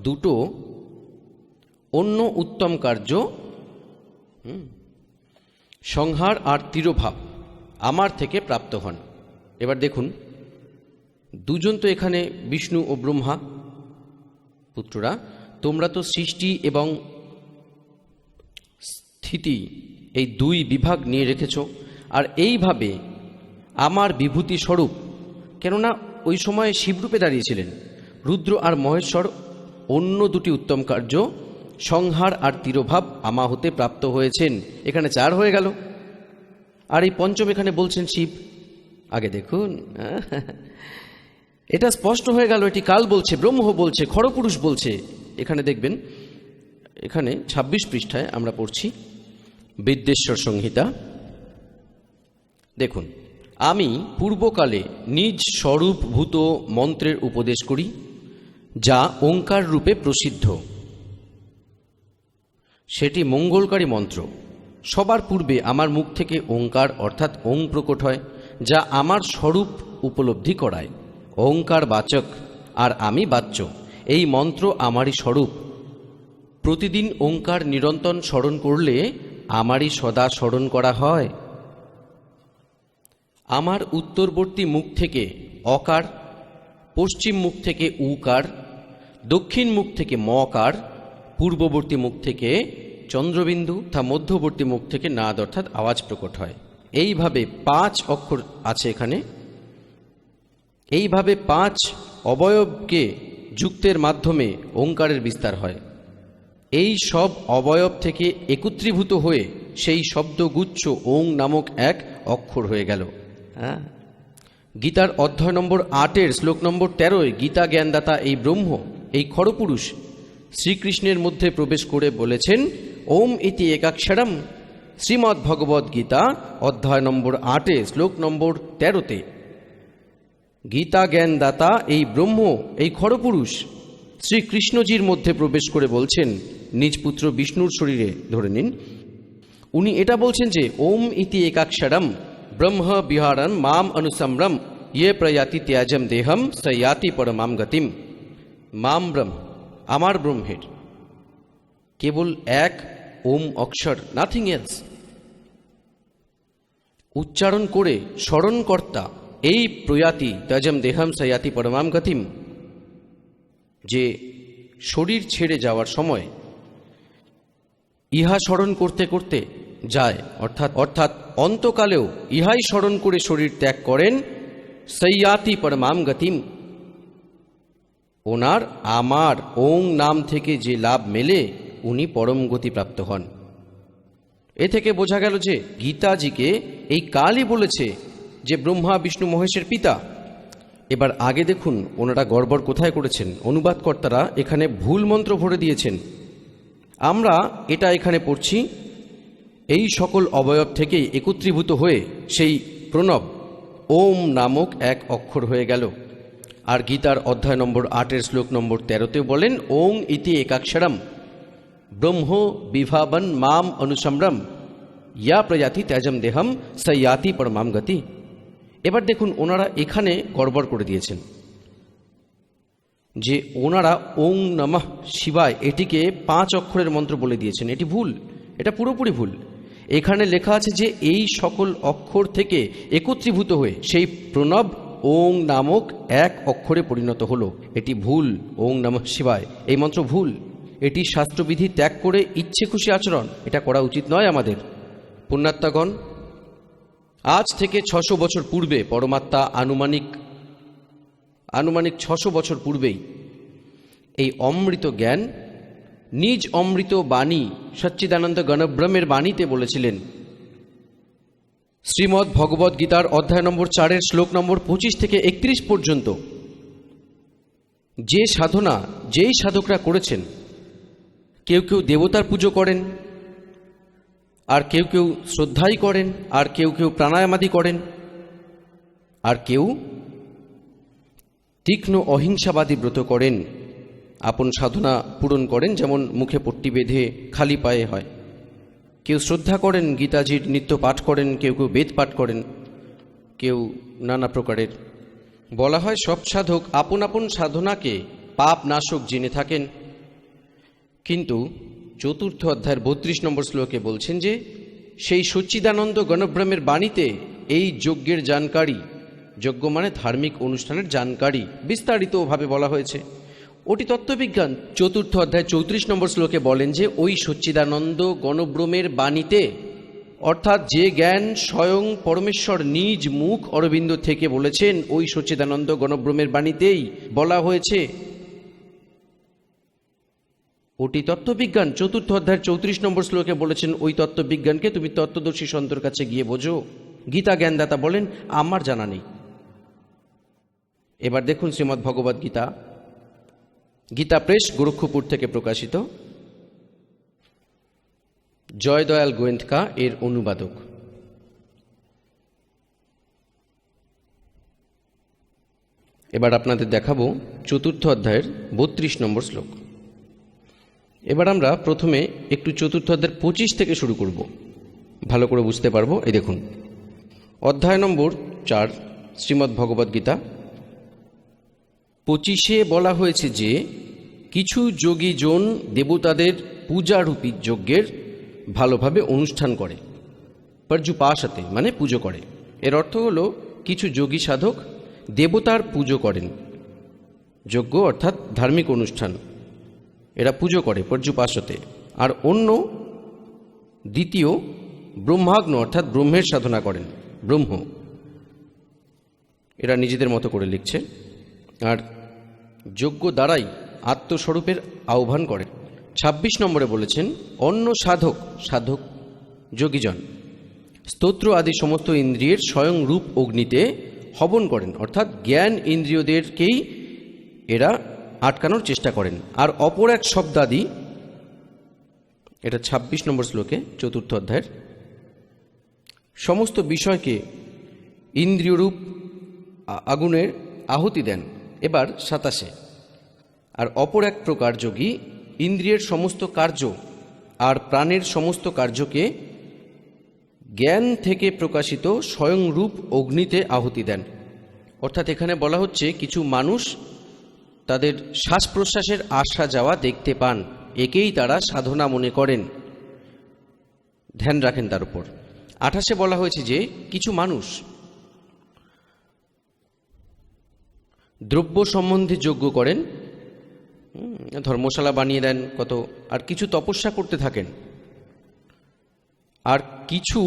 2টো অন্য উত্তম কার্য, সংহার আর তিরোভাব আমার থেকে প্রাপ্ত হন। এবার দেখুন, দুজন তো এখানে বিষ্ণু ও ব্রহ্মা। পুত্ররা তোমরা তো সৃষ্টি এবং স্থিতি এই 2 বিভাগ নিয়ে রেখেছ, আর এইভাবে আমার বিভূতি স্বরূপ, কেননা ওই সময় শিবরূপে দাঁড়িয়েছিলেন, রুদ্র আর মহেশ্বর অন্য 2টি উত্তম কার্য সংহার আর তিরোভাব আমা হতে প্রাপ্ত হয়েছেন। এখানে 4 হয়ে গেল। আর এই পঞ্চম এখানে বলছেন শিব। আগে দেখুন, এটা স্পষ্ট হয়ে গেল, এটি কাল বলছে, ব্রহ্ম বলছে, খড়পুরুষ বলছে। এখানে দেখবেন, এখানে 26 পৃষ্ঠায় আমরা পড়ছি বিদ্যেশ্বর সংহিতা। দেখুন, আমি পূর্বকালে নিজ স্বরূপভূত মন্ত্রের উপদেশ করি, যা ওঙ্কার রূপে প্রসিদ্ধ। সেটি মঙ্গলকারী মন্ত্র। সবার পূর্বে আমার মুখ থেকে ওঙ্কার অর্থাৎ ওং প্রকট হয়, যা আমার স্বরূপ উপলব্ধি করায়। ওঙ্কার বাচক আর আমি বাচ্য, এই মন্ত্র আমারই স্বরূপ। প্রতিদিন ওঙ্কার নিরন্তর স্মরণ করলে আমারই সদা স্মরণ করা হয়। আমার উত্তরবর্তী মুখ থেকে অকার, পশ্চিম মুখ থেকে উকার, দক্ষিণ মুখ থেকে মকার, পূর্ববর্তী মুখ থেকে চন্দ্রবিন্দু, তা মধ্যবর্তী মুখ থেকে নাদ অর্থাৎ আওয়াজ প্রকট হয়। এইভাবে 5 অক্ষর আছে এখানে। এইভাবে 5 অবয়বকে যুক্তের মাধ্যমে ওঙ্কারের বিস্তার হয়। এই সব অবয়ব থেকে একত্রীভূত হয়ে সেই শব্দগুচ্ছ ওং নামক এক অক্ষর হয়ে গেল। গীতার অধ্যায় নম্বর 8-এর শ্লোক নম্বর 13-এ গীতা জ্ঞানদাতা এই ব্রহ্ম, এই খড়পুরুষ শ্রীকৃষ্ণের মধ্যে প্রবেশ করে বলেছেন, ওম ইতি একাক্ষরম। শ্রীমদ্ ভগবদ্ গীতা অধ্যায় নম্বর 8-এ শ্লোক নম্বর 13-তে গীতা জ্ঞানদাতা এই ব্রহ্ম, এই খড়পুরুষ শ্রীকৃষ্ণজির মধ্যে প্রবেশ করে বলছেন, নিজ পুত্র বিষ্ণুর শরীরে ধরে নিন, উনি এটা বলছেন যে ওম ইতি একাক্ষরম ব্রহ্ম বিহারণ মাম অনুসম্রম ইয়ে প্রয়াতি ত্যাজম দেহম সয়াতি পরমাম গতিম। মাম ব্রহ্ম, আমার ব্রহ্মের কেবল এক ওম অক্ষর, নাথিং এলস, উচ্চারণ করে স্মরণকর্তা এই প্রয়াতি ত্যাজম দেহম সয়াতি পরমাম গতিম, যে শরীর ছেড়ে যাওয়ার সময় ইহা স্মরণ করতে করতে যায়, অর্থাৎ অন্তকালেও ইহাই স্মরণ করে শরীর ত্যাগ করেন, সৈয়াতি পরমাম গতিম, ওনার আমার ওং নাম থেকে যে লাভ মেলে উনি পরম গতি প্রাপ্ত হন। এ থেকে বোঝা গেল যে গীতাজিকে এই কালই বলেছে যে ব্রহ্মা বিষ্ণু মহেশের পিতা। এবার আগে দেখুন ওনারা গড়বড় কোথায় করেছেন। অনুবাদকর্তারা এখানে ভুল মন্ত্র ভরে দিয়েছেন। আমরা এটা এখানে পড়ছি, এই সকল অবয়ব থেকেই একত্রীভূত হয়ে সেই প্রণব ওম নামক এক অক্ষর হয়ে গেল। আর গীতার অধ্যায় নম্বর 8 শ্লোক নম্বর 13 বলেন, ওং ইতি একাক্ষরম ব্রহ্ম বিভাবন মাম অনুসম্রম ইয়া প্রজাতি ত্যাজম দেহম সয়াতি পরমাম গতি। এবার দেখুন ওনারা এখানে গড়বড় করে দিয়েছেন যে ওনারা ওং নমঃ শিবায় এটিকে 5 অক্ষরের মন্ত্র বলে দিয়েছেন। এটি ভুল, এটা পুরোপুরি ভুল। এখানে লেখা আছে যে এই সকল অক্ষর থেকে একত্রীভূত হয়ে সেই প্রণব ওং নামক এক অক্ষরে পরিণত হলো। এটি ভুল। ওং নমঃ শিবায় এই মন্ত্র ভুল। এটি শাস্ত্রবিধি ত্যাগ করে ইচ্ছে খুশি আচরণ, এটা করা উচিত নয় আমাদের। পুণ্যাত্মাগণ, আজ থেকে 600 বছর পূর্বে পরমাত্মা আনুমানিক 600 বছর পূর্বেই এই অমৃত জ্ঞান নিজ অমৃত বাণী সচ্চিদানন্দ গণব্রহ্মের বাণীতে বলেছিলেন। শ্রীমদ্ ভগবদ্ গীতার অধ্যায় নম্বর 4 শ্লোক নম্বর 25 থেকে 31 পর্যন্ত যে সাধনা যেই সাধকরা করেছেন, কেউ কেউ দেবতার পুজো করেন, আর কেউ কেউ শ্রদ্ধাই করেন, আর কেউ কেউ প্রাণায়ামাদি করেন, আর কেউ তীক্ষ্ণ অহিংসাবাদী ব্রত করেন, আপন সাধনা পূরণ করেন, যেমন মুখে পট্টি বেঁধে খালি পায়ে হয়। কেউ শ্রদ্ধা করেন, গীতাজির নিত্য পাঠ করেন, কেউ কেউ বেদ পাঠ করেন, কেউ নানা প্রকারের। বলা হয় সব সাধক আপন আপন সাধনাকে পাপ নাশক জেনে থাকেন, কিন্তু 4th অধ্যায়ের 32 নম্বর শ্লোকে বলছেন যে সেই সচ্চিদানন্দ গণব্রহ্মের বাণীতে এই যজ্ঞের জানকারী, যজ্ঞ মানে ধার্মিক অনুষ্ঠানের জানকারী, বিস্তারিতভাবে বলা হয়েছে। ওটি তত্ত্ববিজ্ঞান। 4th অধ্যায় 34 নম্বর শ্লোকে বলেন যে ওই সচ্চিদানন্দ গণব্রহ্মের বাণীতে, অর্থাৎ যে জ্ঞান স্বয়ং পরমেশ্বর নিজ মুখ অরবিন্দ থেকে বলেছেন, ওই সচ্চিদানন্দ গণব্রহ্মের বাণীতেই বলা হয়েছে। ওটি তত্ত্ববিজ্ঞান। 4th অধ্যায়ের 34 নম্বর শ্লোকে বলেছেন ওই তত্ত্ববিজ্ঞানকে তুমি তত্ত্বদর্শী সন্তর কাছে গিয়ে বোঝো। গীতা জ্ঞানদাতা বলেন আমার জানা নেই। এবার দেখুন শ্রীমদ্ ভগবদ্ গীতা, গীতা প্রেস গোরক্ষপুর থেকে প্রকাশিত, জয়দয়াল গোয়েন্দকা এর অনুবাদক। এবার আপনাদের দেখাবো 4th অধ্যায়ের 32 নম্বর শ্লোক। এবার আমরা প্রথমে একটু 4th অধ্যায়ের 25 থেকে শুরু করব, ভালো করে বুঝতে পারবো। এই দেখুন অধ্যায় নম্বর 4 শ্রীমদ্ ভগবদ্ গীতা 25-এ বলা হয়েছে যে কিছু যোগীজন দেবতাদের পূজারূপী যজ্ঞের ভালোভাবে অনুষ্ঠান করে, পর্যুপাসতে মানে পুজো করে। এর অর্থ হলো কিছু যোগী সাধক দেবতার পুজো করেন, যজ্ঞ অর্থাৎ ধার্মিক অনুষ্ঠান এরা পুজো করে পর্যুপাসতে। আর অন্য দ্বিতীয় ব্রহ্মাগ্ন অর্থাৎ ব্রহ্মের সাধনা করেন, ব্রহ্ম এরা নিজেদের মতো করে লিখছে। আর যজ্ঞ দ্বারাই আত্মস্বরূপের আহ্বান করে। 26 নম্বরে বলেছেন অন্য সাধক যোগীজন স্তোত্র আদি সমস্ত ইন্দ্রিয়ের স্বয়ং রূপ অগ্নিতে হবন করেন, অর্থাৎ জ্ঞান ইন্দ্রিয়দেরকেই এরা আটকানোর চেষ্টা করেন। আর অপর এক শব্দাদি, এটা 26 নম্বর শ্লোকে 4th অধ্যায়ের, সমস্ত বিষয়কে ইন্দ্রিয়রূপ আগুনের আহুতি দেন। এবার 27, আর অপর এক প্রকার যোগী ইন্দ্রিয়ের সমস্ত কার্য আর প্রাণের সমস্ত কার্যকে জ্ঞান থেকে প্রকাশিত স্বয়ং রূপ অগ্নিতে আহুতি দেন। অর্থাৎ এখানে বলা হচ্ছে কিছু মানুষ তাদের শ্বাস প্রশ্বাসের আসা যাওয়া দেখতে পান, একেই তারা সাধনা মনে করেন, ধ্যান রাখেন তার উপর। 28-এ বলা হয়েছে যে কিছু মানুষ দ্রব্য সম্বন্ধে যজ্ঞ করেন, ধর্মশালা বানিয়ে দেন কত, আর কিছু তপস্যা করতে থাকেন। আর কিছু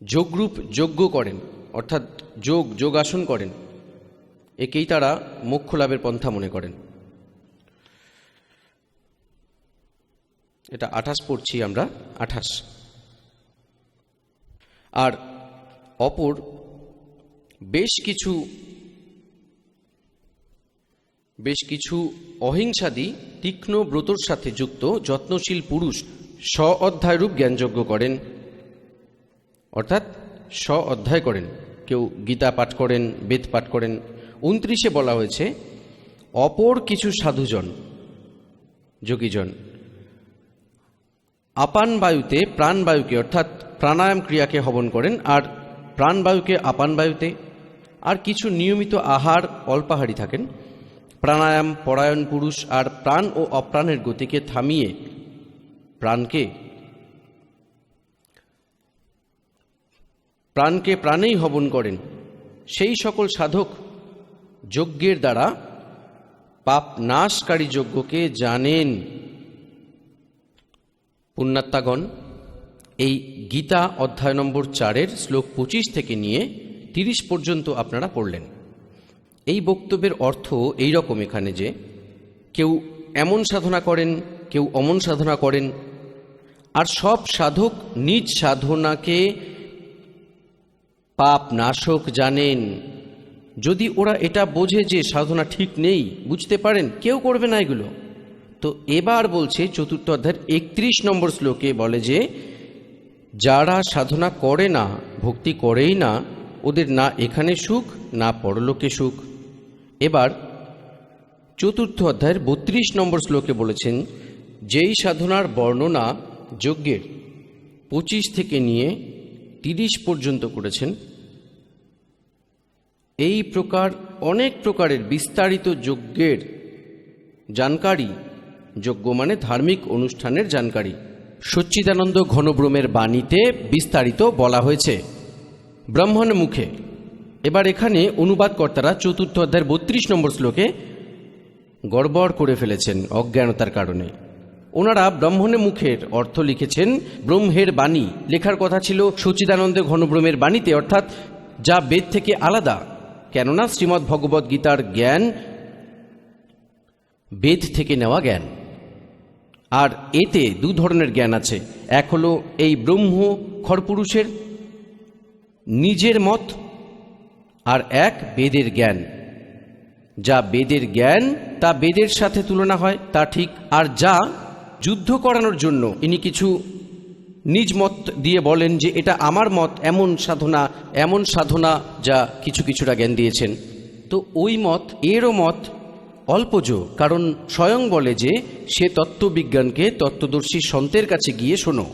যোগরূপ যজ্ঞ করেন, অর্থাৎ যোগাসন করেন, একেই তারা মোক্ষ লাভের পন্থা মনে করেন। এটা 28 পড়ছি আমরা, 28। আর অপর বেশ কিছু অহিংসাদি তীক্ষ্ণ ব্রতর সাথে যুক্ত যত্নশীল পুরুষ অধ্যায়রূপ জ্ঞানযজ্ঞ করেন, অর্থাৎ অধ্যায় করেন। কেউ গীতা পাঠ করেন, বেদ পাঠ করেন। 29 বলা হয়েছে অপর কিছু সাধুজন, যোগীজন আপান বায়ুতে প্রাণবায়ুকে, অর্থাৎ প্রাণায়াম ক্রিয়াকে হবন করেন, আর প্রাণবায়ুকে আপান বায়ুতে। আর কিছু নিয়মিত আহার অল্পাহারী থাকেন, প্রাণায়াম পরায়ণ পুরুষ, আর প্রাণ ও অপ্রাণের গতিকে থামিয়ে প্রাণকে প্রাণেই হবন করেন। সেই সকল সাধক যজ্ঞের দ্বারা পাপ নাশকারী যজ্ঞকে জানেন। পুণ্যাত্মাগণ, এই গীতা অধ্যায় নম্বর 4 শ্লোক 25 থেকে নিয়ে 30 পর্যন্ত আপনারা পড়লেন। এই বক্তব্যের অর্থ এই রকম এখানে যে কেউ এমন সাধনা করেন, কেউ অমন সাধনা করেন, আর সব সাধক নিজ সাধনাকে পাপ নাশক জানেন। যদি ওরা এটা বোঝে যে সাধনা ঠিক নেই, বুঝতে পারেন, কেউ করবে না এগুলো। তো এবার বলছে 4th অধ্যায়ের 31 নম্বর শ্লোকে বলে যে যারা সাধনা করে না, ভক্তি করেই না, ওদের না এখানে সুখ না পরলোকে সুখ। এবার 4th অধ্যায়ের 32 নম্বর শ্লোকে বলেছেন যেই সাধনার বর্ণনা যজ্ঞের 25 থেকে নিয়ে 30 পর্যন্ত করেছেন, এই প্রকার অনেক প্রকারের বিস্তারিত যজ্ঞের জানকারী, যজ্ঞ মানে ধার্মিক অনুষ্ঠানের জানকারী, সচ্চিদানন্দ ঘনব্রহ্মের বাণীতে বিস্তারিত বলা হয়েছে ব্রাহ্মণ মুখে। এবার এখানে অনুবাদকর্তারা 4th অধ্যায়ের 32 নম্বর শ্লোকে গড়বড় করে ফেলেছেন অজ্ঞানতার কারণে। ওনারা ব্রাহ্মণের মুখের অর্থ লিখেছেন ব্রহ্মের বাণী। লেখার কথা ছিল সচ্চিদানন্দ ঘনব্রহ্মের বাণীতে, অর্থাৎ যা বেদ থেকে আলাদা। কেননা শ্রীমদ্ ভগবদ্ গীতার জ্ঞান বেদ থেকে নেওয়া জ্ঞান, আর এতে দু ধরনের জ্ঞান আছে। এক হলো এই ব্রহ্ম খরপুরুষের নিজের মত, আর এক বেদের জ্ঞান। যা বেদের জ্ঞান তা বেদের সাথে তুলনা হয়, তা ঠিক। আর যা যুদ্ধ করানোর জন্য ইনি কিছু নিজ মত দিয়ে বলেন যে এটা আমার মত, এমন সাধনা, যা কিছুটা জ্ঞান দিয়েছেন। তো ওই মত, এরও মত অল্পজ, কারণ স্বয়ং বলে যে সে তত্ত্ববিজ্ঞানকে তত্ত্বদর্শী সন্তের কাছে গিয়ে শোনো।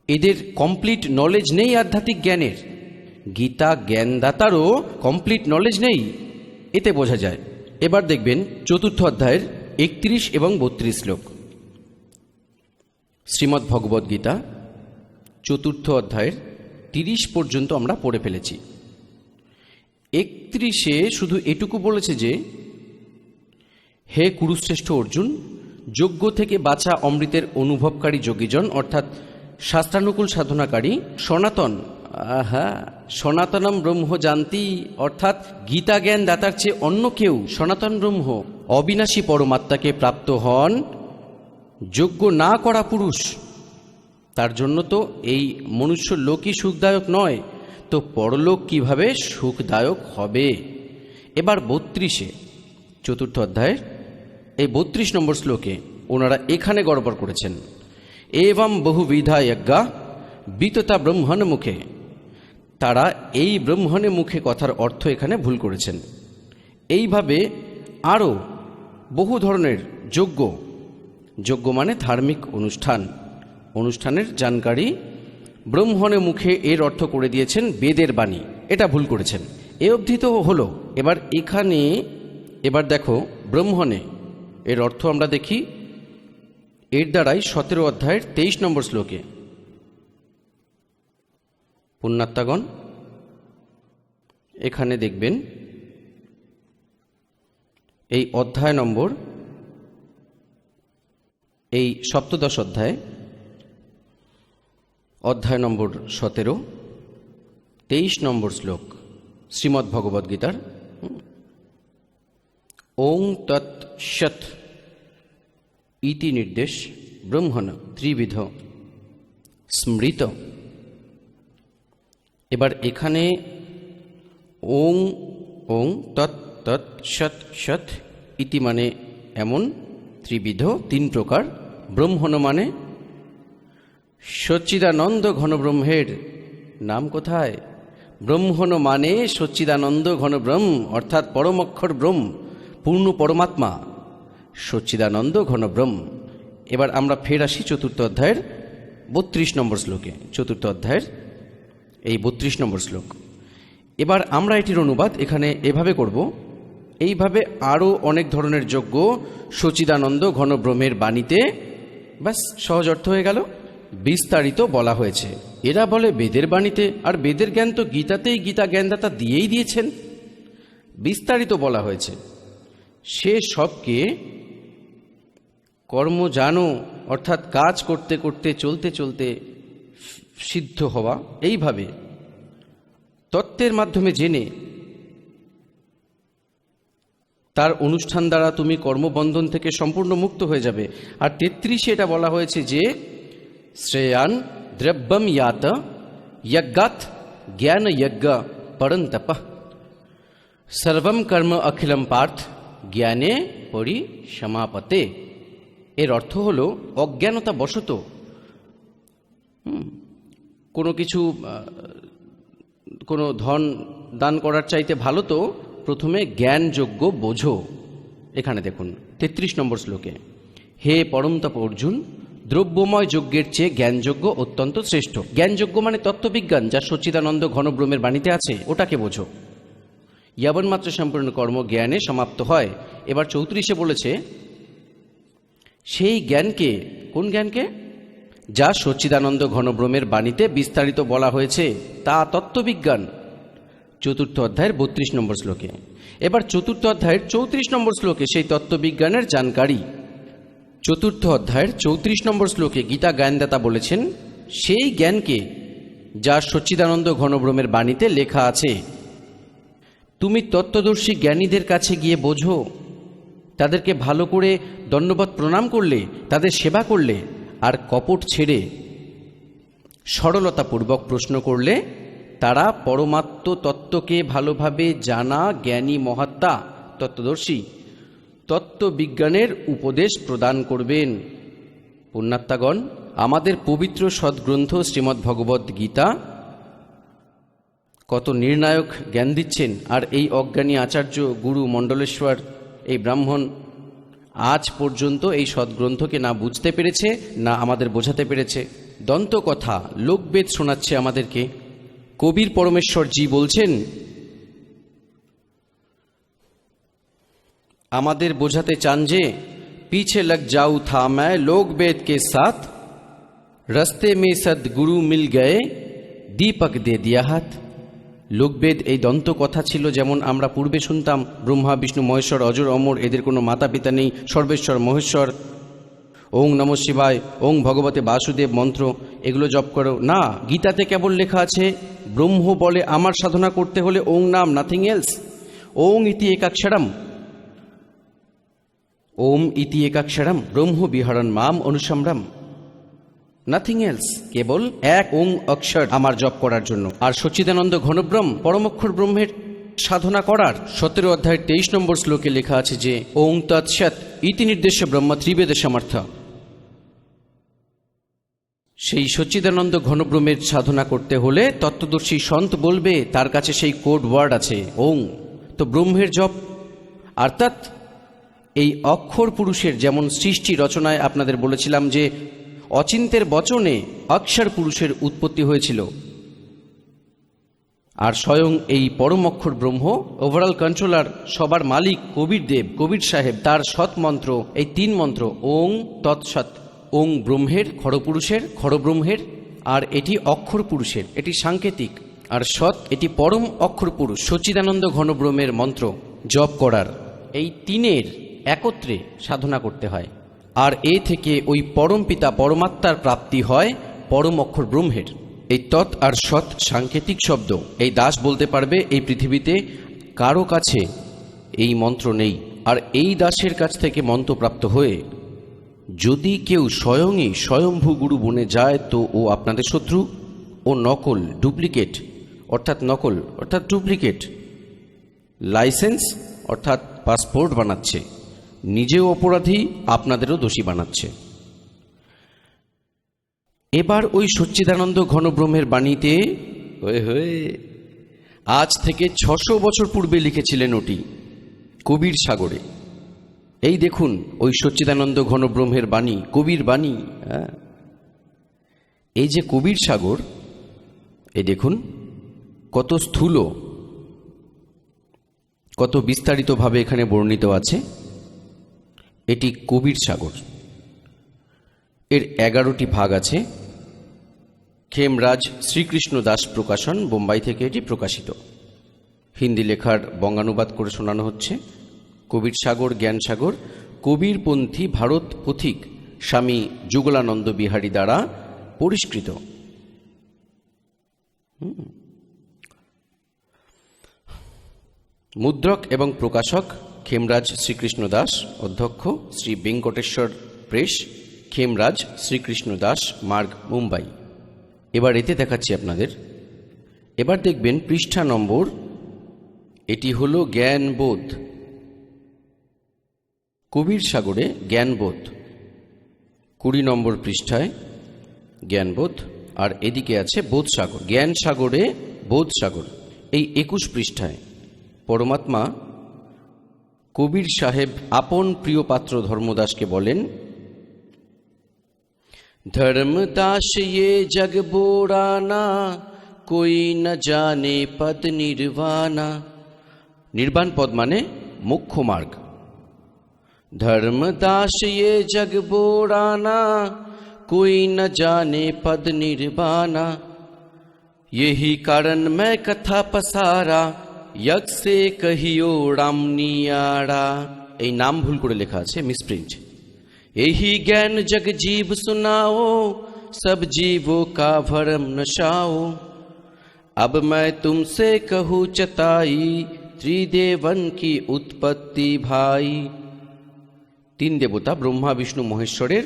এদের কমপ্লিট নলেজ নেই আধ্যাত্মিক জ্ঞানের। গীতা জ্ঞানদাতারও কমপ্লিট নলেজ নেই, এতে বোঝা যায়। এবার দেখবেন 4th অধ্যায়ের 31 এবং 32 শ্লোক। শ্রীমদ্ ভগবদ্ গীতা 4th অধ্যায়ের 30 পর্যন্ত আমরা পড়ে ফেলেছি। 31-এ শুধু এটুকু বলেছে যে হে কুরুশ্রেষ্ঠ অর্জুন, যজ্ঞ থেকে বাঁচা অমৃতের অনুভবকারী যোগীজন, অর্থাৎ শাস্ত্রানুকূল সাধনাকারী সনাতনম ব্রহ্ম জানতি, অর্থাৎ গীতা জ্ঞান দাতার চেয়ে অন্য কেউ সনাতন ব্রহ্ম অবিনাশী পরমাত্মাকে প্রাপ্ত হন। যজ্ঞ না করা পুরুষ, তার জন্য তো এই মনুষ্য লোকই সুখদায়ক নয়, তো পরলোক কিভাবে সুখদায়ক হবে। এবার 32-এ 4th অধ্যায়ের এই 32 নম্বর শ্লোকে ওনারা এখানে গড়বড় করেছেন। এবং বহুবিধা যজ্ঞা বিততা ব্রহ্মণ মুখে। তারা এই ব্রহ্মণে মুখে কথার অর্থ এখানে ভুল করেছেন। এইভাবে আরও বহু ধরনের যজ্ঞ মানে ধার্মিক অনুষ্ঠানের জানকারী, ব্রহ্মণে মুখে এর অর্থ করে দিয়েছেন বেদের বাণী। এটা ভুল করেছেন। এ অবধি তো হলো। এবার দেখো ব্রহ্মণে এর অর্থ আমরা দেখি এর দ্বারাই 17 অধ্যায়ের 23 নম্বর শ্লোকে। পুণ্যাত্মাগণ, এখানে দেখবেন এই অধ্যায় নম্বর, এই 17 অধ্যায় অধ্যায় নম্বর 17, 23 নম্বর শ্লোক শ্রীমদ্ ভগবদ্গীতার। ওং তৎ সৎ ইতি নির্দেশ ব্রহ্মণ ত্রিবিধ স্মৃত। এবার এখানে ওং ওং তৎ তৎ সৎ সৎ ইতি মানে এমন, ত্রিবিধ তিন প্রকার, ব্রহ্মণ মানে সচ্চিদানন্দ ঘন ব্রহ্মের নাম কোথায়? ব্রহ্মণ মানে সচ্চিদানন্দ ঘন ব্রহ্ম, অর্থাৎ পরম অক্ষর ব্রহ্ম, পূর্ণ পরমাত্মা, সচ্চিদানন্দ ঘন ব্রহ্ম। এবার আমরা ফের আসি চতুর্থ অধ্যায়ের 32 নম্বর শ্লোকে। চতুর্থ অধ্যায়ের এই 32 নম্বর শ্লোক। এবার আমরা এটির অনুবাদ এখানে এভাবে করব। এইভাবে আরও অনেক ধরনের যজ্ঞ সচ্চিদানন্দ ঘন ব্রহ্মের বাণীতে, ব্যাস সহজ অর্থ হয়ে গেল, বিস্তারিত বলা হয়েছে। এরা বলে বেদের বাণীতে, আর বেদের জ্ঞান তো গীতাতেই গীতা জ্ঞানদাতা দিয়েই দিয়েছেন, বিস্তারিত বলা হয়েছে। সে সবকে কর্ম জানো, অর্থাৎ কাজ করতে করতে চলতে চলতে সিদ্ধ হওয়া, এইভাবে তত্ত্বের মাধ্যমে জেনে তার অনুষ্ঠান দ্বারা তুমি কর্মবন্ধন থেকে সম্পূর্ণ মুক্ত হয়ে যাবে। আর 33-এ এটা বলা হয়েছে যে শ্রেয়ান দ্রব্যম ইয়াত যজ্ঞাত জ্ঞান যজ্ঞ পরন্তপ সর্বম কর্ম অখিলম পার্থ জ্ঞানে পরিসমাপতে। এর অর্থ হল অজ্ঞানতা বশত কোনো কিছু, কোনো ধন দান করার চাইতে ভালো তো প্রথমে জ্ঞানযোগ্য বোঝো। এখানে দেখুন 33 নম্বর শ্লোকে, হে পরমতপ অর্জুন, দ্রব্যময় যজ্ঞের চেয়ে জ্ঞানযোগ্য অত্যন্ত শ্রেষ্ঠ। জ্ঞানযোগ্য মানে তত্ত্ববিজ্ঞান, যা সচ্চিদানন্দ ঘন ব্রহ্মের বাণীতে আছে, ওটাকে বোঝো। ইয়াবন্মাত্র সম্পূর্ণ কর্ম জ্ঞানে সমাপ্ত হয়। এবার 34-এ বলেছে সেই জ্ঞানকে, কোন জ্ঞানকে? যা সচ্চিদানন্দ ঘন ব্রহ্মের বাণীতে বিস্তারিত বলা হয়েছে, তা তত্ত্ববিজ্ঞান। চতুর্থ অধ্যায়ের 32 নম্বর শ্লোকে। এবার চতুর্থ অধ্যায়ের 34 নম্বর শ্লোকে সেই তত্ত্ববিজ্ঞানের জানকারি। চতুর্থ অধ্যায়ের 34 নম্বর শ্লোকে গীতা জ্ঞানদাতা বলেছেন সেই জ্ঞানকে যা সচ্চিদানন্দ ঘন ব্রহ্মের বাণীতে লেখা আছে। তুমি তত্ত্বদর্শী জ্ঞানীদের কাছে গিয়ে বোঝো, তাদেরকে ভালো করে দণ্ডবৎ প্রণাম করলে, তাদের সেবা করলে, আর কপট ছেড়ে সরলতাপূর্বক প্রশ্ন করলে তারা পরমাত্ম তত্ত্বকে ভালোভাবে জানা জ্ঞানী মহাত্মা তত্ত্বদর্শী তত্ত্ববিজ্ঞানের উপদেশ প্রদান করবেন। পুণ্যাত্মাগণ, আমাদের পবিত্র সদ্গ্রন্থ শ্রীমদ্ ভগবদ্ গীতা কত নির্ণায়ক জ্ঞান দিচ্ছেন। আর এই অজ্ঞানী আচার্য গুরু মণ্ডলেশ্বর, এই ব্রাহ্মণ আজ পর্যন্ত এই সদ্গ্রন্থকে না বুঝতে পেরেছে, না আমাদের বোঝাতে পেরেছে। দন্তকথা, লোকবেদ শোনাচ্ছে আমাদেরকে। কবির পরমেশ্বর জি বলছেন আমাদের বোঝাতে চান যে পিছে লগ যাও থা मैं लोकवेद के साथ রাস্তে में सदगुरु मिल गए दीपक दे दिया हाथ। লোকবেদ এই দন্তকথা ছিল, যেমন আমরা পূর্বে শুনতাম ব্রহ্মা বিষ্ণু মহেশ্বর অজর অমর, এদের কোনো মাতা পিতা নেই, সর্বেশ্বর মহেশ্বর। ওং নমঃ শিবায়, ওং ভগবতে বাসুদেব মন্ত্র, এগুলো জপ করো না। গীতাতে কেবল লেখা আছে ব্রহ্ম বলে আমার সাধনা করতে হলে ওং নাম, নাথিং এলস। ওং ইতি একাক্ষরম, ওম ইতি একাক্ষরম ব্রহ্ম বিহরণ মাম অনুসম্ভ্রম, নাথিং এলস, কেবল এক ওং অক্ষর আমার জপ করার জন্য। আর সচ্চিদানন্দ ঘনব্রহ্ম পরমক্ষর ব্রহ্মের সাধনা করার 17 অধ্যায়ের 23 নম্বর শ্লোকে লেখা আছে যে ওং তৎসৎ ইতি নির্দেশ ব্রহ্ম ত্রিবেদ সমর্থ। সেই সচ্চিদানন্দ ঘনব্রহ্মের সাধনা করতে হলে তত্ত্বদর্শী সন্ত বলবে, তার কাছে সেই কোড ওয়ার্ড আছে ওং। তো ব্রহ্মের জপ, অর্থাৎ এই অক্ষর পুরুষের, যেমন সৃষ্টি রচনায় আপনাদের বলেছিলাম যে অচিন্তের বচনে অক্ষর পুরুষের উৎপত্তি হয়েছিল, আর স্বয়ং এই পরম অক্ষর ব্রহ্ম, ওভারঅল কন্ট্রোলার, সবার মালিক কবির দেব, কবির সাহেব, তার সৎ মন্ত্র এই 3 মন্ত্র ওং তৎসৎ। ওং ব্রহ্মের, খড়পুরুষের, খড়ব্রহ্মের, আর এটি অক্ষর পুরুষের, এটি সাংকেতিক। আর সৎ, এটি পরম অক্ষর পুরুষ সচ্চিদানন্দ ঘনব্রহ্মের মন্ত্র জপ করার। এই 3-এর একত্রে সাধনা করতে হয়, আর এ থেকে ওই পরম পিতা পরমাত্মার প্রাপ্তি হয় পরম অক্ষর ব্রহ্মের। এই তৎ আর সৎ সাংকেতিক শব্দ। এই দাস বলতে পারবে এই পৃথিবীতে কারো কাছে এই মন্ত্র নেই। আর এই দাসের কাছ থেকে মন্ত্রপ্রাপ্ত হয়ে যদি কেউ স্বয়ংই স্বয়ম্ভু গুরু বনে যায় তো ও আপনাদের শত্রু। ও নকল, ডুপ্লিকেট অর্থাৎ নকল অর্থাৎ ডুপ্লিকেট, লাইসেন্স অর্থাৎ পাসপোর্ট বানাচ্ছে, নিজেও অপরাধী আপনাদেরও দোষী বানাচ্ছে। এবার ওই সচ্চিদানন্দ ঘনব্রহ্মের বাণীতে হয়ে আজ থেকে 600 বছর পূর্বে লিখেছিলেন ওটি কবির সাগরে। এই দেখুন ওই সচ্চিদানন্দ ঘনব্রহ্মের বাণী, কবির বাণী। এই যে কবির সাগর, এই দেখুন কত স্থূল, কত বিস্তারিতভাবে এখানে বর্ণিত আছে। এটি কবির সাগর। এর 11টি ভাগ আছে। খেমরাজ শ্রীকৃষ্ণ দাস প্রকাশন, বোম্বাই থেকে এটি প্রকাশিত। হিন্দি লেখার বঙ্গানুবাদ করে শোনানো হচ্ছে। কবির সাগর, জ্ঞান সাগর কবিরপন্থী ভারত পথিক স্বামী যুগলানন্দ বিহারী দ্বারা পরিষ্কৃত। মুদ্রক এবং প্রকাশক খেমরাজ শ্রীকৃষ্ণ দাস, অধ্যক্ষ শ্রী বেঙ্কটেশ্বর প্রেস, খেমরাজ শ্রীকৃষ্ণ দাস, মার্গ, মুম্বাই। এবার এতে দেখাচ্ছি আপনাদের। এবার দেখবেন পৃষ্ঠা নম্বর, এটি হল জ্ঞানবোধ। কবির সাগরে জ্ঞানবোধ 20 নম্বর পৃষ্ঠায় জ্ঞানবোধ, আর এদিকে আছে বোধ সাগর। জ্ঞান সাগরে বোধ সাগর এই 21 পৃষ্ঠায় পরমাত্মা কবির সাহেব আপন প্রিয় পাত্র ধর্মদাসকে বলেন, ধর্মদাস ये जग बोराना कोई न जाने पद निर्वाणा। নির্বাণ পদ মানে মুখ্য মার্গ। धर्मदास ये जग बोराना कोई न जाने पद निर्वाणा। यही कारण मैं कथा पसारा यज्ञ से कहियो रामनियाड़ा। এই নাম ভুল করে লেখা আছে, মিসপ্রিন্ট। यही ज्ञान जग जीव सुनाओ सब जीवों का भरम नशाओ। अब मैं तुमसे कहूँ चताई त्रिदेवन की उत्पत्ति भाई। 3 দেবতা ব্রহ্মা বিষ্ণু মহেশ্বরের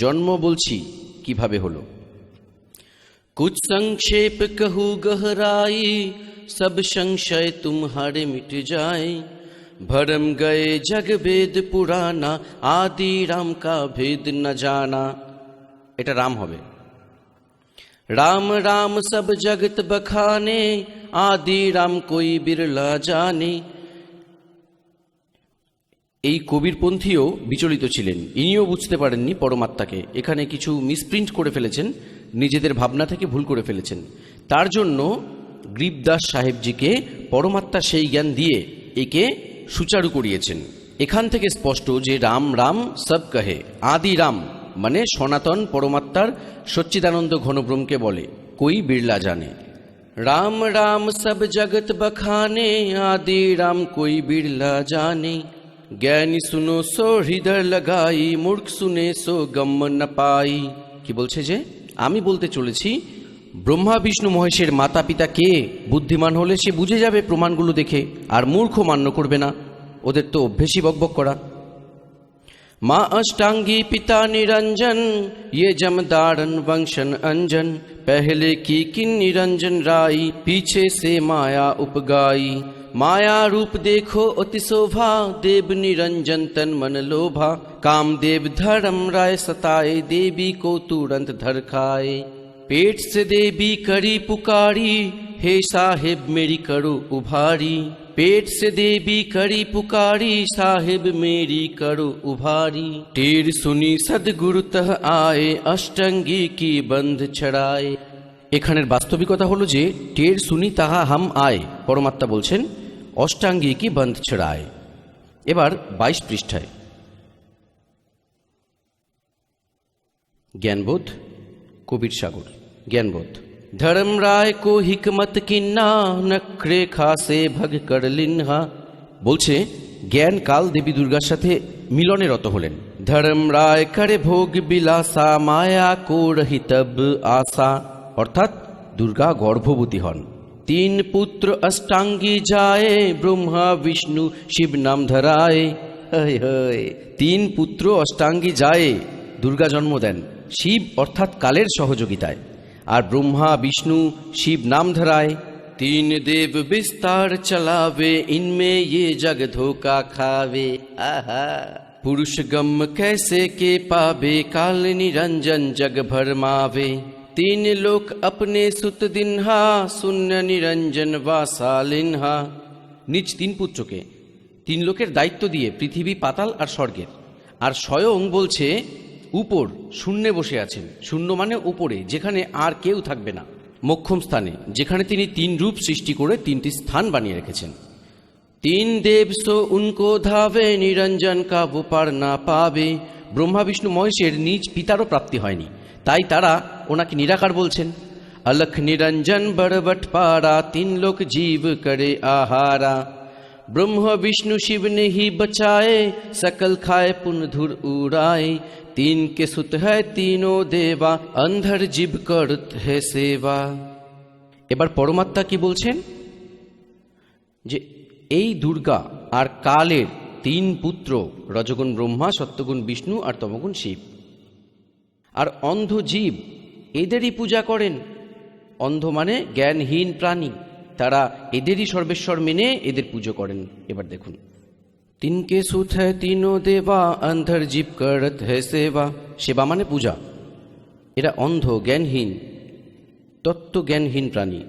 জন্ম বলছি কিভাবে হলো। कुछ संक्षेप कहूँ गहराई सब संशय तुम्हारे मिट जाए। भरम गए जग वेद पुराना आदि राम का भेद न जाना। এটা রাম হবে। राम राम सब जगत बखाने आदि राम कोई बिरला जाने। এই কবিরপন্থীও বিচলিত ছিলেন, ইনিও বুঝতে পারেননি পরমাত্মাকে। এখানে কিছু মিসপ্রিন্ট করে ফেলেছেন, নিজেদের ভাবনা থেকে ভুল করে ফেলেছেন। তার জন্য গরিবদাস সাহেবজিকে পরমাত্মা সেই জ্ঞান দিয়ে একে সুচারু করিয়েছেন। এখান থেকে স্পষ্ট যে রাম রাম সব কহে, আদি রাম মানে সনাতন পরমাত্মার সচ্চিদানন্দ ঘনব্রহ্মকে বলে, কই বিড়লা জানে। রাম রাম সব জগৎ বখানে আদি রাম কই বিড়লা জানে। জ্ঞানী শুনো সো হৃদয় লাগাই মূর্খ শুনে সো গম্য ন পাই। কি বলছে যে আমি বলতে চলেছি ব্রহ্মা বিষ্ণু মহেশের মাতা পিতা কে, বুদ্ধিমান হলে সে বুঝে যাবে প্রমাণগুলো দেখে, আর মূর্খ মান্য করবে না, ওদের তো অভ্যেসই বকবক করা। माँ अष्टांगी पिता निरंजन ये जमदारन वंशन अंजन। पहले की किन निरंजन राई पीछे से माया उपगाई। माया रूप देखो अति शोभा देव निरंजन तन मन लोभा। कामदेव धर्म राय सताए देवी को तुरंत धर खाए। पेट से देवी करी पुकारी हे साहेब मेरी करो उभारी। पेट से देवी करी पुकारी साहेब मेरी करो उभारी। टेर सुनी सदगुरु तह आए अष्टांगी की बंध छड़ाए। এখানের বাস্তবিকতা হলো যে টের শুনি তাহা হাম আয়, পরমাত্মা বলছেন অষ্টাঙ্গী কি বন্ধ ছড়ায়। এবার 22 পৃষ্ঠায় জ্ঞানবোধ, কবির সাগর জ্ঞানবোধ। धर्म राय को हिकमत किन्ना नखरे खासे भग कर लिन्हा। বলছে জ্ঞান কাল দেবী দুর্গার সাথে মিলনে রত হলেন। ধর্ম রায় করে ভোগ বিলাসা মায়া কো রহিতব আশা। অর্থাৎ দুর্গা গর্ভবতী হন। 3 পুত্র অষ্টাঙ্গী যায় ব্রহ্মা বিষ্ণু শিব নাম ধরায়। 3 পুত্র অষ্টাঙ্গী যায় দুর্গা জন্ম দেন শিব অর্থাৎ কালের সহযোগিতায়, আর ব্রহ্মা বিষ্ণু শিব নাম ধরায়। 3 দেব বিস্তার চলাবে ইনমে ये जग धोखा खावे। आहा पुरुष गम कैसे के पावे काल निरंजन जग भरमावे। 3 लोक अपने सुत दिन्हा शून्य निरंजन वासालिन्हा। নিজ 3 পুত্রকে 3 লোকের দায়িত্ব দিয়ে পৃথিবী পাতাল আর স্বর্গের, আর স্বয়ং বলছে উপর শূন্যে বসে আছেন। শূন্য মানে উপরে, যেখানে আর কেউ থাকবে না, মোক্ষম স্থানে, যেখানে তিনি 3 রূপ সৃষ্টি করে 3টি স্থান বানিয়ে রেখেছেন। 3 দেব সো উনকো ধাবে নিরঞ্জন কা वो पार না পাবে। ব্রহ্মা বিষ্ণু মহেশের নিজ পিতারও প্রাপ্তি হয়নি, তাই তারা ওনাকে নিরাকার বলছেন। अलख निरंजन बड़बट पारा 3 लोक जीव करे आहारा। ब्रह्म विष्णु शिव ने ही बचाए सकल खाए पुन धुर उड़ाए। 3 के सुत है तीनों देवा अंधर जीव करत है सेवा। এবার পরমাত্মা কি বলছেন, যে এই দুর্গা আর কালের 3 পুত্র রজগুণ ব্রহ্মা, সত্যগুণ বিষ্ণু আর তমগুণ শিব, আর অন্ধ জীব এদেরই পূজা করেন। অন্ধ মানে জ্ঞানহীন প্রাণী, তারা এদেরই সর্বেশ্বর মেনে এদের পুজো করেন। এবার দেখুন, 3 के सुत है तीनों देवा अंधर जीव करत है सेवा। সেবা মানে পূজা। এরা অন্ধ জ্ঞানহীন তত্ত্বজ্ঞানহীন প্রাণী,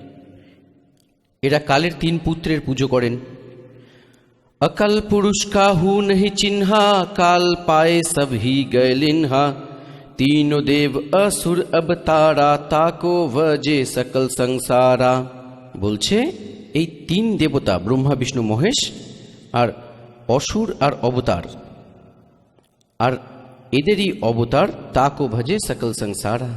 এরা কালের 3 পুত্রের পুজো করেন। अकल पुरुष का हूँ नहीं चिन्हा काल पाए सब ही गए लिन्हा। 3 देव असुर अवतारा ताको वजे सकल संसारा। বলছে এই 3 দেবতা ব্রহ্মা বিষ্ণু মহেশ আর অসুর আর অবতার, আর এদেরই অবতার তাকো ভজে সকল সংসারা।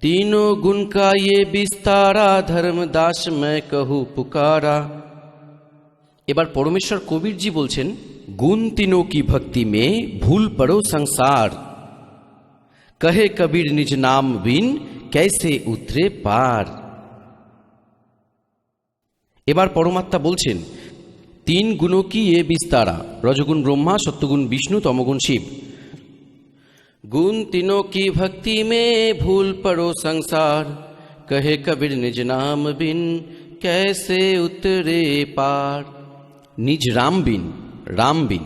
3 गुण का ये विस्तारा धर्मदास मैं कहूँ पुकारा। এবার পরমেশ্বর কবিরজি বলছেন, गुण तीनों की भक्ति में भूल पड़ो संसार कहे कबीर निज नाम बिन कैसे उतरे पार। এবার পরমাত্মা বলছেন, 3 गुणों की ये विस्तारा रजगुण ब्रह्मा सत्यगुण विष्णु तमगुण शिव। गुण तीनों की भक्ति में भूल पड़ो संसार कहे कबीर निज नाम बिन कैसे उतरे पार। নিজ রামবিন, রামবিন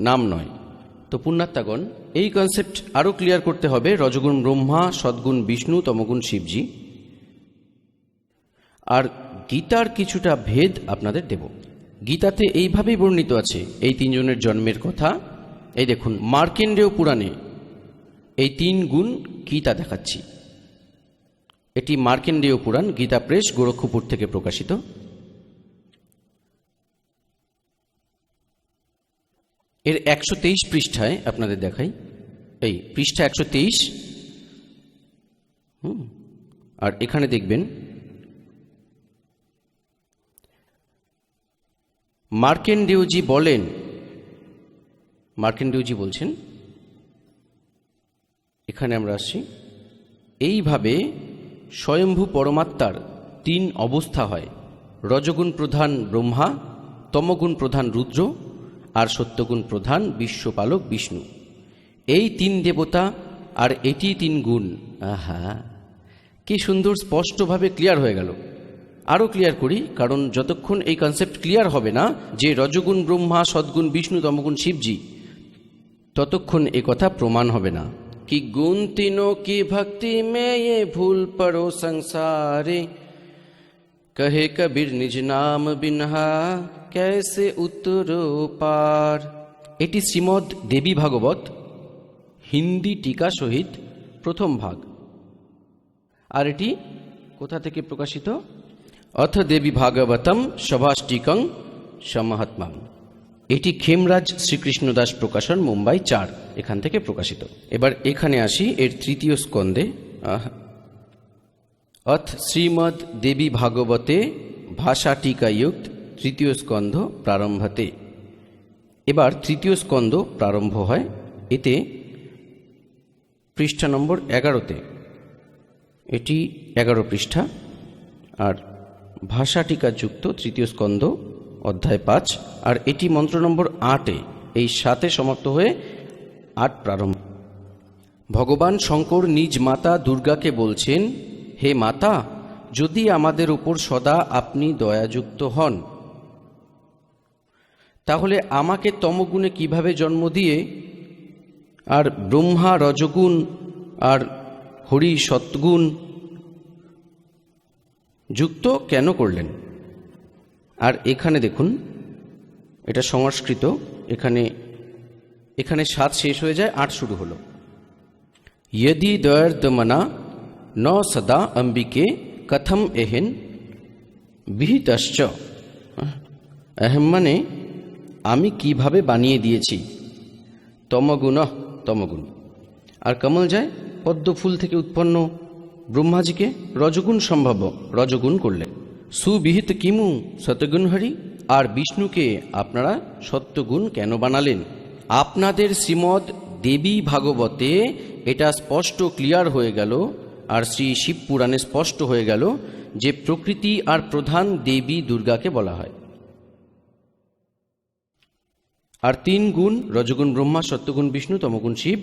নাম নয়। তো পুণ্যাত্মাগণ, এই কনসেপ্ট আরও ক্লিয়ার করতে হবে। রজগুণ ব্রহ্মা, সদ্গুণ বিষ্ণু, তমগুণ শিবজি। আর গীতার কিছুটা ভেদ আপনাদের দেব। গীতাতে এইভাবেই বর্ণিত আছে এই 3 জনের জন্মের কথা। এই দেখুন, মার্কেন্ডেয় পুরাণে এই 3 গুণ গীতা দেখাচ্ছি। এটি মার্কেন্ডেয় পুরাণ, গীতা প্রেস, গোরক্ষপুর থেকে প্রকাশিত। এর 123 পৃষ্ঠায় আপনাদের দেখাই। এই পৃষ্ঠা 123, আর এখানে দেখবেন মার্কেন্ডেয়জি বলেন, মার্কেন্ডেয়জি বলছেন, এখানে আমরা আসছি, এইভাবে স্বয়ম্ভু পরমাত্মার 3 অবস্থা হয়। রজগুণ প্রধান ব্রহ্মা, তমগুণ প্রধান রুদ্র, আর সত্যগুণ প্রধান বিশ্বপালক বিষ্ণু। এই 3 দেবতা আর এটি 3 গুণ। আহা, কি সুন্দর স্পষ্টভাবে ক্লিয়ার হয়ে গেল। আরও ক্লিয়ার করি, কারণ যতক্ষণ এই কনসেপ্ট ক্লিয়ার হবে না যে রজগুণ ব্রহ্মা, সদ্গুণ বিষ্ণু, তমগুণ শিবজি, ততক্ষণ এ কথা প্রমাণ হবে না। कि गुण तीनों की भक्ति में ये भूल पड़ो संसारे कहे कबीर निज नाम बिन्हा कैसे उतरो पार। এটি শ্রীমদ দেবী ভাগবত হিন্দি টিকা সহিত প্রথম ভাগ। আর এটি কোথা থেকে প্রকাশিত? অথ দেবী ভাগবতম সভাষ্টিকং সমহাত্মাম। এটি খেমরাজ শ্রীকৃষ্ণদাস প্রকাশন, মুম্বাই 4, এখান থেকে প্রকাশিত। এবার এখানে আসি এর 3য় স্কন্ধে। অথ শ্রীমদ দেবী ভাগবতে ভাষা টিকাযুক্ত 3য় স্কন্ধ প্রারম্ভতে। এবার 3য় স্কন্ধ প্রারম্ভ হয় এতে পৃষ্ঠা নম্বর 11-তে, এটি 11 পৃষ্ঠা, আর ভাষা টিকাযুক্ত তৃতীয় স্কন্ধ অধ্যায় 5, আর এটি মন্ত্র নম্বর 8-এ, এই 7-এ সমাপ্ত হয়ে 8 প্রারম্ভ। ভগবান শঙ্কর নিজ মাতা দুর্গাকে বলছেন, হে মাতা, যদি আমাদের উপর সদা আপনি দয়াযুক্ত হন, তাহলে আমাকে তমগুণে কিভাবে জন্ম দিয়ে আর ব্রহ্মা রজগুণ আর হরি সৎগুণ যুক্ত কেন করলেন? আর এখানে দেখুন, এটা সংস্কৃত, এখানে 7 শেষ হয়ে যায়, 8 শুরু হলো। यदि दर्दमना न सदा अंबिके कथम एहन विहितश्च। अहम माने আমি কিভাবে বানিয়ে দিয়েছি, তমগুণ তমগুণ। আর কমল যায় পদ্ম ফুল থেকে উৎপন্ন ব্রহ্মাজিকে রজগুণ সম্ভাব্য রজগুণ করলে। সুবিহিত কিমু সতগুণ হরি। আর বিষ্ণুকে আপনারা সত্যগুণ কেন বানালেন? আপনাদের শ্রীমদ্ দেবী ভাগবতে এটা স্পষ্ট ক্লিয়ার হয়ে গেল, আর শ্রী শিব পুরাণে স্পষ্ট হয়ে গেল যে প্রকৃতি আর প্রধান দেবী দুর্গাকে বলা হয়। আর 3 গুণ, রজগুণ ব্রহ্মা, সত্যগুণ বিষ্ণু, তমগুণ শিব।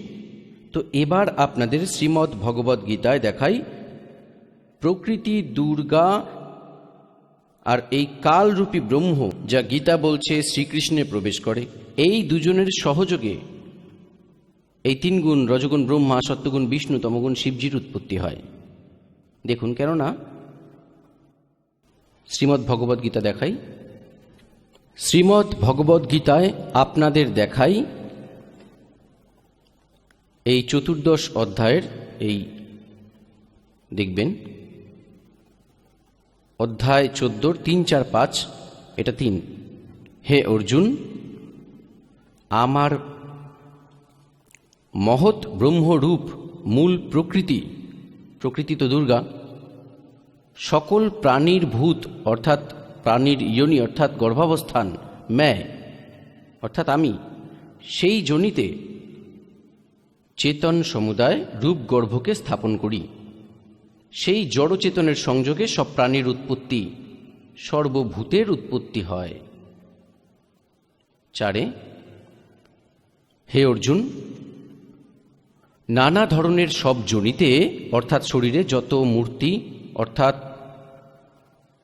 তো এবার আপনাদের শ্রীমদ্ ভগবদ গীতায় দেখাই প্রকৃতি দুর্গা আর এই কালরূপী ব্রহ্ম, যা গীতা বলছে শ্রীকৃষ্ণে প্রবেশ করে, এই দুজনের সহযোগে এই 3 গুণ, রজগুণ ব্রহ্মা, সত্যগুণ বিষ্ণু, তমগুণ শিবজির উৎপত্তি হয়। দেখুন, কেননা শ্রীমদ্ ভগবদ গীতা দেখাই, শ্রীমদ্ ভগবদ গীতায় আপনাদের দেখাই এই 14 অধ্যায়ের এই দেখবেন অধ্যায় 14, 3, 4, 5, এটা 3। হে অর্জুন, আমার মহৎ ব্রহ্মরূপ মূল প্রকৃতি, প্রকৃতি তো দুর্গা, সকল প্রাণীর ভূত অর্থাৎ প্রাণীর যোনি অর্থাৎ গর্ভাবস্থান, ম্যায় অর্থাৎ আমি, সেই যোনিতে চেতন সমুদায় রূপ গর্ভকে স্থাপন করি। সেই জড়চেতনের সংযোগে সব প্রাণীর উৎপত্তি, সর্বভূতের উৎপত্তি হয়। 4, হে অর্জুন, নানা ধরনের সব যোনিতে অর্থাৎ শরীরে যত মূর্তি অর্থাৎ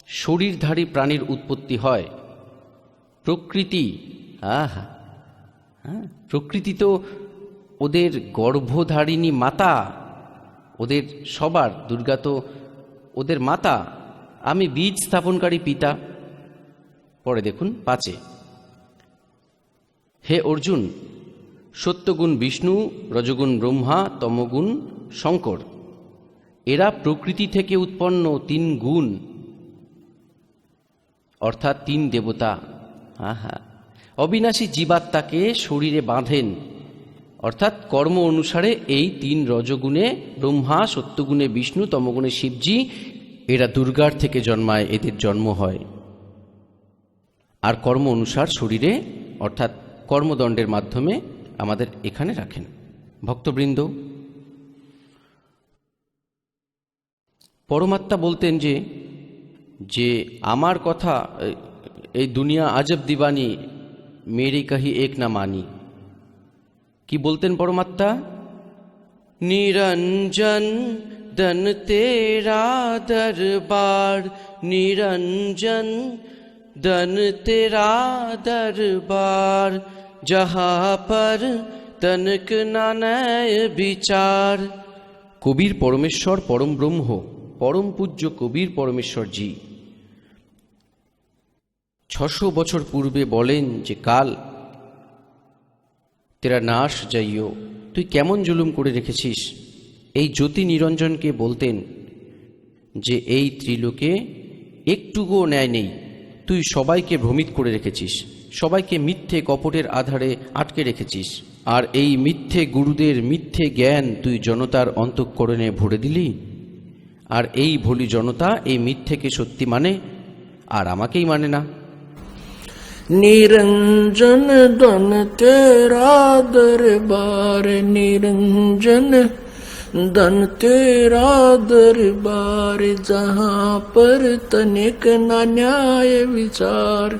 শরীরধারী প্রাণীর উৎপত্তি হয়, প্রকৃতি, প্রকৃতি তো ওদের গর্ভধারিণী মাতা, ওদের সবার, দুর্গা তো ওদের মাতা, আমি বীজ স্থাপনকারী পিতা। পরে দেখুন 5, হে অর্জুন, সত্যগুণ বিষ্ণু, রজগুণ ব্রহ্মা, তমগুণ শঙ্কর, এরা প্রকৃতি থেকে উৎপন্ন 3 গুণ অর্থাৎ 3 দেবতা। অবিনাশী জীবাত্মাকে শরীরে বাঁধেন, অর্থাৎ কর্ম অনুসারে এই 3 রজগুণে ব্রহ্মা, সত্যগুণে বিষ্ণু, তমগুণে শিবজি, এরা দুর্গার থেকে জন্মায়, এদের জন্ম হয়। আর কর্ম অনুসার শরীরে অর্থাৎ কর্মদণ্ডের মাধ্যমে আমাদের এখানে রাখেন। ভক্তবৃন্দ, পরমাত্মা বলতেন যে আমার কথা, এই দুনিয়া আজব দিবানি, মেরি কহি এক না মানি। কি বলতেন পরমাত্মা? নিরঞ্জন দন তেরা দরবার, নিরঞ্জন দন তেরা দরবার, जहाँ पर तनक नानय বিচার। কবির পরমেশ্বর পরম ব্রহ্ম, পরম পূজ্য কবির পরমেশ্বর জি 600 বছর পূর্বে বলেন যে কাল তেরা নাশ যাইও, তুই কেমন জুলুম করে রেখেছিস। এই জ্যোতি নিরঞ্জনকে বলতেন যে এই ত্রিলোকে একটুকুও ন্যায় নেই, তুই সবাইকে ভ্রমিত করে রেখেছিস, সবাইকে মিথ্যে কপটের আধারে আটকে রেখেছিস। আর এই মিথ্যে গুরুদের মিথ্যে জ্ঞান তুই জনতার অন্তঃকরণে ভরে দিলি। আর এই ভোলি জনতা এই মিথ্যেকে সত্যি মানে, আর আমাকেই মানে না। निरंजन धन तेरा दरबार, निरंजन धन तेरा दरबार, जहाँ पर तनिक न न्याय विचार।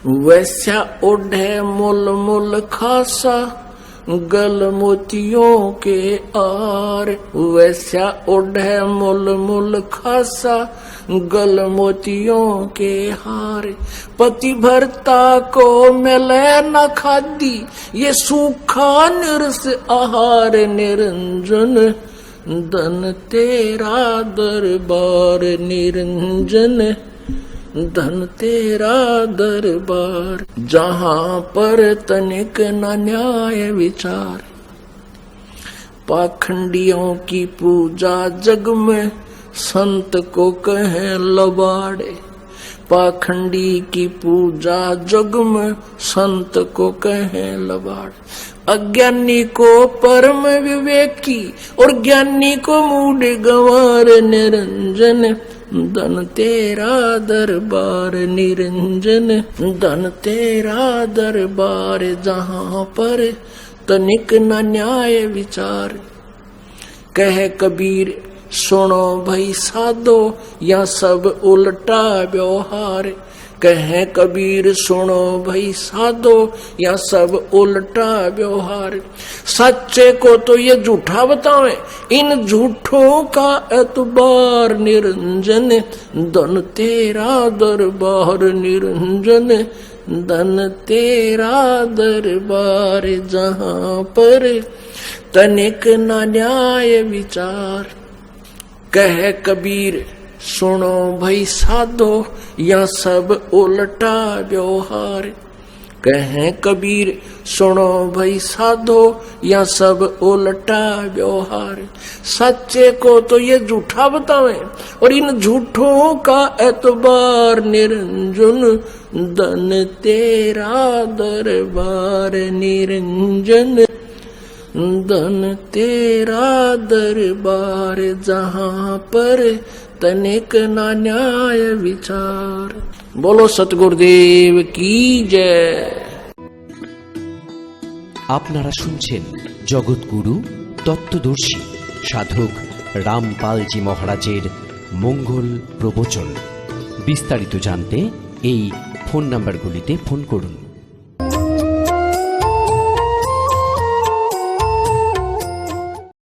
वैसा ओढ़े मुल मुल खासा गल मोतियों के आर, वैसा ओढ़े मुल मुल खासा गल मोतियों के हार। पति भरता को मिले न खादी, ये सूखा निरस आहार, निरंजन धन तेरा दरबार, निरंजन धन तेरा दरबार, जहाँ पर तनिक न न्याय विचार। पाखंडियों की पूजा जग में संत को कहें लबाड़े, पाखंडी की पूजा जग में संत को कहें लबाड़े। अज्ञानी को परम विवेकी और ज्ञानी को मूढ़ गंवार, निरंजन धन तेरा दरबार, निरंजन धन तेरा दरबार, जहाँ पर तनिक न न्याय विचार। कहे कबीर सुनो भई साधो, या सब उल्टा व्यवहार। कहे कबीर सुनो भई साधो, या सब उल्टा व्यवहार। सच्चे को तो ये झूठा बतावे, इन झूठों का एतबार, निरंजन धन तेरा दरबार, निरंजन धन तेरा दरबार, जहाँ पर तनिक न न्याय विचार। कहे कबीर सुनो भई साधो, या सब उल्टा व्यवहार। कहे कबीर सुनो भई साधो, या सब उल्टा व्यवहार। सच्चे को तो ये झूठा बतावे, और इन झूठों का एतबार, निरंजन धन तेरा दरबार, निरंजन धन तेरा दरबार, जहाँ पर तनिक न न्याय विचार। बोलो सतगुरुदेव की जय। আপনারা শুনছেন জগৎগুরু তত্ত্বদর্শী সাধক রামপালজি মহারাজের মঙ্গল প্রবচন। বিস্তারিত জানতে এই ফোন নাম্বারগুলিতে ফোন করুন।